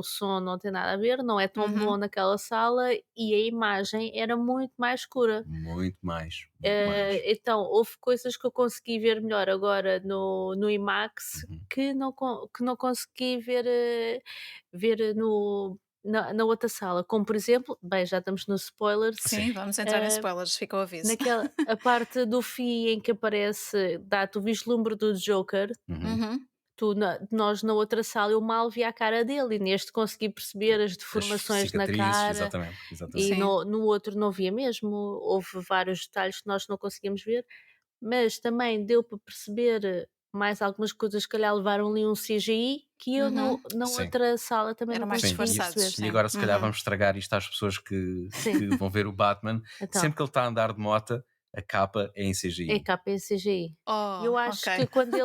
Speaker 4: som não tem nada a ver, não é tão bom
Speaker 2: Uhum,
Speaker 4: naquela sala e a imagem era muito mais escura.
Speaker 3: Muito mais, muito mais.
Speaker 4: Então houve coisas que eu consegui ver melhor agora no IMAX
Speaker 3: Uhum.
Speaker 4: que não consegui ver, ver na outra sala, como por exemplo, bem, já estamos nos spoilers,
Speaker 3: Sim.
Speaker 2: sim, vamos entrar em
Speaker 4: eh
Speaker 2: spoilers, fica o aviso.
Speaker 4: naquela a parte do fim em que aparece, dá-te o vislumbre do Joker,
Speaker 3: Uhum.
Speaker 2: Uhum,
Speaker 4: nós na outra sala eu mal vi a cara dele e neste consegui perceber as
Speaker 3: As
Speaker 4: deformações na
Speaker 3: cicatrizes,
Speaker 4: cara
Speaker 3: exatamente, exatamente.
Speaker 4: e
Speaker 2: sim.
Speaker 4: no outro não via mesmo, houve vários detalhes que nós não conseguimos ver, mas também deu para perceber mais algumas coisas, se calhar levaram ali um CGI que eu
Speaker 2: Uhum.
Speaker 4: na
Speaker 3: Sim,
Speaker 4: outra sala também
Speaker 2: Eram
Speaker 4: não
Speaker 2: mais
Speaker 3: sim.
Speaker 4: consegui
Speaker 2: disfarçados,
Speaker 4: perceber.
Speaker 3: E
Speaker 2: sim.
Speaker 3: agora se calhar
Speaker 2: Uhum.
Speaker 3: vamos estragar isto às pessoas que
Speaker 4: Sim,
Speaker 3: vão ver o Batman.
Speaker 4: então,
Speaker 3: Sempre que ele está a andar de moto, a capa é em
Speaker 4: É
Speaker 3: CGI.
Speaker 4: capa em CGI.
Speaker 2: Oh,
Speaker 4: Eu acho
Speaker 2: ok.
Speaker 4: que quando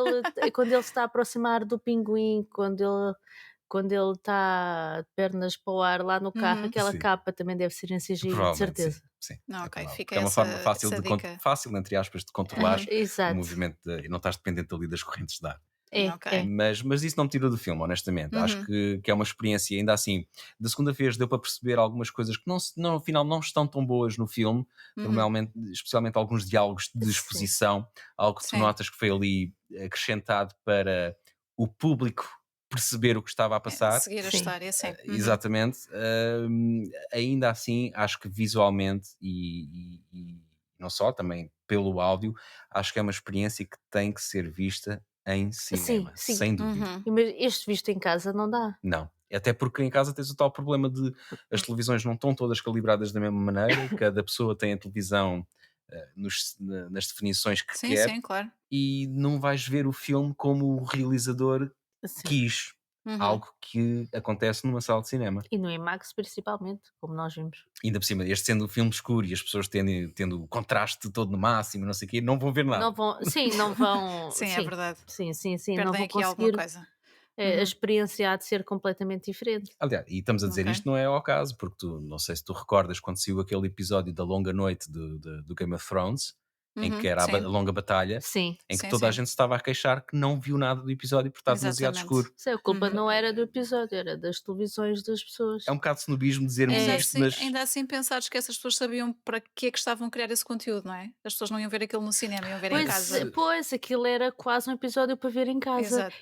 Speaker 4: ele se está a aproximar do pinguim, quando ele está de pernas para o ar lá no carro,
Speaker 2: Uhum.
Speaker 4: aquela
Speaker 3: Sim,
Speaker 4: capa também deve ser em CGI, de
Speaker 3: provavelmente sim,
Speaker 4: certeza.
Speaker 3: sim, é
Speaker 2: Ok,
Speaker 3: provável.
Speaker 2: fica
Speaker 3: Porque é uma forma
Speaker 2: essa dica.
Speaker 3: fácil, entre aspas, de controlares
Speaker 2: Uhum.
Speaker 3: o
Speaker 4: Exato.
Speaker 3: movimento e não estás dependente ali das correntes de ar.
Speaker 2: Ok.
Speaker 3: Mas isso não me tirou do filme, honestamente. Acho
Speaker 2: Uhum.
Speaker 3: que é uma experiência, ainda assim, da segunda vez deu para perceber algumas coisas que não, afinal não estão tão boas no filme,
Speaker 2: Uhum.
Speaker 3: normalmente, especialmente alguns diálogos de
Speaker 4: Sim.
Speaker 3: exposição, algo que tu
Speaker 2: Sim.
Speaker 3: notas que foi ali acrescentado para o público perceber o que estava a passar.
Speaker 2: Seguir a
Speaker 4: Sim.
Speaker 2: história, sim. Uhum.
Speaker 3: Exatamente. Ainda assim, acho que visualmente e não só, também pelo áudio, acho que é uma experiência que tem que ser vista em
Speaker 4: Sim,
Speaker 3: cinema,
Speaker 4: sim.
Speaker 3: sem dúvida.
Speaker 2: Uhum.
Speaker 4: Mas este visto em casa não dá.
Speaker 3: Não. Até porque em casa tens o tal problema de as televisões não estão todas calibradas da mesma maneira, cada pessoa tem a televisão nas definições que
Speaker 2: Sim,
Speaker 3: quer
Speaker 2: sim, claro.
Speaker 3: e não vais ver o filme como o realizador
Speaker 4: Sim.
Speaker 3: quis.
Speaker 2: Uhum.
Speaker 3: Algo que acontece numa sala de cinema.
Speaker 4: E no IMAX principalmente, como nós vimos.
Speaker 3: Ainda por cima, este sendo um filme escuro e as pessoas tendo o contraste todo no máximo, não sei o quê, não vão ver
Speaker 4: Não
Speaker 3: nada.
Speaker 4: vão, sim, não vão,
Speaker 2: Sim, é
Speaker 4: sim,
Speaker 2: verdade.
Speaker 4: sim, não
Speaker 2: Perdem
Speaker 4: vão
Speaker 2: aqui alguma
Speaker 4: conseguir,
Speaker 2: coisa.
Speaker 4: a
Speaker 2: Uhum.
Speaker 4: experiência há de ser completamente diferente.
Speaker 3: Aliás, e estamos a dizer
Speaker 2: Ok.
Speaker 3: isto não é ao caso, porque não sei se tu recordas quando saiu aquele episódio da longa noite do Game of Thrones, em que
Speaker 2: Uhum.
Speaker 3: era a
Speaker 2: Sim,
Speaker 3: longa batalha,
Speaker 4: Sim,
Speaker 3: em que
Speaker 2: sim,
Speaker 3: toda a
Speaker 2: sim.
Speaker 3: gente se estava a queixar que não viu nada do episódio porque está demasiado
Speaker 2: Exatamente.
Speaker 3: escuro.
Speaker 4: a culpa
Speaker 2: Uhum.
Speaker 4: não era do episódio, era das televisões das pessoas.
Speaker 3: É um bocado de snobismo dizermos
Speaker 2: Ainda
Speaker 4: É,
Speaker 3: isto,
Speaker 2: assim,
Speaker 3: mas
Speaker 2: ainda assim pensares que essas pessoas sabiam para que é que estavam a criar esse conteúdo, não é? As pessoas não iam ver aquilo no cinema, iam ver em
Speaker 4: pois,
Speaker 2: casa.
Speaker 4: pois, aquilo era quase um episódio para ver em casa.
Speaker 2: Exato.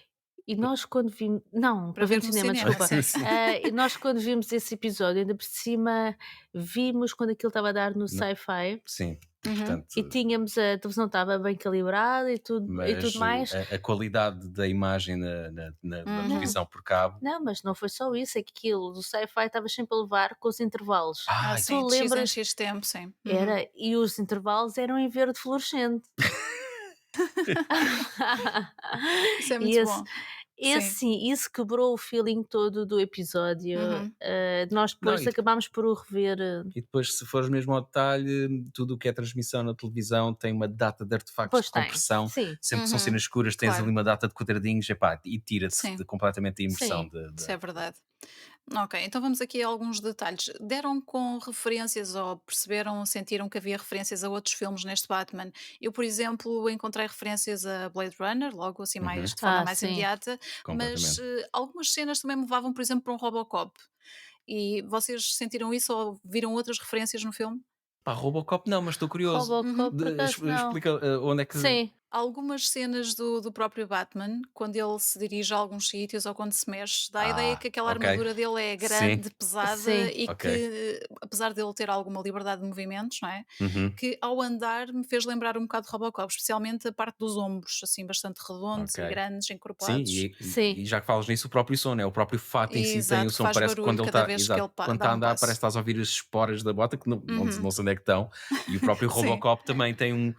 Speaker 4: E nós quando vimos, não,
Speaker 2: Para
Speaker 4: para ver
Speaker 2: ver
Speaker 4: no
Speaker 2: no
Speaker 4: cinema,
Speaker 2: cinema,
Speaker 4: desculpa.
Speaker 2: sim.
Speaker 3: sim.
Speaker 4: E nós quando vimos esse episódio, ainda por cima, vimos quando aquilo estava a dar no
Speaker 3: Não,
Speaker 4: Sci-Fi,
Speaker 3: sim,
Speaker 2: Uhum.
Speaker 3: portanto,
Speaker 4: e tínhamos a televisão estava bem calibrada e tudo
Speaker 3: mas
Speaker 4: mais.
Speaker 3: a qualidade da imagem na
Speaker 2: Uhum.
Speaker 4: Não,
Speaker 3: televisão por cabo.
Speaker 4: não, mas não foi só isso, é que aquilo do Sci-Fi estava sempre a levar com os intervalos.
Speaker 2: Ah,
Speaker 3: Ai,
Speaker 2: sim,
Speaker 4: Tu
Speaker 2: de X em
Speaker 4: lembras?
Speaker 2: X tempo, sim. Uhum.
Speaker 4: Era, e os intervalos eram em verde fluorescente.
Speaker 2: Isso é
Speaker 4: E
Speaker 2: muito
Speaker 4: esse
Speaker 2: bom.
Speaker 4: esse
Speaker 2: Sim.
Speaker 4: sim, isso quebrou o feeling todo do episódio.
Speaker 2: Uhum.
Speaker 4: Nós
Speaker 3: não,
Speaker 4: depois acabámos por o rever.
Speaker 3: E depois, se fores mesmo ao detalhe, tudo o que é transmissão na televisão tem uma data de artefactos de
Speaker 4: Pois tem,
Speaker 3: compressão.
Speaker 4: sim,
Speaker 3: Sempre que são
Speaker 2: Uhum.
Speaker 3: cenas escuras, tens ali
Speaker 2: Claro.
Speaker 3: uma data de quadradinhos, epá, e tira-te
Speaker 2: Sim.
Speaker 3: completamente a imersão.
Speaker 4: sim.
Speaker 2: Isso é verdade. Ok, então vamos aqui a alguns detalhes. Deram com referências ou perceberam, sentiram que havia referências a outros filmes neste Batman? Eu, por exemplo, encontrei referências a Blade Runner, logo assim mais
Speaker 3: Uhum,
Speaker 2: de forma mais
Speaker 4: Sim.
Speaker 2: imediata, mas
Speaker 3: completamente.
Speaker 2: algumas cenas também me levavam, por exemplo, para um Robocop. E vocês sentiram isso ou viram outras referências no filme?
Speaker 3: Pá, Robocop não, mas estou curioso.
Speaker 2: Uhum.
Speaker 4: Robocop, por acaso, não.
Speaker 3: Explica onde é que.
Speaker 4: Sim,
Speaker 2: Algumas cenas do próprio Batman, quando ele se dirige a alguns sítios ou quando se mexe, dá a ideia que aquela
Speaker 3: Ok.
Speaker 2: armadura dele é
Speaker 3: Sim,
Speaker 2: grande, pesada
Speaker 4: sim.
Speaker 2: e
Speaker 3: ok.
Speaker 2: que, apesar dele ter alguma liberdade de movimentos, não é?
Speaker 3: Uhum,
Speaker 2: Que ao andar me fez lembrar um bocado de Robocop, especialmente a parte dos ombros, assim, bastante redondos e
Speaker 3: ok.
Speaker 2: grandes,
Speaker 3: Sim,
Speaker 2: encorpados.
Speaker 4: Sim.
Speaker 3: e já que falas nisso, o próprio som, né? O próprio fato em si tem o
Speaker 2: Exato, que
Speaker 3: som,
Speaker 2: faz
Speaker 3: parece que quando
Speaker 2: barulho
Speaker 3: ele
Speaker 2: cada
Speaker 3: está,
Speaker 2: vez que
Speaker 3: exato,
Speaker 2: ele
Speaker 3: quando está
Speaker 2: dá
Speaker 3: a
Speaker 2: um
Speaker 3: andar, parece que
Speaker 2: passo.
Speaker 3: estás a ouvir as esporas da bota, que não
Speaker 2: Uhum.
Speaker 3: sei onde é que estão, e o próprio
Speaker 2: Sim,
Speaker 3: Robocop também tem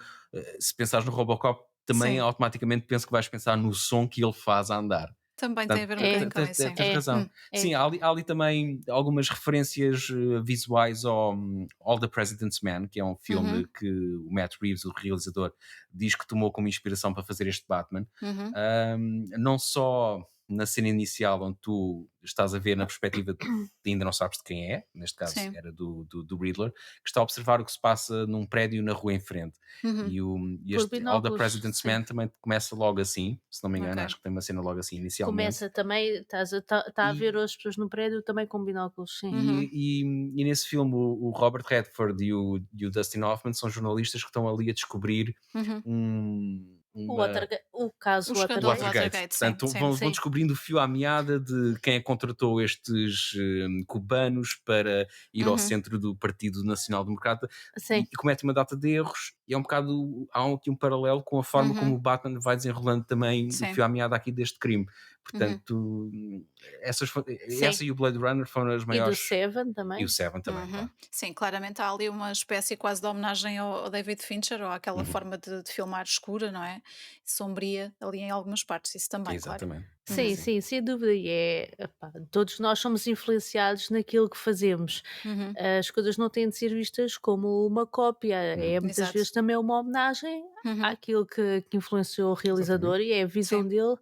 Speaker 3: se pensares no Robocop, também
Speaker 2: sim.
Speaker 3: automaticamente penso que vais pensar no som que ele faz a andar.
Speaker 2: Também tem a
Speaker 3: Portanto,
Speaker 2: ver um
Speaker 4: É,
Speaker 2: bocadinho com isso, sim.
Speaker 3: tens
Speaker 4: é,
Speaker 3: razão.
Speaker 4: é.
Speaker 3: Sim, há ali também algumas referências visuais ao All the President's Man, que é um filme
Speaker 2: Uhum,
Speaker 3: que o Matt Reeves, o realizador, diz que tomou como inspiração para fazer este Batman.
Speaker 2: uhum.
Speaker 3: Não só na cena inicial, onde tu estás a ver na perspectiva de ainda não sabes de quem é, neste caso
Speaker 2: Sim.
Speaker 3: era do Riddler, que está a observar o que se passa num prédio na rua em frente.
Speaker 2: Uhum.
Speaker 3: E
Speaker 4: Por
Speaker 3: este All the
Speaker 4: binóculos,
Speaker 3: President's
Speaker 4: sim.
Speaker 3: Man também começa logo assim, se não me engano,
Speaker 2: Ok.
Speaker 3: acho que tem uma cena logo assim inicialmente.
Speaker 4: Começa também, tá a ver
Speaker 3: E,
Speaker 4: as pessoas no prédio também com binóculos, sim.
Speaker 2: Uhum.
Speaker 3: e nesse filme o Robert Redford e o Dustin Hoffman são jornalistas que estão ali a descobrir
Speaker 2: Uhum.
Speaker 3: uma,
Speaker 4: O caso
Speaker 2: O
Speaker 3: o
Speaker 2: escândalo do
Speaker 4: Watergate.
Speaker 3: Watergate.
Speaker 2: Watergate, sim,
Speaker 3: Portanto,
Speaker 2: sim.
Speaker 3: vão
Speaker 4: Sim,
Speaker 3: descobrindo o fio à meada de quem é que contratou estes cubanos para ir ao
Speaker 2: Uhum.
Speaker 3: centro do Partido Nacional Democrata
Speaker 4: sim.
Speaker 3: e comete uma data de erros. E é um bocado, há aqui um paralelo com a forma como
Speaker 2: Uhum.
Speaker 3: o Batman vai desenrolando também o
Speaker 2: Sim.
Speaker 3: fio à meada aqui deste crime.
Speaker 2: Uhum.
Speaker 3: Portanto,
Speaker 4: Sim.
Speaker 3: essa e o Blade Runner foram as
Speaker 4: E do
Speaker 3: maiores.
Speaker 4: Seven
Speaker 3: E o
Speaker 4: também.
Speaker 3: Seven também,
Speaker 2: Uhum.
Speaker 3: claro.
Speaker 2: Sim, claramente há ali uma espécie quase de homenagem ao David Fincher, ou àquela
Speaker 3: Uhum.
Speaker 2: forma de filmar escura, não é? Sombria ali em algumas partes, isso também, claro.
Speaker 3: Exatamente. Sim,
Speaker 2: Uhum.
Speaker 4: Sim,
Speaker 3: sim.
Speaker 4: sim, sem dúvida. E epá, todos nós somos influenciados naquilo que fazemos.
Speaker 2: Uhum.
Speaker 4: As coisas não têm de ser vistas como uma cópia,
Speaker 3: Uhum.
Speaker 4: muitas
Speaker 2: Exato.
Speaker 4: vezes também uma homenagem
Speaker 2: Uhum.
Speaker 4: àquilo que influenciou o
Speaker 3: Exatamente.
Speaker 4: realizador e é a visão
Speaker 2: Sim.
Speaker 4: dele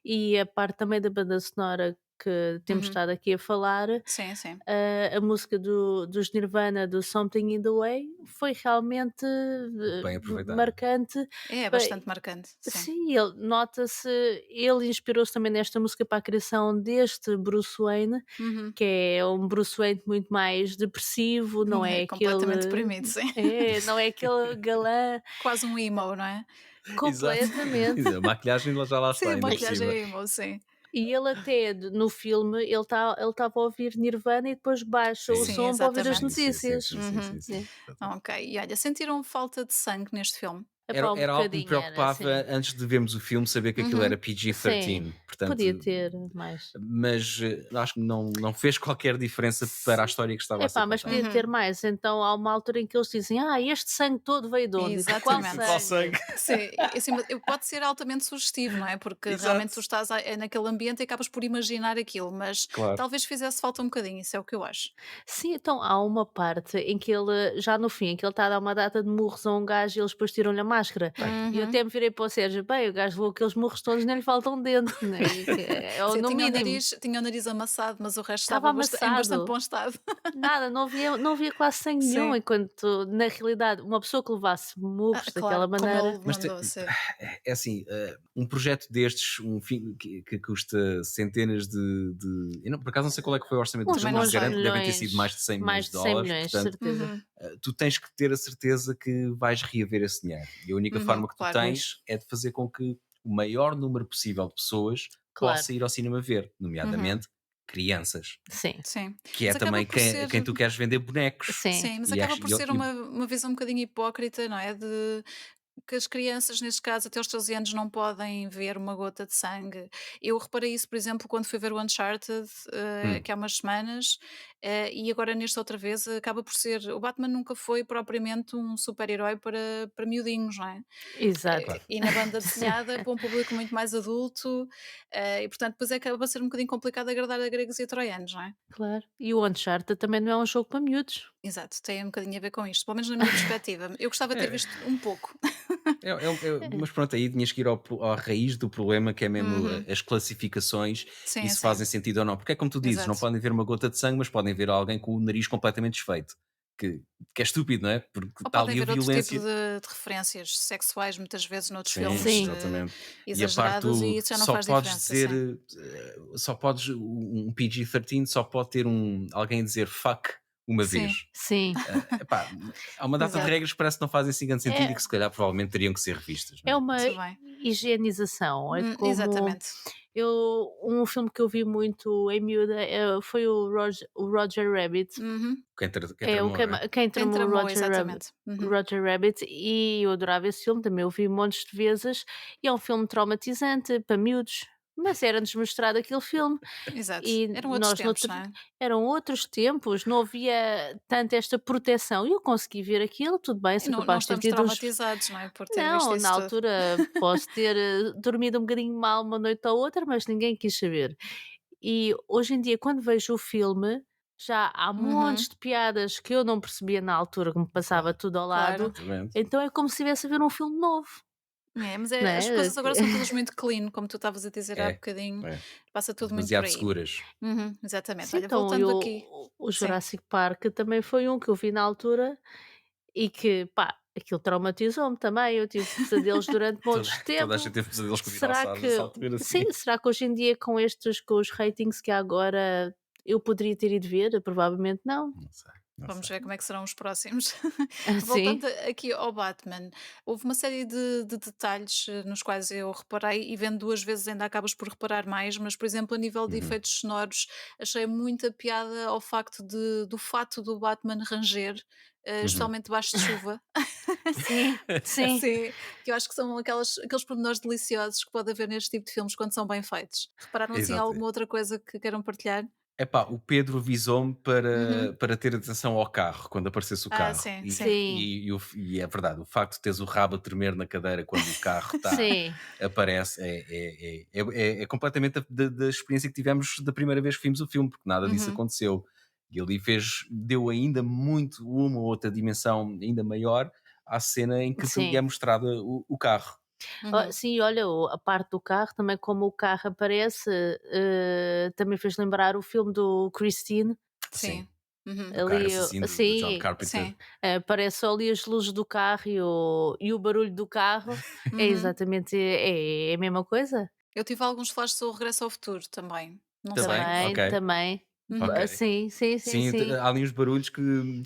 Speaker 4: e a parte também da banda sonora que temos
Speaker 2: Uhum.
Speaker 4: estado aqui a falar.
Speaker 2: Sim, sim.
Speaker 4: A música dos Nirvana, do Something in the Way, foi realmente
Speaker 3: Bem aproveitado.
Speaker 4: marcante.
Speaker 2: É
Speaker 4: Bem,
Speaker 2: bastante marcante, sim.
Speaker 4: sim, ele nota-se, ele inspirou-se também nesta música para a criação deste Bruce Wayne,
Speaker 2: Uhum.
Speaker 4: que é um Bruce Wayne muito mais depressivo, não é
Speaker 2: Completamente
Speaker 4: aquele
Speaker 2: deprimido, sim.
Speaker 4: não é aquele galã
Speaker 2: Quase um emo, não é?
Speaker 3: Exato.
Speaker 4: completamente.
Speaker 3: A maquilhagem já lá
Speaker 2: Sim,
Speaker 3: está,
Speaker 2: a
Speaker 3: ainda por
Speaker 2: maquilhagem
Speaker 3: cima.
Speaker 2: é emo, sim.
Speaker 4: E ele até no filme, ele estava a ouvir Nirvana e depois baixa o
Speaker 3: Sim,
Speaker 2: Sim,
Speaker 4: som para ouvir as
Speaker 3: sim,
Speaker 2: exatamente.
Speaker 3: sim, sim,
Speaker 4: notícias.
Speaker 3: sim, sim,
Speaker 2: Uhum.
Speaker 3: sim, sim.
Speaker 4: É.
Speaker 3: Exatamente.
Speaker 2: Ok. E olha, sentiram falta de sangue neste filme?
Speaker 4: Epá, um
Speaker 3: Era algo que me
Speaker 4: bocadinho era,
Speaker 3: preocupava
Speaker 4: sim.
Speaker 3: antes de vermos o filme, saber que aquilo era
Speaker 2: Uhum.
Speaker 4: Sim,
Speaker 3: PG-13,
Speaker 4: podia
Speaker 3: portanto,
Speaker 4: ter mais.
Speaker 3: mas acho que não fez qualquer diferença para a história que estava a ser
Speaker 4: Epá, mas
Speaker 3: contada.
Speaker 4: podia ter
Speaker 2: Uhum.
Speaker 4: mais, então há uma altura em que eles dizem: "Ah, este sangue todo veio de onde?" E tu: "Qual
Speaker 2: Exatamente.
Speaker 3: Qual
Speaker 4: sangue?"
Speaker 3: sangue?
Speaker 2: Sim, e assim, pode ser altamente sugestivo, não é? Porque realmente
Speaker 3: Exato,
Speaker 2: tu estás naquele ambiente e acabas por imaginar aquilo, mas
Speaker 3: claro.
Speaker 2: talvez fizesse falta um bocadinho, isso é o que eu acho.
Speaker 4: Sim, então há uma parte em que ele, já no fim, em que ele está a dar uma data de murros a um gajo e eles depois tiram-lhe a máscara. E eu
Speaker 2: Uhum.
Speaker 4: até me virei para o Sérgio: "Bem, o gajo levou aqueles murros todos, nem lhe falta um dente, né, que é o
Speaker 2: Sim,
Speaker 4: no mínimo."
Speaker 2: tinha o nariz amassado, mas o resto
Speaker 4: Estava
Speaker 2: estava em bastante
Speaker 4: amassado.
Speaker 2: bom estado.
Speaker 4: Nada, não havia quase sangue nenhum,
Speaker 2: Sim.
Speaker 4: enquanto na realidade uma pessoa que levasse murros daquela
Speaker 2: Claro, como
Speaker 4: maneira.
Speaker 2: ele
Speaker 3: Mas
Speaker 2: mandou ser.
Speaker 3: é assim, um projeto destes, um filme que custa centenas eu não, por acaso não sei qual é que foi o orçamento do
Speaker 4: Uns
Speaker 2: Também
Speaker 3: filme,
Speaker 2: não
Speaker 3: mas
Speaker 4: bons
Speaker 3: garanto
Speaker 2: sei.
Speaker 3: que devem ter sido mais
Speaker 4: milhões,
Speaker 3: de 100 milhões
Speaker 4: mais
Speaker 3: de
Speaker 4: de 100
Speaker 3: dólares,
Speaker 4: milhões,
Speaker 3: portanto,
Speaker 4: certeza.
Speaker 2: Uhum.
Speaker 3: tu tens que ter a certeza que vais reaver esse dinheiro. E a única
Speaker 2: Uhum,
Speaker 3: forma que tu
Speaker 2: claro.
Speaker 3: tens é de fazer com que o maior número possível de pessoas
Speaker 4: Claro,
Speaker 3: possa ir ao cinema ver,
Speaker 2: Uhum.
Speaker 3: nomeadamente crianças,
Speaker 4: sim,
Speaker 2: Sim.
Speaker 3: que é
Speaker 2: Mas acaba
Speaker 3: também
Speaker 2: por
Speaker 3: quem, a
Speaker 2: ser.
Speaker 3: quem tu queres vender bonecos.
Speaker 4: sim,
Speaker 2: Sim, mas
Speaker 3: E,
Speaker 2: acaba
Speaker 3: acho-
Speaker 2: por
Speaker 3: e, eu-
Speaker 2: ser
Speaker 3: e-
Speaker 2: uma visão um bocadinho hipócrita, não é? De que as crianças, neste caso, até aos 13 anos, não podem ver uma gota de sangue. Eu reparei isso, por exemplo, quando fui ver o Uncharted,
Speaker 3: hum,
Speaker 2: que há umas semanas, e agora nesta outra vez acaba por ser. O Batman nunca foi propriamente um super-herói para miudinhos, não é?
Speaker 4: exato.
Speaker 3: claro.
Speaker 2: E na banda desenhada para um público muito mais adulto, e portanto, depois acaba por ser um bocadinho complicado agradar a gregos e a troianos, não é?
Speaker 4: Claro. E o Uncharted também não é um jogo para miúdos.
Speaker 2: Exato, tem um bocadinho a ver com isto, pelo menos na minha perspectiva. Eu gostava de ter
Speaker 3: É,
Speaker 2: visto um pouco.
Speaker 3: mas pronto, aí tinhas que ir à raiz do problema, que é mesmo
Speaker 2: Uhum.
Speaker 3: as classificações e
Speaker 2: Sim,
Speaker 3: se
Speaker 2: sim,
Speaker 3: fazem sentido ou não. Porque é como tu dizes, não
Speaker 2: exato.
Speaker 3: podem ver uma gota de sangue, mas podem ver alguém com o nariz completamente desfeito. Que, que é estúpido, não é? Porque
Speaker 2: Ou
Speaker 3: está
Speaker 2: podem
Speaker 3: ali a
Speaker 2: ver outro tipo
Speaker 3: violência.
Speaker 2: de referências sexuais, muitas vezes noutros
Speaker 3: Sim,
Speaker 2: filmes
Speaker 4: Sim,
Speaker 3: exatamente. E a parte
Speaker 2: exageradas, e
Speaker 3: do
Speaker 2: isso já não
Speaker 3: só
Speaker 2: faz
Speaker 3: podes
Speaker 2: diferença,
Speaker 3: dizer,
Speaker 2: sim.
Speaker 3: só podes, um PG-13 só pode ter alguém a dizer fuck uma
Speaker 2: Sim,
Speaker 3: vez.
Speaker 4: sim.
Speaker 3: Epá, há uma data de
Speaker 2: exato.
Speaker 3: regras que parece que não fazem assim grande sentido e
Speaker 4: É
Speaker 3: que se calhar provavelmente teriam que ser revistas, não
Speaker 4: é
Speaker 3: é?
Speaker 4: uma
Speaker 2: Muito bem.
Speaker 4: higienização, é como
Speaker 2: Exatamente.
Speaker 4: um filme que eu vi muito em miúda, foi o Roger Rabbit.
Speaker 2: Uhum.
Speaker 3: Quem
Speaker 4: É o
Speaker 3: tramou, não é?
Speaker 4: quem
Speaker 2: Quem
Speaker 4: tramou o
Speaker 2: tramou, exatamente. Uhum.
Speaker 4: Roger Rabbit, e eu adorava esse filme, também o vi montes de vezes, e é um filme traumatizante para miúdos, mas era-nos mostrado aquele filme
Speaker 2: Exato.
Speaker 4: e
Speaker 2: Eram outros
Speaker 4: nós
Speaker 2: tempos, não é?
Speaker 4: eram outros tempos, não havia tanta esta proteção, e eu consegui ver aquilo, tudo bem,
Speaker 2: E
Speaker 4: sou
Speaker 2: não
Speaker 4: capaz de ter
Speaker 2: estamos
Speaker 4: tido uns.
Speaker 2: traumatizados, não é? Por ter visto
Speaker 4: Não, na
Speaker 2: isso tudo.
Speaker 4: altura posso ter, dormido um bocadinho mal uma noite ou outra, mas ninguém quis saber. E hoje em dia, quando vejo o filme, já há montes
Speaker 2: Uhum.
Speaker 4: de piadas que eu não percebia na altura, que me passava
Speaker 3: Claro,
Speaker 4: tudo ao lado,
Speaker 2: Claro.
Speaker 3: exatamente.
Speaker 4: então é como se estivesse a ver um filme novo,
Speaker 2: É, mas
Speaker 4: não
Speaker 2: as
Speaker 4: é?
Speaker 2: coisas agora são todas muito clean, como tu estavas a dizer há
Speaker 3: É,
Speaker 2: bocadinho,
Speaker 3: é.
Speaker 2: passa tudo muito por
Speaker 3: Demasiado
Speaker 2: aí.
Speaker 3: seguras.
Speaker 2: Uhum, exatamente.
Speaker 4: Sim,
Speaker 2: Olha,
Speaker 4: então
Speaker 2: voltando aqui.
Speaker 4: o
Speaker 2: Sim.
Speaker 4: Jurassic Park também foi um que eu vi na altura e que, pá, aquilo traumatizou-me também, eu tive pesadelos durante
Speaker 3: Toda,
Speaker 4: montes de
Speaker 3: toda a gente
Speaker 4: tempo.
Speaker 3: teve pesadelos com
Speaker 4: Será
Speaker 3: dinossauros nessa
Speaker 4: que
Speaker 3: altura, sim.
Speaker 4: sim, será que hoje em dia com os ratings que há agora, eu poderia ter ido ver? Provavelmente não.
Speaker 3: Não sei. Não
Speaker 2: Vamos
Speaker 3: sei.
Speaker 2: ver como é que serão os próximos.
Speaker 4: Sim.
Speaker 2: Voltando aqui ao Batman, houve uma série de detalhes nos quais eu reparei, e vendo duas vezes ainda acabas por reparar mais, mas, por exemplo, a nível de
Speaker 3: Uhum,
Speaker 2: efeitos sonoros, achei muita piada ao facto do fato do Batman ranger,
Speaker 3: uhum.
Speaker 2: especialmente debaixo de chuva.
Speaker 4: Sim, sim.
Speaker 2: Sim, que eu acho que são aqueles pormenores deliciosos que pode haver neste tipo de filmes quando são bem feitos. Repararam assim
Speaker 3: Exato.
Speaker 2: alguma outra coisa que queiram partilhar?
Speaker 3: Epá, o Pedro avisou-me
Speaker 2: Uhum.
Speaker 3: para ter atenção ao carro, quando aparecesse o
Speaker 2: Ah,
Speaker 3: carro.
Speaker 2: sim, sim.
Speaker 4: Sim,
Speaker 3: E é verdade, o facto de teres o rabo a tremer na cadeira quando o carro
Speaker 4: sim,
Speaker 3: aparece é completamente da experiência que tivemos da primeira vez que vimos o filme, porque nada disso
Speaker 2: Uhum.
Speaker 3: aconteceu. E ali deu ainda muito uma ou outra dimensão ainda maior à cena em que lhe
Speaker 4: sim.
Speaker 3: é mostrado o carro.
Speaker 4: Oh,
Speaker 2: Uhum.
Speaker 4: sim, olha, a parte do carro, também como o carro aparece, também fez lembrar o filme do Christine,
Speaker 3: Sim,
Speaker 2: Sim. Uhum.
Speaker 3: do carro
Speaker 4: ali,
Speaker 3: assassino do John
Speaker 4: sim,
Speaker 3: Carpenter.
Speaker 2: Sim.
Speaker 4: aparece só ali as luzes do carro e o barulho do carro, é
Speaker 2: Uhum.
Speaker 4: exatamente, é a mesma coisa?
Speaker 2: Eu tive alguns flashes sobre o Regresso ao Futuro também, não
Speaker 3: Também?
Speaker 2: sei.
Speaker 4: Também,
Speaker 3: Ok,
Speaker 4: também.
Speaker 2: Uhum.
Speaker 3: ok.
Speaker 4: Sim, sim, sim,
Speaker 3: Sim,
Speaker 4: sim.
Speaker 3: há ali uns barulhos que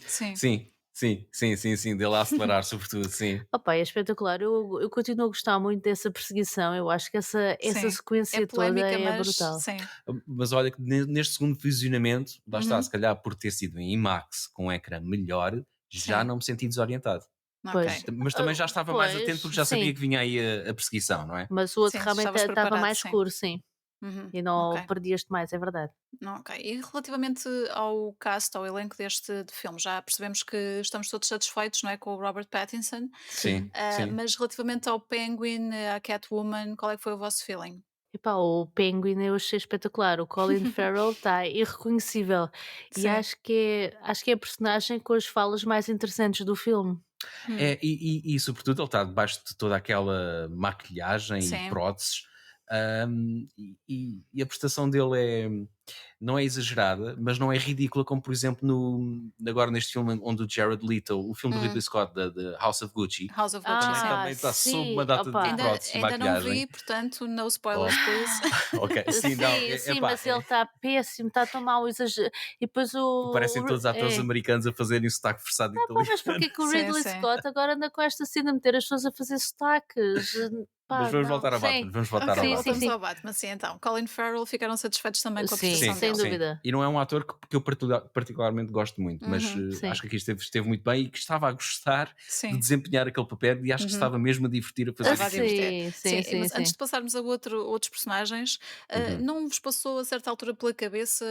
Speaker 2: Sim.
Speaker 3: sim, sim, dele a acelerar sobretudo, sim,
Speaker 4: Opa, é espetacular, eu continuo a gostar muito dessa perseguição, eu acho que essa
Speaker 2: Sim. É
Speaker 4: sequência toda
Speaker 2: polémica,
Speaker 4: é
Speaker 2: mas
Speaker 4: brutal.
Speaker 2: sim.
Speaker 3: mas olha que neste segundo visionamento, lá está, se
Speaker 2: Uhum.
Speaker 3: calhar por ter sido em IMAX com um ecrã melhor, já
Speaker 2: Sim.
Speaker 3: não me senti desorientado.
Speaker 2: Ok.
Speaker 4: Pois,
Speaker 3: Mas também já estava mais atento
Speaker 4: pois,
Speaker 3: porque já sabia
Speaker 4: sim,
Speaker 3: que vinha aí a perseguição, não é?
Speaker 4: mas o outro
Speaker 2: Sim,
Speaker 4: realmente
Speaker 2: estavas
Speaker 4: estava
Speaker 2: preparado,
Speaker 4: mais
Speaker 2: sim.
Speaker 4: escuro, sim,
Speaker 2: Uhum.
Speaker 4: e
Speaker 2: Ok.
Speaker 4: não perdias-te mais, é verdade.
Speaker 2: Ok. E relativamente ao cast, ao elenco deste de filme, já percebemos que estamos todos satisfeitos, não é, com o Robert Pattinson,
Speaker 4: Sim.
Speaker 3: Sim.
Speaker 2: mas relativamente ao Penguin, à Catwoman, qual é que foi o vosso feeling?
Speaker 4: Epá, o Penguin eu achei espetacular, o Colin Farrell está irreconhecível e
Speaker 2: Sim.
Speaker 4: acho que é a personagem com as falas mais interessantes do filme.
Speaker 2: Hum.
Speaker 3: E sobretudo ele está debaixo de toda aquela maquilhagem e
Speaker 2: Sim.
Speaker 3: próteses, e a prestação dele não é exagerada, mas não é ridícula, como por exemplo agora neste filme onde o Jared Leto, o filme do Ridley
Speaker 2: Hum.
Speaker 3: Scott, da House of Gucci,
Speaker 2: House of Gucci,
Speaker 3: também,
Speaker 2: sim.
Speaker 3: também está sob uma
Speaker 4: Sim,
Speaker 3: data de
Speaker 4: opa.
Speaker 2: Ainda
Speaker 3: próteses e
Speaker 2: ainda não
Speaker 3: maquilhagem.
Speaker 2: vi, portanto, no spoilers, please.
Speaker 3: Opa, ok, sim, não,
Speaker 4: Sim, sim,
Speaker 3: epá,
Speaker 4: mas ele está péssimo, está tão mau, e depois
Speaker 3: parecem todos atores
Speaker 4: é.
Speaker 3: americanos a fazerem o sotaque forçado
Speaker 4: Ah pá, mas
Speaker 3: italiano.
Speaker 4: porquê que o
Speaker 2: Sim,
Speaker 4: Ridley
Speaker 2: sim.
Speaker 4: Scott agora anda com esta cena de meter as pessoas a fazer sotaques?
Speaker 3: Mas
Speaker 4: Pá,
Speaker 3: vamos
Speaker 4: não.
Speaker 3: voltar a Batman,
Speaker 4: Sim,
Speaker 3: vamos voltar ao
Speaker 2: Ok,
Speaker 4: sim, sim,
Speaker 3: Batman.
Speaker 2: voltamos
Speaker 4: sim.
Speaker 2: ao Batman, sim, então. Colin Farrell, ficaram satisfeitos também com a
Speaker 4: Sim,
Speaker 2: prestação
Speaker 3: Sim,
Speaker 4: sem
Speaker 2: dele?
Speaker 3: sim.
Speaker 4: dúvida.
Speaker 3: E não é um ator que eu particularmente gosto muito, mas
Speaker 2: Uhum.
Speaker 3: acho
Speaker 4: Sim.
Speaker 3: que aqui esteve muito bem e que estava a gostar de
Speaker 2: Sim.
Speaker 3: desempenhar aquele papel e acho que
Speaker 2: Uhum.
Speaker 3: estava mesmo a divertir a fazer
Speaker 2: Estava a
Speaker 3: aquilo.
Speaker 2: divertir.
Speaker 4: Sim, sim,
Speaker 2: Sim,
Speaker 4: sim,
Speaker 2: mas antes
Speaker 4: sim.
Speaker 2: de passarmos a outros personagens,
Speaker 3: Uhum.
Speaker 2: não vos passou a certa altura pela cabeça,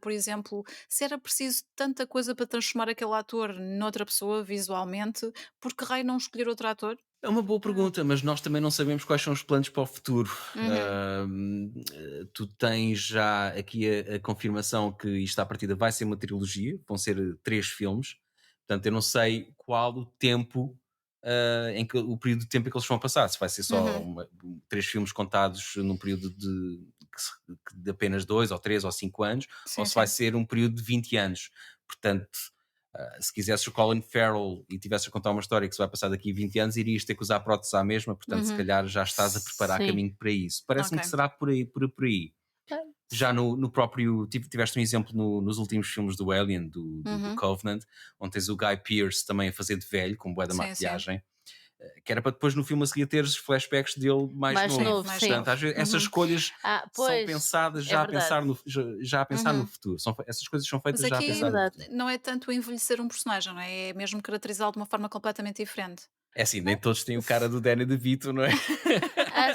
Speaker 2: por exemplo, se era preciso tanta coisa para transformar aquele ator noutra pessoa visualmente, por que raio não escolher outro ator?
Speaker 3: É uma boa pergunta, mas nós também não sabemos quais são os planos para o futuro.
Speaker 2: Uhum.
Speaker 3: Tu tens já aqui a confirmação que isto à partida vai ser uma trilogia, vão ser 3 filmes, portanto eu não sei qual o tempo, o período de tempo em que eles vão passar, se vai ser só
Speaker 2: Uhum.
Speaker 3: 3 filmes contados num período de apenas 2 ou 3 ou 5 anos, ou
Speaker 2: Sim,
Speaker 3: se vai
Speaker 2: sim.
Speaker 3: ser um período de 20 anos. Portanto, se quisesses o Colin Farrell e tivesses a contar uma história que se vai passar daqui a 20 anos, irias ter que usar prótese à mesma, portanto, se
Speaker 2: Uhum.
Speaker 3: calhar já estás a preparar
Speaker 4: Sim.
Speaker 3: caminho para isso. Parece-me que
Speaker 2: Ok.
Speaker 3: será por aí, por aí.
Speaker 4: Ah,
Speaker 3: Já no próprio, tiveste um exemplo nos últimos filmes do Alien, do
Speaker 2: Uhum.
Speaker 3: Covenant, onde tens o Guy Pearce também a fazer de velho, com bué da
Speaker 2: Sim, sim.
Speaker 3: maquilhagem, que era para depois no filme a seguir teres flashbacks dele mais
Speaker 4: mais
Speaker 3: novo.
Speaker 2: Sim,
Speaker 4: novo,
Speaker 2: mais
Speaker 4: sim.
Speaker 3: Portanto,
Speaker 2: novo.
Speaker 3: às vezes essas
Speaker 2: Uhum.
Speaker 3: escolhas são
Speaker 4: Pois,
Speaker 3: pensadas
Speaker 4: é
Speaker 3: já a
Speaker 4: verdade,
Speaker 3: pensar já a pensar no
Speaker 2: Uhum.
Speaker 3: futuro. Essas coisas são
Speaker 2: Mas
Speaker 3: feitas já a
Speaker 4: é
Speaker 2: aqui
Speaker 3: pensar no
Speaker 4: verdade.
Speaker 3: futuro.
Speaker 2: não é tanto envelhecer um personagem, não é? É mesmo caracterizá-lo de uma forma completamente diferente.
Speaker 3: É assim, nem todos têm o cara do Danny DeVito, não é?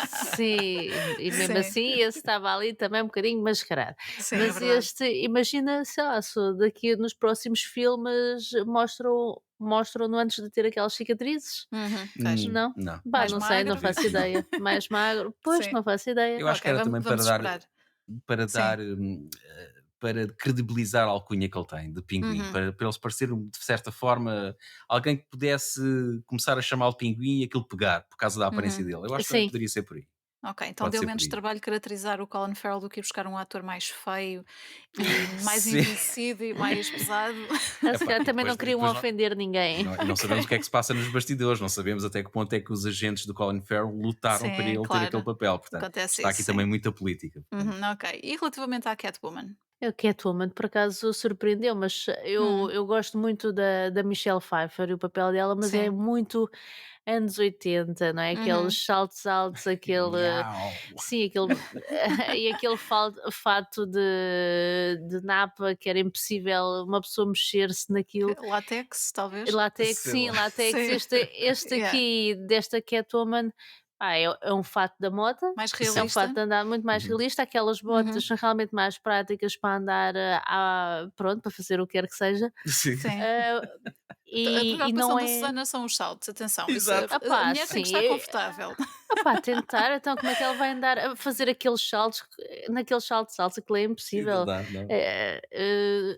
Speaker 4: Sim, e mesmo
Speaker 2: Sim,
Speaker 4: assim esse estava ali também um bocadinho mascarado.
Speaker 2: sim, é
Speaker 4: Mas
Speaker 2: verdade.
Speaker 4: este, imagina, sei lá, se daqui nos próximos filmes mostram-no antes de ter aquelas cicatrizes?
Speaker 2: Uhum, pois.
Speaker 4: Não?
Speaker 3: Não,
Speaker 4: Bah,
Speaker 2: Mais
Speaker 4: não sei, não
Speaker 2: magro?
Speaker 3: acredito
Speaker 4: faço
Speaker 3: que não.
Speaker 4: ideia. Mais magro? Pois,
Speaker 2: Sim.
Speaker 4: não faço ideia.
Speaker 3: Eu acho que
Speaker 2: Ok,
Speaker 3: era também
Speaker 2: vamos esperar.
Speaker 3: para
Speaker 2: Sim.
Speaker 3: dar, para credibilizar a alcunha que ele tem, de pinguim,
Speaker 2: Uhum.
Speaker 3: para ele se parecer, de certa forma, alguém que pudesse começar a chamá-lo de pinguim e aquilo pegar, por causa da aparência
Speaker 2: Uhum.
Speaker 3: dele. Eu acho que também
Speaker 4: Sim,
Speaker 3: poderia ser por aí.
Speaker 2: Ok, então
Speaker 3: Pode
Speaker 2: deu
Speaker 3: ser por
Speaker 2: menos
Speaker 3: aí.
Speaker 2: trabalho caracterizar o Colin Farrell do que ir buscar um ator mais feio e mais
Speaker 3: Sim.
Speaker 2: envelhecido e mais pesado.
Speaker 4: se
Speaker 3: Epá,
Speaker 4: calhar
Speaker 3: e
Speaker 4: também
Speaker 3: depois,
Speaker 4: não
Speaker 3: e
Speaker 4: queriam
Speaker 3: depois
Speaker 4: ofender ninguém.
Speaker 3: não sabemos o que é
Speaker 2: Ok.
Speaker 3: que se passa nos bastidores, não sabemos até que ponto é que os agentes do Colin Farrell lutaram para
Speaker 2: Sim,
Speaker 3: ele ter aquele
Speaker 2: claro.
Speaker 3: papel. Portanto,
Speaker 2: Acontece
Speaker 3: está
Speaker 2: isso,
Speaker 3: aqui também
Speaker 2: sim.
Speaker 3: muita política. Portanto,
Speaker 2: Uhum, ok. E relativamente à Catwoman?
Speaker 4: O Catwoman por acaso surpreendeu, mas eu
Speaker 2: Hum,
Speaker 4: eu gosto muito da Michelle Pfeiffer e o papel dela, mas é
Speaker 2: sim.
Speaker 4: muito anos 80, não é? Aqueles
Speaker 2: Uhum.
Speaker 4: saltos altos, aquele
Speaker 3: Miau.
Speaker 4: sim, aquele e aquele fato de napa que era impossível uma pessoa mexer-se naquilo.
Speaker 2: Látex, talvez?
Speaker 4: Látex,
Speaker 3: Sei
Speaker 4: sim,
Speaker 3: lá.
Speaker 4: látex.
Speaker 2: Sim.
Speaker 4: Este
Speaker 2: Yeah.
Speaker 4: aqui desta Catwoman, pá, é um fato da moda,
Speaker 2: Mais
Speaker 4: é um
Speaker 3: Sim.
Speaker 4: fato
Speaker 2: realista?
Speaker 4: de andar muito mais
Speaker 3: Uhum.
Speaker 4: realista, aquelas botas
Speaker 2: Uhum.
Speaker 4: são realmente mais práticas para andar, pronto, para fazer o que quer que seja,
Speaker 3: Sim.
Speaker 2: Sim.
Speaker 4: ah,
Speaker 2: A
Speaker 4: e
Speaker 2: preocupação
Speaker 4: não
Speaker 2: da
Speaker 4: é
Speaker 2: Susana são os saltos, atenção, isso
Speaker 3: Exato.
Speaker 2: a
Speaker 4: opá,
Speaker 2: mulher tem que
Speaker 4: sim,
Speaker 2: estar confortável.
Speaker 4: opá, tentar, então como é que ela vai andar a fazer aqueles saltos, naqueles saltos altos, aquilo é
Speaker 3: Sim, não
Speaker 4: impossível,
Speaker 3: dá, não.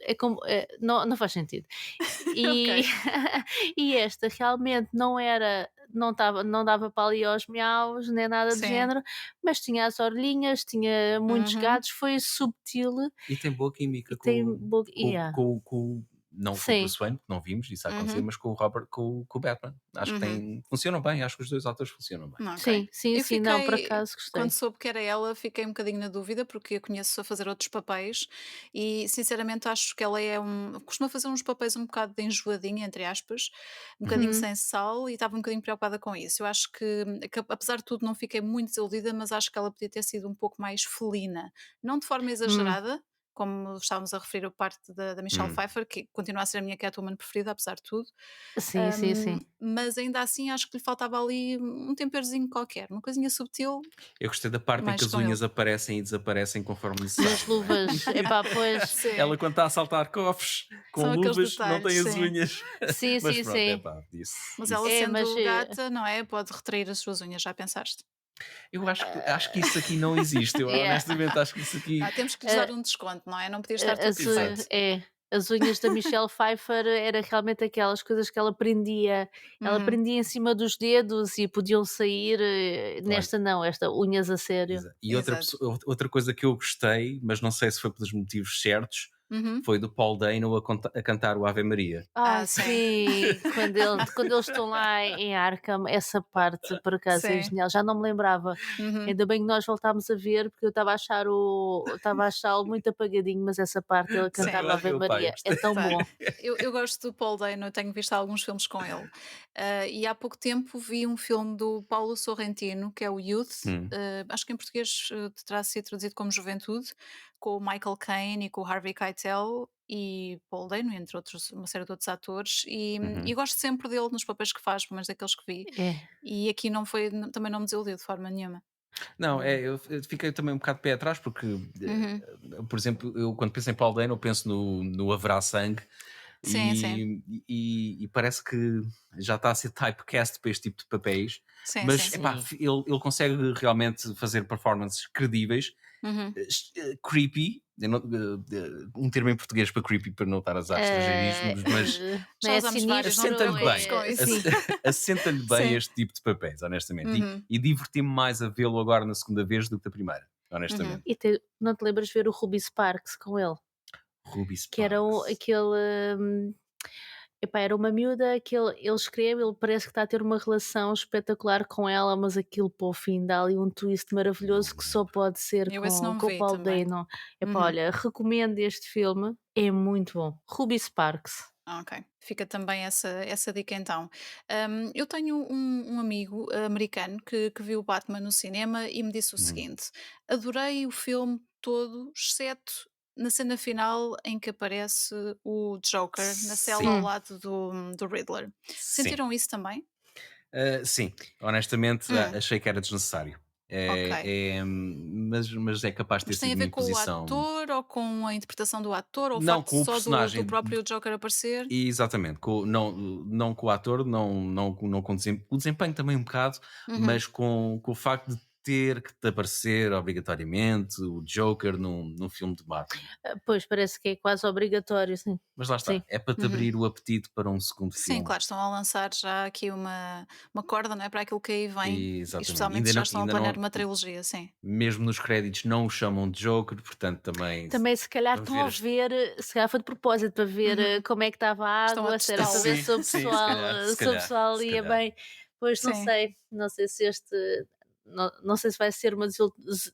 Speaker 4: é como não faz sentido. E
Speaker 2: Ok.
Speaker 4: e esta realmente não dava para ali aos miaus, nem nada do
Speaker 2: Sim.
Speaker 4: género, mas tinha as orelhinhas, tinha muitos
Speaker 2: Uhum.
Speaker 4: gatos, foi subtil
Speaker 3: E tem boa
Speaker 4: e
Speaker 3: química
Speaker 4: tem boa yeah.
Speaker 3: não com o
Speaker 4: Sim.
Speaker 3: Bruce Wayne, que não vimos isso a acontecer,
Speaker 2: Uhum.
Speaker 3: mas com o Batman. Acho que
Speaker 2: Uhum.
Speaker 3: funcionam bem, acho que os 2 atores funcionam bem.
Speaker 2: Ok.
Speaker 4: Sim, sim,
Speaker 2: Eu
Speaker 4: sim. Não, por
Speaker 2: fiquei
Speaker 4: acaso
Speaker 2: quando
Speaker 4: gostei.
Speaker 2: soube que era ela, fiquei um bocadinho na dúvida, porque a conheço a fazer outros papéis e sinceramente acho que ela costuma fazer uns papéis um bocado de enjoadinha, entre aspas, um bocadinho
Speaker 4: Uhum,
Speaker 2: sem sal e estava um bocadinho preocupada com isso. Eu acho que apesar de tudo não fiquei muito desiludida, mas acho que ela podia ter sido um pouco mais felina. Não de forma
Speaker 4: hum,
Speaker 2: exagerada, como estávamos a referir a parte da Michelle
Speaker 3: Hum.
Speaker 2: Pfeiffer, que continua a ser a minha Catwoman preferida, apesar de tudo.
Speaker 4: sim, sim, sim.
Speaker 2: Mas ainda assim acho que lhe faltava ali um temperozinho qualquer, uma coisinha subtil,
Speaker 3: Eu gostei da parte em que
Speaker 2: mais
Speaker 3: as
Speaker 2: com ele.
Speaker 3: unhas aparecem e desaparecem conforme
Speaker 4: Nas
Speaker 3: necessário, não é?
Speaker 4: luvas, epá, pois.
Speaker 2: Sim,
Speaker 3: Ela quando está a saltar cofres com
Speaker 2: são aqueles
Speaker 3: luvas não
Speaker 2: detalhes,
Speaker 3: tem as
Speaker 2: sim.
Speaker 3: unhas.
Speaker 4: Sim,
Speaker 3: Mas
Speaker 4: sim,
Speaker 3: pronto, é
Speaker 4: sim.
Speaker 3: pá, isso
Speaker 2: Mas ela
Speaker 3: isso
Speaker 4: É, mas,
Speaker 2: sendo gata, não é, pode retrair as suas unhas, já pensaste?
Speaker 3: eu acho que isso aqui não existe, eu
Speaker 4: yeah.
Speaker 3: honestamente acho que isso aqui
Speaker 2: Temos que lhes dar
Speaker 4: A
Speaker 2: um desconto, não é? Não podia estar tudo
Speaker 4: as
Speaker 2: perfeito.
Speaker 4: as unhas da Michelle Pfeiffer era realmente aquelas coisas que ela
Speaker 2: Uhum,
Speaker 4: prendia em cima dos dedos e podiam sair,
Speaker 3: olha,
Speaker 4: nesta não, esta unhas a sério.
Speaker 3: e
Speaker 2: exato.
Speaker 3: outra coisa que eu gostei, mas não sei se foi pelos motivos certos,
Speaker 2: Uhum.
Speaker 3: foi do Paul Dano a cantar o Ave Maria.
Speaker 4: Ai
Speaker 2: Sim,
Speaker 4: sim, quando eles estão lá em Arkham, essa parte por acaso é
Speaker 2: sim.
Speaker 4: genial, já não me lembrava.
Speaker 2: Uhum.
Speaker 4: Ainda bem que nós voltámos a ver, porque eu estava a achá-lo muito apagadinho, mas essa parte ele a
Speaker 3: Não,
Speaker 4: cantar
Speaker 2: Sim,
Speaker 4: o Ave
Speaker 3: eu pá, eu
Speaker 4: Maria é
Speaker 3: gostei.
Speaker 4: tão
Speaker 2: tá.
Speaker 4: bom.
Speaker 2: Eu gosto do Paul Dano, eu tenho visto alguns filmes com ele. E há pouco tempo vi um filme do Paulo Sorrentino, que é o Youth,
Speaker 3: Hum,
Speaker 2: acho que em português terá sido traduzido como Juventude, com o Michael Caine e com o Harvey Keitel e Paul Dano, entre outros, uma série de outros atores, e
Speaker 3: uhum.
Speaker 2: gosto sempre dele nos papéis que faz, pelo menos daqueles que vi.
Speaker 4: É,
Speaker 2: E aqui não foi, também não me desiludiu de forma nenhuma.
Speaker 3: Não, eu fiquei também um bocado de pé atrás porque,
Speaker 2: Uhum.
Speaker 3: por exemplo, eu quando penso em Paul Dano, eu penso no Haverá Sangue
Speaker 2: Sim, sim,
Speaker 3: e parece que já está a ser typecast para este tipo de papéis,
Speaker 2: sim,
Speaker 3: mas
Speaker 2: sim.
Speaker 3: epá,
Speaker 4: sim.
Speaker 3: ele consegue realmente fazer performances credíveis,
Speaker 2: Uhum.
Speaker 3: creepy, um termo em português para creepy para não estar a usar estrangeirismos, mas
Speaker 4: Não
Speaker 2: Já
Speaker 4: é
Speaker 2: usámos vários, não te
Speaker 4: sinistro,
Speaker 3: assenta-lhe
Speaker 2: preocupes
Speaker 3: bem,
Speaker 2: com
Speaker 4: é
Speaker 2: isso.
Speaker 4: sim.
Speaker 3: assenta-lhe bem
Speaker 2: Sim.
Speaker 3: este tipo de papéis, honestamente,
Speaker 2: Uhum,
Speaker 3: e diverti-me mais a vê-lo agora na segunda vez do que da primeira,
Speaker 2: uhum.
Speaker 3: honestamente.
Speaker 4: E não te lembras de ver o Ruby Sparks com ele?
Speaker 3: Ruby
Speaker 4: Que era
Speaker 3: Sparks.
Speaker 4: aquele, epá, era uma miúda que ele escreve, ele parece que está a ter uma relação espetacular com ela, mas aquilo para o fim dá ali um twist
Speaker 3: Não
Speaker 4: maravilhoso
Speaker 3: me
Speaker 4: que só
Speaker 3: lembro.
Speaker 4: pode ser
Speaker 2: Eu esse não
Speaker 4: com o
Speaker 2: vi
Speaker 4: Paul
Speaker 2: também.
Speaker 4: Dano. Epá,
Speaker 2: Uhum.
Speaker 4: olha, recomendo este filme, é muito bom. Ruby Sparks.
Speaker 2: Ok, fica também essa dica então. Eu tenho um amigo americano que viu o Batman no cinema e me disse o
Speaker 3: Uhum.
Speaker 2: seguinte: adorei o filme todo, exceto na cena final em que aparece o Joker na cela ao
Speaker 3: Sim,
Speaker 4: Hum,
Speaker 2: lado do Riddler.
Speaker 3: sim.
Speaker 2: Sentiram isso também?
Speaker 3: Sim, honestamente
Speaker 2: Hum,
Speaker 3: achei que era desnecessário.
Speaker 2: ok.
Speaker 3: Mas é capaz de ter
Speaker 2: Mas tem a
Speaker 3: sido uma
Speaker 2: ver com o
Speaker 3: imposição.
Speaker 2: ator ou com a interpretação do ator ou o
Speaker 3: Não
Speaker 2: facto
Speaker 3: com o
Speaker 2: só do
Speaker 3: personagem,
Speaker 2: próprio Joker aparecer?
Speaker 3: exatamente, não com o ator, não com o desempenho também um bocado,
Speaker 2: Uhum.
Speaker 3: mas com o facto de ter que te aparecer obrigatoriamente o Joker num filme de Batman.
Speaker 4: pois parece que é quase obrigatório, sim.
Speaker 3: Mas lá
Speaker 4: Sim.
Speaker 3: está, é para te
Speaker 2: Uhum.
Speaker 3: abrir o apetite para um segundo
Speaker 2: Sim,
Speaker 3: filme.
Speaker 2: claro, estão a lançar já aqui uma corda, não é, para aquilo que aí vem, e
Speaker 3: Exatamente.
Speaker 2: especialmente
Speaker 3: Ainda
Speaker 2: se já
Speaker 3: não,
Speaker 2: estão a
Speaker 3: ainda
Speaker 2: planear
Speaker 3: não,
Speaker 2: uma trilogia, sim.
Speaker 3: mesmo nos créditos não o chamam de Joker, portanto também
Speaker 4: Também se calhar
Speaker 3: para
Speaker 4: estão a
Speaker 3: ver
Speaker 4: ver, se calhar foi de propósito, para ver,
Speaker 2: Uhum.
Speaker 4: como é que estava a
Speaker 2: Estão a
Speaker 4: água, se era para
Speaker 2: testá-lo.
Speaker 3: sim, sim, se calhar, se
Speaker 4: se o
Speaker 3: calhar,
Speaker 4: pessoal
Speaker 3: se
Speaker 4: ia
Speaker 3: calhar.
Speaker 4: bem. Pois
Speaker 2: Sim.
Speaker 4: não sei se este não sei se vai ser uma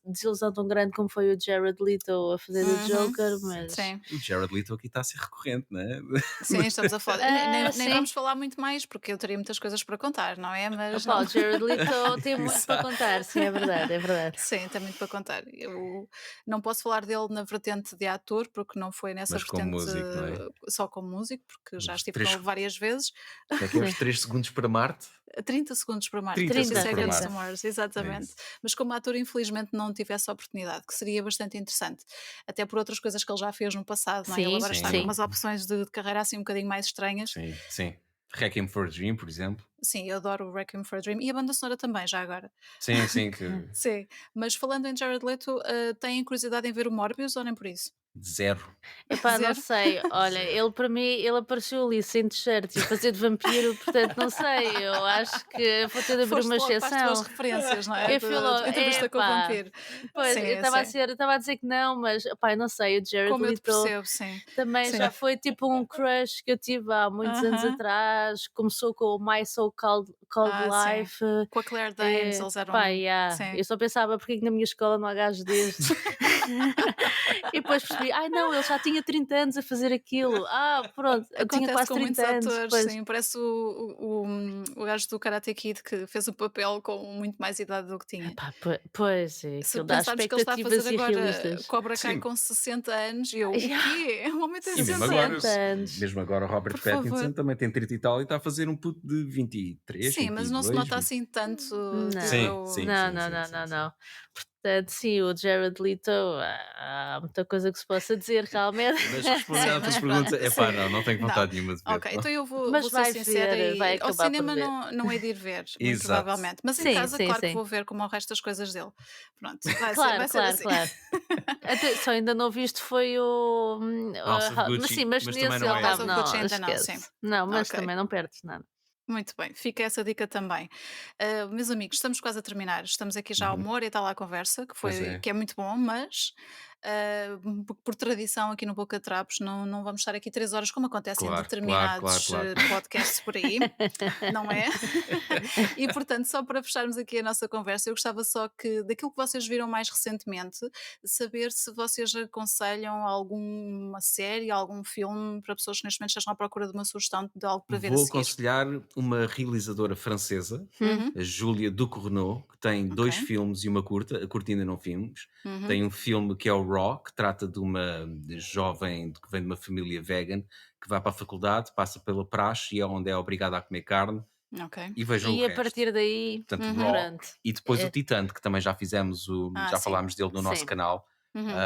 Speaker 4: desilusão tão grande como foi o Jared Leto a fazer o
Speaker 2: Uhum.
Speaker 4: Joker, mas
Speaker 2: Sim.
Speaker 3: O Jared Leto aqui está a ser recorrente, não é?
Speaker 2: Sim, estamos a falar. Nem
Speaker 4: sim.
Speaker 2: vamos falar muito mais, porque eu teria muitas coisas para contar, não é? Mas
Speaker 4: Opá,
Speaker 2: não.
Speaker 4: o Jared Leto tem muito para
Speaker 3: Exato.
Speaker 4: contar, sim, é verdade, é verdade.
Speaker 2: Sim, tem muito para contar. Eu não posso falar dele na vertente de ator, porque não foi nessa
Speaker 3: Mas como
Speaker 2: vertente
Speaker 3: músico, não é?
Speaker 2: só como músico, porque já
Speaker 3: Os
Speaker 2: estive com
Speaker 3: três,
Speaker 2: ele várias vezes.
Speaker 3: como é que é? Os
Speaker 4: Sim,
Speaker 3: 3 segundos para Marte?
Speaker 2: 30 segundos para Marte,
Speaker 3: 30
Speaker 2: 30
Speaker 3: segundos
Speaker 4: 30,
Speaker 3: para
Speaker 2: Seconds to
Speaker 4: 30.
Speaker 3: Marte.
Speaker 2: Mars,
Speaker 3: É
Speaker 2: exatamente.
Speaker 3: isso.
Speaker 2: Mas como ator, infelizmente, não tive essa oportunidade, que seria bastante interessante. Até por outras coisas que ele já fez no passado, não é? Ele
Speaker 4: Sim,
Speaker 2: agora está com
Speaker 3: Sim,
Speaker 4: sim.
Speaker 2: umas opções de carreira assim um bocadinho mais estranhas.
Speaker 3: sim, sim. Requiem for a Dream, por exemplo.
Speaker 2: Sim, eu adoro o Requiem for a Dream e a banda sonora também, já agora.
Speaker 3: Sim, sim, que
Speaker 2: Sim, mas falando em Jared Leto, têm curiosidade em ver o Morbius ou nem por isso?
Speaker 3: zero,
Speaker 4: Epá, não
Speaker 2: Zero?
Speaker 4: sei, olha,
Speaker 3: zero.
Speaker 4: ele para mim, ele apareceu ali sem t-shirt e a fazer de vampiro, portanto não sei, eu acho que vou ter de abrir
Speaker 2: Foste
Speaker 4: uma
Speaker 2: logo para as tuas
Speaker 4: exceção.
Speaker 2: referências, não é?
Speaker 4: Eu fui logo,
Speaker 2: De entrevista com o
Speaker 4: epá,
Speaker 2: vampiro.
Speaker 4: pois,
Speaker 2: Sim, eu sei.
Speaker 4: eu estava a dizer que não, mas, epá, eu não sei, o Jared
Speaker 2: Como eu te
Speaker 4: Leto
Speaker 2: percebo, sim.
Speaker 4: também
Speaker 2: Sim.
Speaker 4: já foi tipo um crush que eu tive há muitos anos
Speaker 2: Aham.
Speaker 4: atrás, começou com o My So Called
Speaker 2: Sim.
Speaker 4: Life,
Speaker 2: Com a Claire Danes, eles
Speaker 4: pá,
Speaker 2: eram.
Speaker 4: yeah,
Speaker 2: Sim.
Speaker 4: eu só pensava porque é que na minha escola não há gajos destes. E depois percebi, ai não, ele já tinha 30 anos a fazer aquilo. Ah, pronto, eu tinha
Speaker 2: Acontece
Speaker 4: quase
Speaker 2: com muitos
Speaker 4: 30 anos,
Speaker 2: atores,
Speaker 4: pois.
Speaker 2: sim. Parece o gajo do Karate Kid que fez o papel com muito mais idade do que tinha.
Speaker 4: Epá, pois,
Speaker 2: Se
Speaker 4: aquilo dá
Speaker 2: pensarmos que ele está a fazer
Speaker 4: expectativas
Speaker 2: agora
Speaker 4: irrealistas.
Speaker 2: Cobra Kai
Speaker 3: Sim,
Speaker 2: com 60 anos, eu, o
Speaker 4: Yeah,
Speaker 2: quê? O homem tem
Speaker 3: e mesmo
Speaker 2: 60
Speaker 3: agora,
Speaker 4: 60
Speaker 2: anos.
Speaker 4: anos.
Speaker 3: mesmo agora o Robert
Speaker 2: Por
Speaker 3: Pattinson
Speaker 2: favor.
Speaker 3: também tem 30 e tal e está a fazer um puto de 23,
Speaker 2: Sim, mas não se
Speaker 3: 22,
Speaker 2: nota
Speaker 3: 20.
Speaker 2: assim tanto, digo
Speaker 3: Sim,
Speaker 4: Não,
Speaker 2: eu.
Speaker 3: sim,
Speaker 4: não,
Speaker 3: sim,
Speaker 4: não,
Speaker 3: sim,
Speaker 4: não,
Speaker 3: sim,
Speaker 4: não,
Speaker 3: sim.
Speaker 4: não. Portanto, sim, o Jared Leto, há muita coisa que se possa dizer realmente.
Speaker 3: Mas respondendo
Speaker 2: Sim,
Speaker 3: à tua
Speaker 2: mas pronto,
Speaker 3: pergunta, é pá,
Speaker 2: sim.
Speaker 3: não tenho
Speaker 2: Não.
Speaker 3: vontade nenhuma de ver.
Speaker 2: Ok,
Speaker 3: Não.
Speaker 2: então eu vou
Speaker 4: Mas
Speaker 2: ser
Speaker 4: vai
Speaker 2: sincera
Speaker 4: ver, vai
Speaker 2: e ao
Speaker 4: acabar por
Speaker 2: cinema
Speaker 4: ver.
Speaker 2: não hei de ir ver, muito
Speaker 3: Exato.
Speaker 2: provavelmente. Mas em
Speaker 4: Sim,
Speaker 2: casa,
Speaker 4: sim,
Speaker 2: claro que
Speaker 4: sim.
Speaker 2: vou ver como o resto das coisas dele. Pronto,
Speaker 4: Claro,
Speaker 2: vai ser
Speaker 4: claro,
Speaker 2: assim.
Speaker 4: claro. Até só ainda não viste foi o
Speaker 3: House of
Speaker 4: mas sim,
Speaker 3: Gucci,
Speaker 4: mas
Speaker 3: mas também
Speaker 4: nesse
Speaker 3: não
Speaker 4: ele
Speaker 3: é.
Speaker 2: House
Speaker 4: estava
Speaker 2: of Gucci
Speaker 4: não,
Speaker 2: ainda não, sim.
Speaker 4: esquece. Não, mas
Speaker 2: Ok.
Speaker 4: também não perdes nada.
Speaker 2: Muito bem, fica essa dica também. Meus amigos, estamos quase a terminar. Estamos aqui já há
Speaker 3: Uhum.
Speaker 2: uma hora e tal à conversa,
Speaker 3: Pois é.
Speaker 2: que é muito bom, mas por tradição aqui no Boca de Trapos não vamos estar aqui 3 horas, como acontece em
Speaker 3: Claro, claro, claro,
Speaker 2: determinados
Speaker 3: claro.
Speaker 2: podcasts por aí, não é? E portanto, só para fecharmos aqui a nossa conversa, eu gostava só que, daquilo que vocês viram mais recentemente, saber se vocês aconselham alguma série, algum filme para pessoas que neste momento estejam à procura de uma sugestão de algo para ver a
Speaker 3: Vou
Speaker 2: seguir.
Speaker 3: aconselhar uma realizadora francesa,
Speaker 2: Uhum,
Speaker 3: a Júlia Ducournau, que tem
Speaker 2: ok.
Speaker 3: 2 filmes e uma curta, a curta ainda não vimos.
Speaker 2: Uhum,
Speaker 3: Tem um filme que é o Raw, que trata de uma jovem que vem de uma família vegan, que vai para a faculdade, passa pela praxe e é onde é obrigada a comer carne,
Speaker 2: ok.
Speaker 3: e vejam o
Speaker 4: E a
Speaker 3: resto.
Speaker 4: partir daí,
Speaker 3: Portanto,
Speaker 2: Uhum.
Speaker 3: Raw
Speaker 4: pronto.
Speaker 3: e depois o
Speaker 4: É,
Speaker 3: Titante, que também já fizemos, já
Speaker 2: Sim.
Speaker 3: falámos dele no nosso
Speaker 4: sim,
Speaker 3: canal,
Speaker 2: Uhum.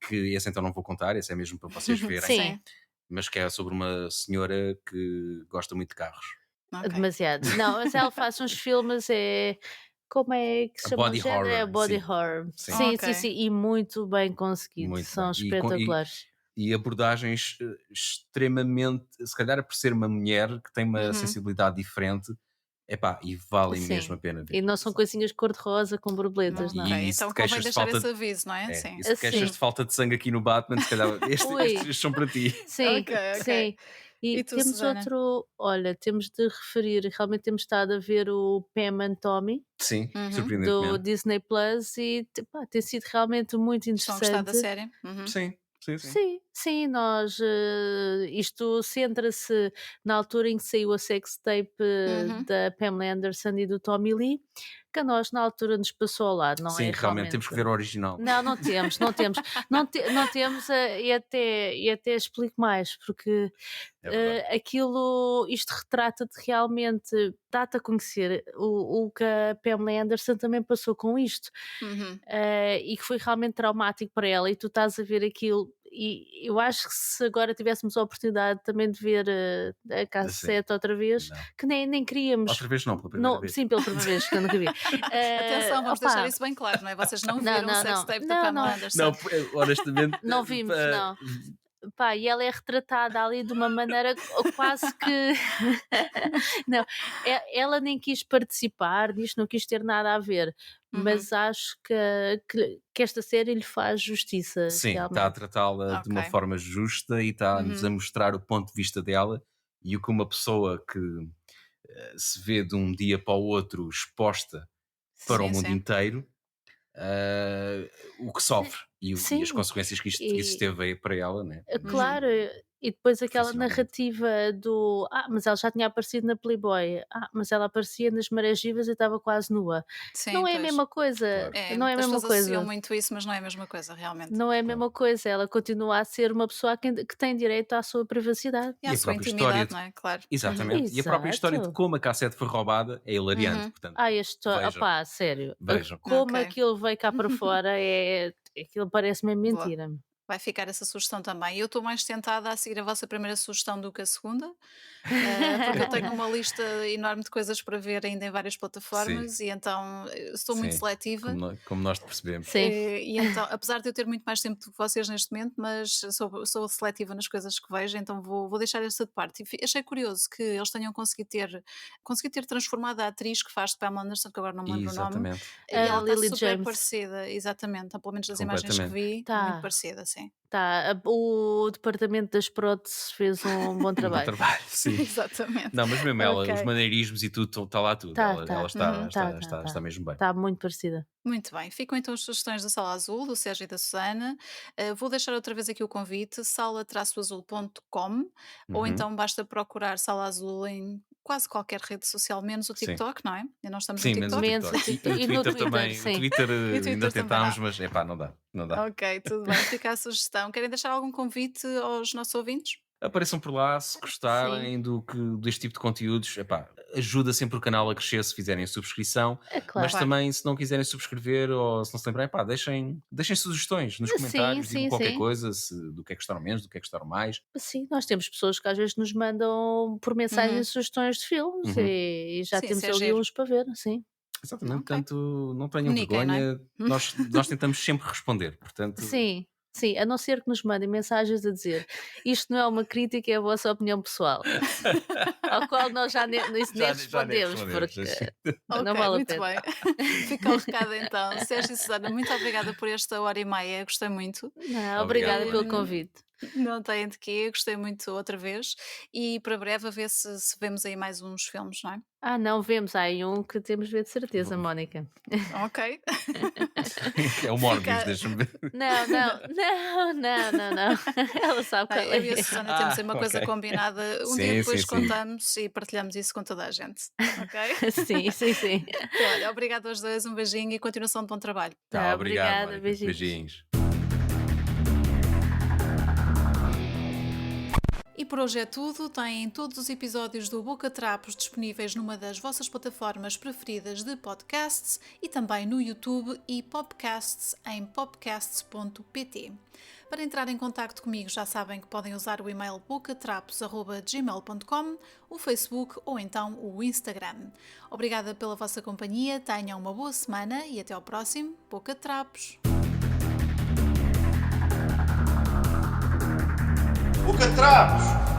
Speaker 3: que esse então não vou contar, esse é mesmo para vocês verem,
Speaker 4: sim,
Speaker 2: Sim,
Speaker 3: mas que é sobre uma senhora que gosta muito de carros.
Speaker 2: ok.
Speaker 4: demasiado. Não, mas ela faz uns filmes, como é que se chama o
Speaker 3: Body
Speaker 4: género? É
Speaker 3: horror,
Speaker 4: body
Speaker 3: sim,
Speaker 4: horror.
Speaker 3: sim,
Speaker 4: Sim,
Speaker 2: Ok.
Speaker 4: sim, sim, e muito bem conseguido,
Speaker 3: muito
Speaker 4: são
Speaker 3: bem.
Speaker 4: espetaculares.
Speaker 3: E abordagens extremamente, se calhar por ser uma mulher que tem uma
Speaker 2: Uhum.
Speaker 3: sensibilidade diferente, epá, e valem mesmo
Speaker 4: Sim,
Speaker 3: a pena
Speaker 4: e
Speaker 3: ver.
Speaker 4: não são coisinhas cor-de-rosa com borboletas,
Speaker 2: Ok,
Speaker 4: não.
Speaker 3: E se
Speaker 2: então
Speaker 3: te
Speaker 2: convém
Speaker 3: queixas de
Speaker 2: deixar
Speaker 3: falta
Speaker 2: esse aviso, não é?
Speaker 3: e
Speaker 2: Sim.
Speaker 3: se te queixas
Speaker 4: Sim,
Speaker 3: de falta de sangue aqui no Batman, se calhar
Speaker 4: ui,
Speaker 3: estes são para ti.
Speaker 4: sim,
Speaker 2: Ok, ok.
Speaker 4: sim. E
Speaker 2: E tu,
Speaker 4: temos
Speaker 2: Susana?
Speaker 4: outro, olha, temos de referir, realmente temos estado a ver o Pam and Tommy
Speaker 3: Sim,
Speaker 2: Uhum.
Speaker 4: do
Speaker 3: surpreendentemente.
Speaker 4: Disney Plus e pá, tem sido realmente muito
Speaker 2: Estão a gostar da
Speaker 4: interessante.
Speaker 2: série? Uhum.
Speaker 3: Sim, sim, sim.
Speaker 4: Sim, sim, nós, isto centra-se na altura em que saiu a sextape
Speaker 2: Uhum.
Speaker 4: da Pamela Anderson e do Tommy Lee, que a nós na altura nos passou ao lado, não
Speaker 3: Sim,
Speaker 4: é
Speaker 3: realmente
Speaker 4: realmente.
Speaker 3: temos que ver o original.
Speaker 4: Não, não temos, não temos. Não temos, e até explico mais, porque,
Speaker 3: É verdade.
Speaker 4: isto retrata-te realmente, dá-te a conhecer o que a Pamela Anderson também passou com isto,
Speaker 2: Uhum.
Speaker 4: e que foi realmente traumático para ela, e tu estás a ver aquilo, e eu acho que se agora tivéssemos a oportunidade também de ver, a
Speaker 3: Sim,
Speaker 4: cassete outra vez,
Speaker 3: não.
Speaker 4: que nem queríamos.
Speaker 3: Outra vez não, pela primeira
Speaker 4: Não,
Speaker 3: vez.
Speaker 4: sim, pela primeira vez que eu nunca vi.
Speaker 2: Atenção, vamos deixar
Speaker 4: Opa,
Speaker 2: isso bem claro, não é? Vocês não
Speaker 4: não,
Speaker 2: viram o
Speaker 4: não, não,
Speaker 2: sextape da
Speaker 4: não,
Speaker 2: Pamela
Speaker 4: não,
Speaker 2: Anderson.
Speaker 3: Não, honestamente,
Speaker 4: não vimos, não. Pá, e ela é retratada ali de uma maneira quase que não, ela nem quis participar disto, não quis ter nada a ver,
Speaker 2: Uhum.
Speaker 4: mas acho que esta série lhe faz justiça,
Speaker 3: sim, está a
Speaker 4: realmente.
Speaker 3: tratá-la de
Speaker 2: Ok.
Speaker 3: uma forma justa e está-nos a
Speaker 2: Uhum.
Speaker 3: mostrar o ponto de vista dela e o que uma pessoa que se vê de um dia para o outro exposta para o
Speaker 2: Sim,
Speaker 3: mundo
Speaker 2: sim.
Speaker 3: inteiro, o que sofre e as
Speaker 4: Sim,
Speaker 3: consequências que isso
Speaker 4: e
Speaker 3: teve aí para ela, né?
Speaker 2: Uhum.
Speaker 4: claro, e depois aquela
Speaker 3: Profissionalmente.
Speaker 4: narrativa do: "Ah, mas ela já tinha aparecido na Playboy. Ah, mas ela aparecia nas Marés Vivas e estava quase nua".
Speaker 2: Sim,
Speaker 4: Não é a
Speaker 2: pois.
Speaker 4: mesma coisa,
Speaker 3: Claro.
Speaker 2: É,
Speaker 4: não é a
Speaker 2: as
Speaker 4: mesma
Speaker 2: pessoas associam
Speaker 4: coisa.
Speaker 2: muito isso, mas não é a mesma coisa, realmente.
Speaker 4: Não é a
Speaker 3: Claro.
Speaker 4: mesma coisa, ela continua a ser uma pessoa que tem direito à sua privacidade.
Speaker 2: E
Speaker 3: E
Speaker 2: à
Speaker 3: a
Speaker 2: sua
Speaker 3: própria história
Speaker 2: intimidade,
Speaker 3: de
Speaker 2: não é? Claro. Uhum.
Speaker 3: exatamente, e a própria história de
Speaker 4: Exato.
Speaker 3: como a cassete foi roubada é hilariante,
Speaker 2: Uhum.
Speaker 3: portanto,
Speaker 4: Ai, a histó
Speaker 3: vejam,
Speaker 4: opá, sério,
Speaker 3: vejam.
Speaker 4: como
Speaker 2: Ok.
Speaker 4: aquilo veio cá para fora aquilo parece-me
Speaker 2: Boa.
Speaker 4: mentira.
Speaker 2: Vai ficar essa sugestão também. Eu estou mais tentada a seguir a vossa primeira sugestão do que a segunda, porque eu tenho uma lista enorme de coisas para ver ainda em várias
Speaker 3: Sim,
Speaker 2: plataformas e então estou muito
Speaker 3: sim,
Speaker 2: seletiva.
Speaker 3: como nós percebemos.
Speaker 4: Sim,
Speaker 2: E então, apesar de eu ter muito mais tempo do que vocês neste momento, mas sou seletiva nas coisas que vejo, então vou deixar esta de parte. E achei curioso que eles tenham conseguido ter transformado a atriz que faz de Pamela Anderson, que agora não me lembro o nome,
Speaker 3: Exatamente,
Speaker 2: e ela
Speaker 4: a
Speaker 2: está
Speaker 4: Lily
Speaker 2: super
Speaker 4: James.
Speaker 2: parecida, exatamente, pelo menos das imagens que
Speaker 3: completamente.
Speaker 2: vi, muito
Speaker 4: Tá,
Speaker 2: parecida, sim.
Speaker 4: tá, o departamento das próteses fez um bom
Speaker 3: Um bom
Speaker 4: trabalho.
Speaker 3: trabalho, sim.
Speaker 2: Exatamente.
Speaker 3: Não, mas mesmo ela, os
Speaker 2: Ok.
Speaker 3: maneirismos e tudo, está lá tudo.
Speaker 4: Tá,
Speaker 3: Ela
Speaker 4: tá,
Speaker 3: está,
Speaker 2: Uhum.
Speaker 4: tá,
Speaker 3: está,
Speaker 4: tá,
Speaker 3: está,
Speaker 4: tá.
Speaker 3: está mesmo bem.
Speaker 4: Tá muito parecida.
Speaker 2: Muito bem, ficam então as sugestões da Sala Azul, do Sérgio e da Susana. Vou deixar outra vez aqui o convite, sala-azul.com, ou
Speaker 3: Uhum.
Speaker 2: então basta procurar Sala Azul em quase qualquer rede social, menos o
Speaker 3: Sim.
Speaker 2: TikTok, não é? E nós estamos no
Speaker 3: Sim, menos o
Speaker 2: TikTok.
Speaker 4: Menos o
Speaker 3: TikTok. E
Speaker 4: TikTok
Speaker 3: o
Speaker 4: e no
Speaker 3: Twitter
Speaker 4: Twitter,
Speaker 3: também. O
Speaker 4: sim.
Speaker 3: Twitter
Speaker 2: E o
Speaker 3: ainda
Speaker 2: Twitter também
Speaker 3: tentámos,
Speaker 2: não.
Speaker 3: mas epá, não dá, não dá.
Speaker 2: Ok, tudo bem, fica a sugestão. Querem deixar algum convite aos nossos ouvintes?
Speaker 3: Apareçam por lá se
Speaker 4: Sim,
Speaker 3: gostarem deste tipo de conteúdos. Epá, ajuda sempre o canal a crescer se fizerem a subscrição,
Speaker 4: é
Speaker 3: mas
Speaker 4: claro.
Speaker 2: Claro.
Speaker 3: também se não quiserem subscrever ou se não se lembrarem, epá, deixem sugestões nos
Speaker 4: Sim,
Speaker 3: comentários, digam
Speaker 4: sim,
Speaker 3: qualquer
Speaker 4: sim.
Speaker 3: coisa, do que é que gostaram menos, do que é que gostaram mais.
Speaker 4: Sim, nós temos pessoas que às vezes nos mandam por mensagem
Speaker 2: Uhum.
Speaker 4: sugestões de filmes
Speaker 3: Uhum.
Speaker 4: e já
Speaker 2: Sim, isso
Speaker 4: temos
Speaker 2: é
Speaker 4: ali
Speaker 2: giro.
Speaker 4: uns para ver, sim.
Speaker 3: Exatamente,
Speaker 2: Ok.
Speaker 3: portanto, não tenham
Speaker 2: Comuniquem, não é?
Speaker 3: vergonha, nós tentamos sempre responder, portanto,
Speaker 4: Sim, sim, a não ser que nos mandem mensagens a dizer: "Isto não é uma crítica, é a vossa opinião pessoal", ao qual nós já ne nisso nem
Speaker 3: já nem
Speaker 4: respondemos,
Speaker 3: respondemos.
Speaker 4: porque
Speaker 2: Ok,
Speaker 4: não vale a
Speaker 2: muito
Speaker 4: pena.
Speaker 2: bem. Fica o recado então. Sérgio e Susana, muito obrigada por esta hora e meia, gostei muito.
Speaker 4: Não,
Speaker 3: Obrigado,
Speaker 4: obrigada pelo
Speaker 3: Mónica.
Speaker 4: convite.
Speaker 2: Não têm de quê, gostei muito outra vez. E para breve a ver se vemos aí mais uns filmes, não é?
Speaker 4: Ah, não, vemos, há aí um que temos de ver de certeza, Mónica.
Speaker 2: Ok.
Speaker 3: É o Morbius,
Speaker 2: Fica.
Speaker 3: deixa-me ver.
Speaker 4: Não, não, não, não, não, não, ela sabe
Speaker 2: Não,
Speaker 4: qual é.
Speaker 2: eu e a Susana temos aí uma
Speaker 3: Ok.
Speaker 2: coisa combinada. Um dia
Speaker 3: Sim, sim,
Speaker 2: depois
Speaker 3: sim.
Speaker 2: contamos e partilhamos isso com toda a gente. Ok?
Speaker 4: Sim, sim, sim.
Speaker 2: Então, olha, obrigada aos dois, um beijinho e continuação de bom trabalho.
Speaker 3: Tá,
Speaker 4: Tá,
Speaker 3: obrigado,
Speaker 4: obrigada,
Speaker 3: Mónica.
Speaker 4: beijinhos.
Speaker 3: Beijinhos.
Speaker 2: E por hoje é tudo. Têm todos os episódios do Boca Trapos disponíveis numa das vossas plataformas preferidas de podcasts e também no YouTube e podcasts em podcasts.pt. Para entrar em contacto comigo já sabem que podem usar o e-mail bocatrapos@gmail.com, o Facebook ou então o Instagram. Obrigada pela vossa companhia, tenham uma boa semana e até ao próximo Boca Trapos.
Speaker 1: Boca Trapos!